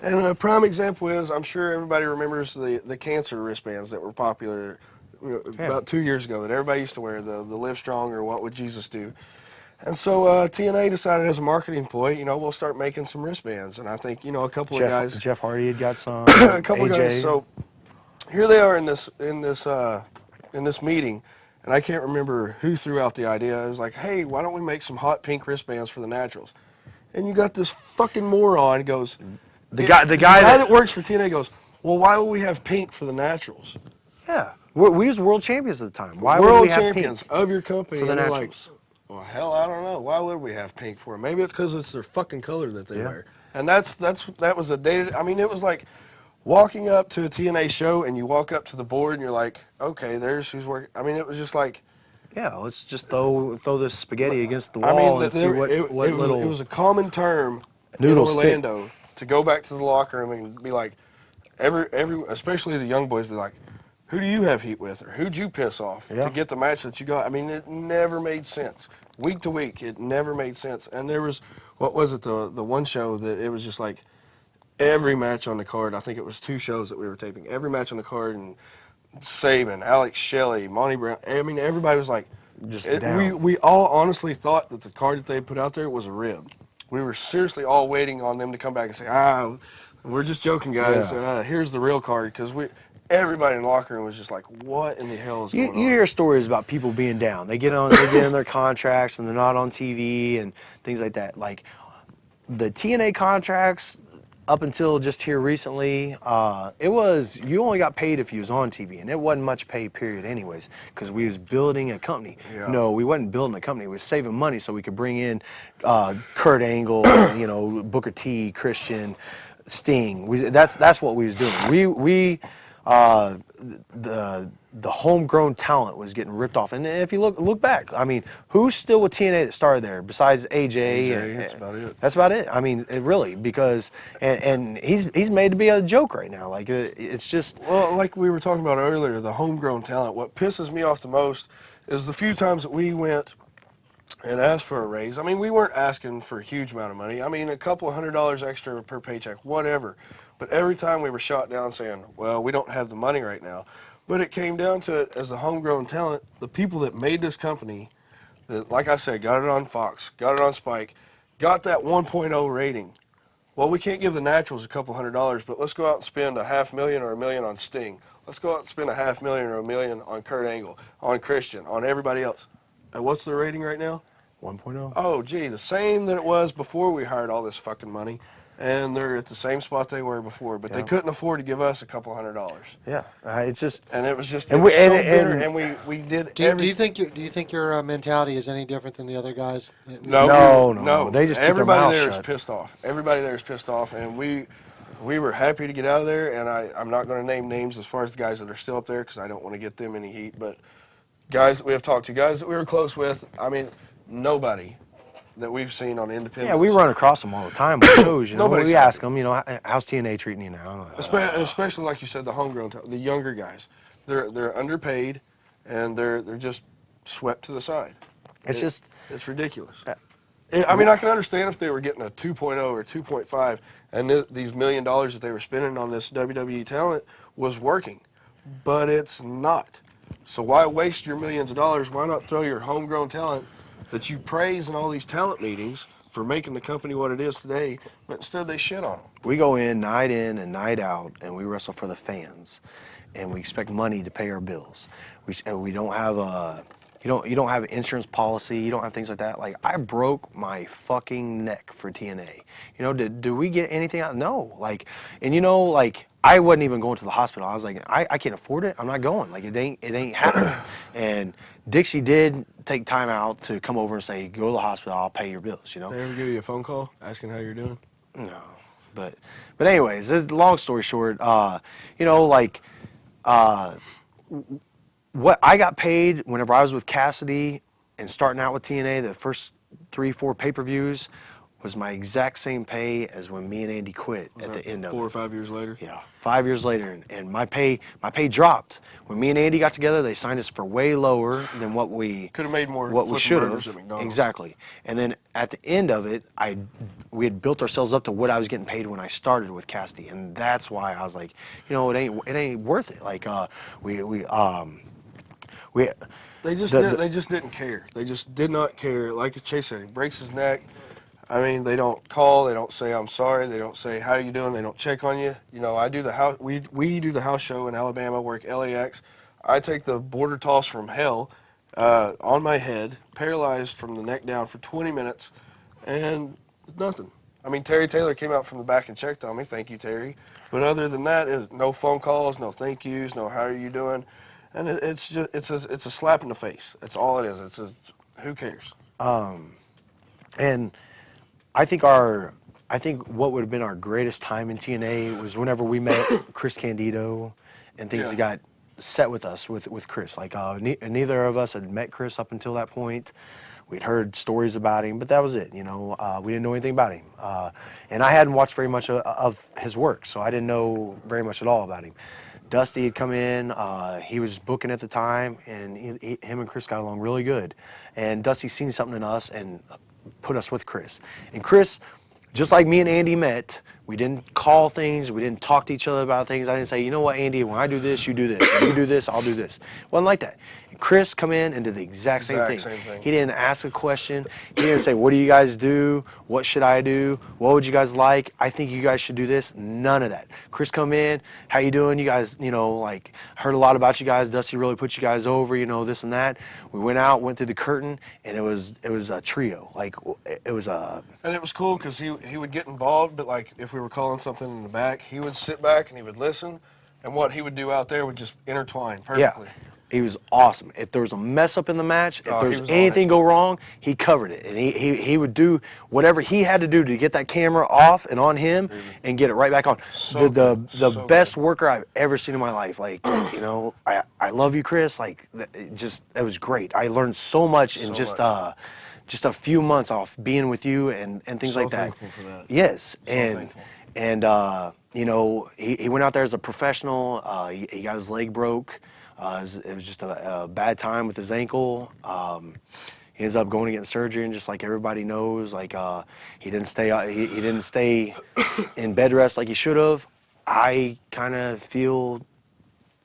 And a prime example is, I'm sure everybody remembers the cancer wristbands that were popular about 2 years ago that everybody used to wear, the Live Strong or What Would Jesus Do. And so TNA decided as a marketing ploy, we'll start making some wristbands. And I think, a couple of guys. Jeff Hardy had got some. A couple of guys. So here they are in this meeting. And I can't remember who threw out the idea. It was like, hey, why don't we make some hot pink wristbands for the Naturals? And you got this fucking moron goes, the guy that works for TNA goes, well, why would we have pink for the Naturals? Yeah. We was world champions at the time. Why would world we have champions pink of your company. for the Naturals. Naturals? Well, hell, I don't know. Why would we have pink for them? Maybe it's because it's their fucking color that they wear. And that was a day. I mean, it was like walking up to a TNA show, and you walk up to the board, and you're like, okay, there's who's working. I mean, it was just like. Yeah, let's just throw this spaghetti against the I wall mean, and see what it little was a common term in noodle stick. Orlando to go back to the locker room and be like, especially the young boys, be like, who do you have heat with, or who'd you piss off Yeah. to get the match that you got? I mean, it never made sense. Week to week, it never made sense. And there was, what was it, the one show that it was just like every match on the card. I think it was 2 shows that we were taping. Every match on the card, and Saban, Alex Shelley, Monty Brown. I mean, everybody was like, down. we all honestly thought that the card that they put out there was a rib. We were seriously all waiting on them to come back and say, we're just joking, guys. Yeah. Here's the real card, because everybody in the locker room was just like, what in the hell is going on? You hear stories about people being down. They get in their contracts and they're not on TV and things like that. Like the TNA contracts up until just here recently, it was you only got paid if you was on TV, and it wasn't much pay period anyways, because we was building a company. Yeah. No, we wasn't building a company. We was saving money so we could bring in Kurt Angle, Booker T, Christian, Sting. That's what we was doing. The homegrown talent was getting ripped off. And if you look back, I mean, who's still with TNA that started there besides AJ? That's about it. That's about it. I mean, really, because and he's made to be a joke right now. Like it's just. Well, like we were talking about earlier, the homegrown talent. What pisses me off the most is the few times that we went and asked for a raise. I mean, we weren't asking for a huge amount of money. I mean, a couple $100 extra per paycheck, whatever. But every time we were shot down saying, well, we don't have the money right now. But it came down to it as the homegrown talent, the people that made this company, that, like I said, got it on Fox, got it on Spike, got that 1.0 rating. Well, we can't give the Naturals a couple $100, but let's go out and spend $500,000 or $1 million on Sting. Let's go out and spend $500,000 or $1 million on Kurt Angle, on Christian, on everybody else. And what's the rating right now? 1.0. Oh, gee, the same that it was before we hired all this fucking money. And they're at the same spot they were before, but they couldn't afford to give us a couple $100. Yeah, it's just. And it was just, And it was we- so and- bitter, and- and we did Do you everything. think your mentality is any different than the other guys? No. They just keep their everybody mouth there is shut. pissed off. Everybody there is pissed off, and we were happy to get out of there. And I'm not going to name names as far as the guys that are still up there because I don't want to get them any heat. But guys that we have talked to, guys that we were close with, I mean, nobody that we've seen on Independence. Yeah, we run across them all the time on shows. Nobody's We happy. ask them, how's TNA treating you now? Especially like you said, the homegrown, the younger guys. They're underpaid, and they're just swept to the side. It's It's ridiculous. I mean, I can understand if they were getting a 2.0 or 2.5, and these $1 million that they were spending on this WWE talent was working, but it's not. So why waste your millions of dollars? Why not throw your homegrown talent that you praise in all these talent meetings for making the company what it is today, but instead they shit on them? We go in and night out, and we wrestle for the fans, and we expect money to pay our bills. We don't have a. You don't have an insurance policy. You don't have things like that. Like, I broke my fucking neck for TNA. Did we get anything out? No. Like, and I wasn't even going to the hospital. I was like, I can't afford it. I'm not going. Like, it ain't happening. And Dixie did take time out to come over and say, go to the hospital. I'll pay your bills. They ever give you a phone call asking how you're doing? No. But anyways, long story short, what I got paid whenever I was with Cassidy and starting out with TNA, the first 3-4 pay-per-views was my exact same pay as when me and Andy quit at the end of 4 or it. 5 years later? Yeah, 5 years later, and my pay dropped. When me and Andy got together, they signed us for way lower than what we Could have made more what we flipping should burgers have. at McDonald's. Exactly. And then at the end of it, we had built ourselves up to what I was getting paid when I started with Cassidy, and that's why I was like, it ain't worth it. Like They just didn't care. They just did not care. Like Chase said, he breaks his neck. I mean, they don't call. They don't say I'm sorry. They don't say how you doing. They don't check on you. I do the house. We do the house show in Alabama. Work LAX. I take the border toss from hell on my head, paralyzed from the neck down for 20 minutes, and nothing. I mean, Terry Taylor came out from the back and checked on me. Thank you, Terry. But other than that, it was no phone calls, no thank yous, no how are you doing. And it's a slap in the face. That's all it is. Who cares? And I think our I think what would have been our greatest time in TNA was whenever we met Chris Candido and things got set with us with Chris. Like neither of us had met Chris up until that point. We'd heard stories about him, but that was it. You know, we didn't know anything about him, and I hadn't watched very much of his work, so I didn't know very much at all about him. Dusty had come in. He was booking at the time, and him and Chris got along really good. And Dusty seen something in us and put us with Chris. And Chris, just like me and Andy met, we didn't call things. We didn't talk to each other about things. I didn't say, you know what, Andy, when I do this, you do this. When you do this, I'll do this. It wasn't like that. Chris come in and did the exact same thing. He didn't ask a question. He didn't say, what do you guys do? What should I do? What would you guys like? I think you guys should do this. None of that. Chris come in, how you doing? You guys, you know, like, heard a lot about you guys. Dusty really put you guys over, you know, this and that. We went out, went through the curtain, and it was a trio. Like, it was a... And it was cool because he would get involved, but, like, if we were calling something in the back, he would sit back and he would listen, and what he would do out there would just intertwine perfectly. Yeah. He was awesome. If there was a mess up in the match, if there was anything go wrong, he covered it. And he would do whatever he had to do to get that camera off and on him and get it right back on. The best worker I've ever seen in my life. Like, you know, I love you, Chris. Like, it was great. I learned so much in just a few months off being with you and things like that. So thankful for that. Yes. So thankful. And you know, he went out there as a professional. He got his leg broke. It was just a bad time with his ankle. He ends up going to get surgery, and just like everybody knows, like he didn't stay in bed rest like he should have. I kind of feel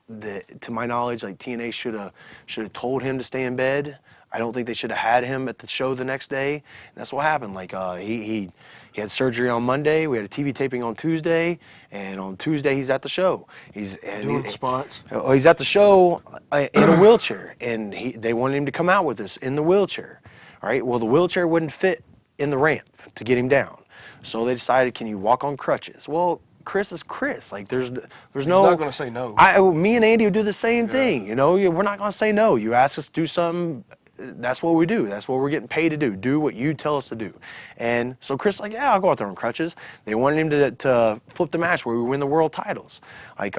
that, to my knowledge, like TNA should have told him to stay in bed. I don't think they should have had him at the show the next day. And that's what happened. Like he had surgery on Monday. We had a TV taping on Tuesday, and on Tuesday he's at the show. He's doing spots. He's at the show in a wheelchair, and they wanted him to come out with us in the wheelchair. All right. Well, the wheelchair wouldn't fit in the ramp to get him down, so they decided, can you walk on crutches? Well, Chris is Chris. Like there's no. He's not going to say no. Me and Andy would do the same thing. You know, we're not going to say no. You ask us to do something. That's what we do. That's what we're getting paid to do. Do what you tell us to do. And so Chris, like, yeah, I'll go out there on crutches. They wanted him to flip the match where we win the world titles. Like,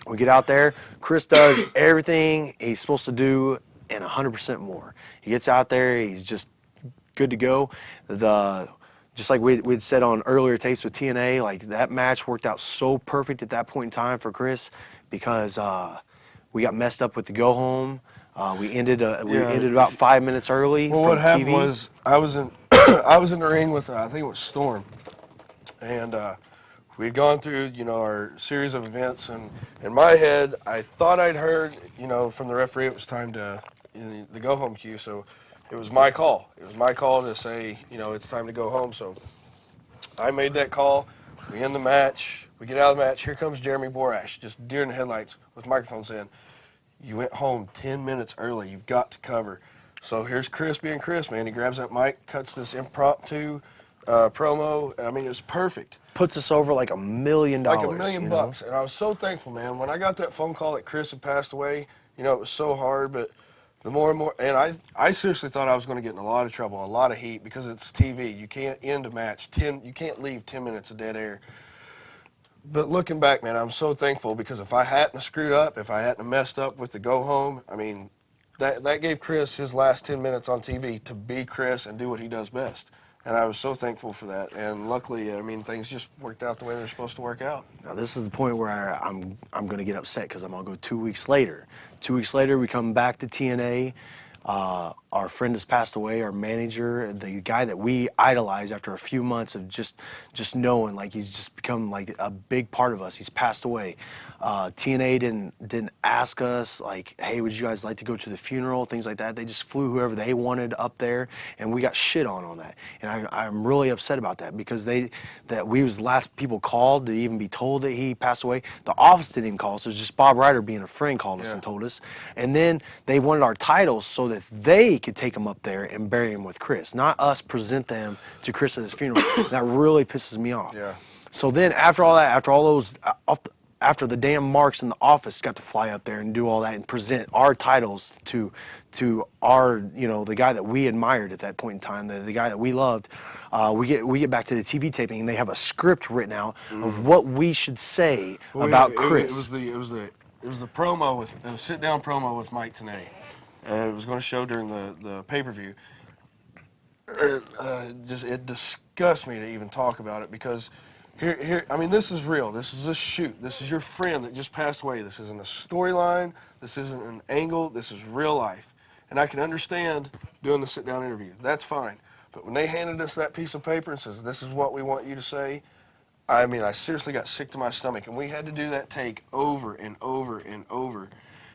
we get out there. Chris does everything he's supposed to do and 100% more. He gets out there. He's just good to go. Just like we'd said on earlier tapes with TNA, like that match worked out so perfect at that point in time for Chris because we got messed up with the go home. We ended about 5 minutes early. Well, what happened was I was in the ring with I think it was Storm, and we'd gone through our series of events, and in my head I thought I'd heard from the referee it was time to the go home cue, so it was my call. It was my call to say it's time to go home. So I made that call. We end the match. We get out of the match. Here comes Jeremy Borash, just deer in the headlights with microphones in. You went home 10 minutes early. You've got to cover. So here's Chris being Chris, man. He grabs that mic, cuts this impromptu promo. I mean, it was perfect. Puts us over like $1 million. Like $1 million bucks. And I was so thankful, man. When I got that phone call that Chris had passed away, it was so hard. But the more and more, and I seriously thought I was going to get in a lot of trouble, a lot of heat, because it's TV. You can't end a match. You can't leave 10 minutes of dead air. But looking back, man, I'm so thankful because if I hadn't screwed up, if I hadn't messed up with the go home, I mean, that gave Chris his last 10 minutes on TV to be Chris and do what he does best. And I was so thankful for that. And luckily, I mean, things just worked out the way they're supposed to work out. Now, this is the point where I'm going to get upset because I'm going to go 2 weeks later. 2 weeks later, we come back to TNA. Our friend has passed away, our manager, the guy that we idolized after a few months of just knowing, like he's just become like a big part of us. He's passed away. TNA didn't ask us, like, hey, would you guys like to go to the funeral, things like that. They just flew whoever they wanted up there, and we got shit on that. And I'm really upset about that because we was the last people called to even be told that he passed away. The office didn't even call us. It was just Bob Ryder being a friend called us and told us. And then they wanted our titles so that they could take them up there and bury him with Chris, not us present them to Chris at his funeral. That really pisses me off. Yeah. So then after all that, after the damn marks in the office got to fly up there and do all that and present our titles to our, the guy that we admired at that point in time, the guy that we loved, we get back to the TV taping, and they have a script written out of what we should say about Chris. It was the promo with a sit down promo with Mike Tenay. It was going to show during the pay-per-view. It disgusts me to even talk about it because here I mean, this is real. This is a shoot. This is your friend that just passed away. This isn't a storyline. This isn't an angle. This is real life. And I can understand doing the sit-down interview. That's fine. But when they handed us that piece of paper and says, this is what we want you to say, I mean, I seriously got sick to my stomach. And we had to do that take over and over and over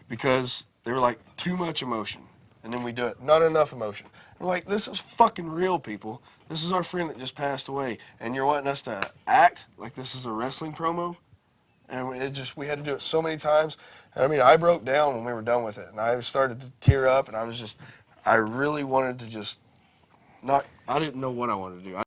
because they were like, too much emotion. And then we do it, not enough emotion. We're like, this is fucking real, people. This is our friend that just passed away. And you're wanting us to act like this is a wrestling promo? And we had to do it so many times. And I mean, I broke down when we were done with it. And I started to tear up. And I really wanted to just I didn't know what I wanted to do.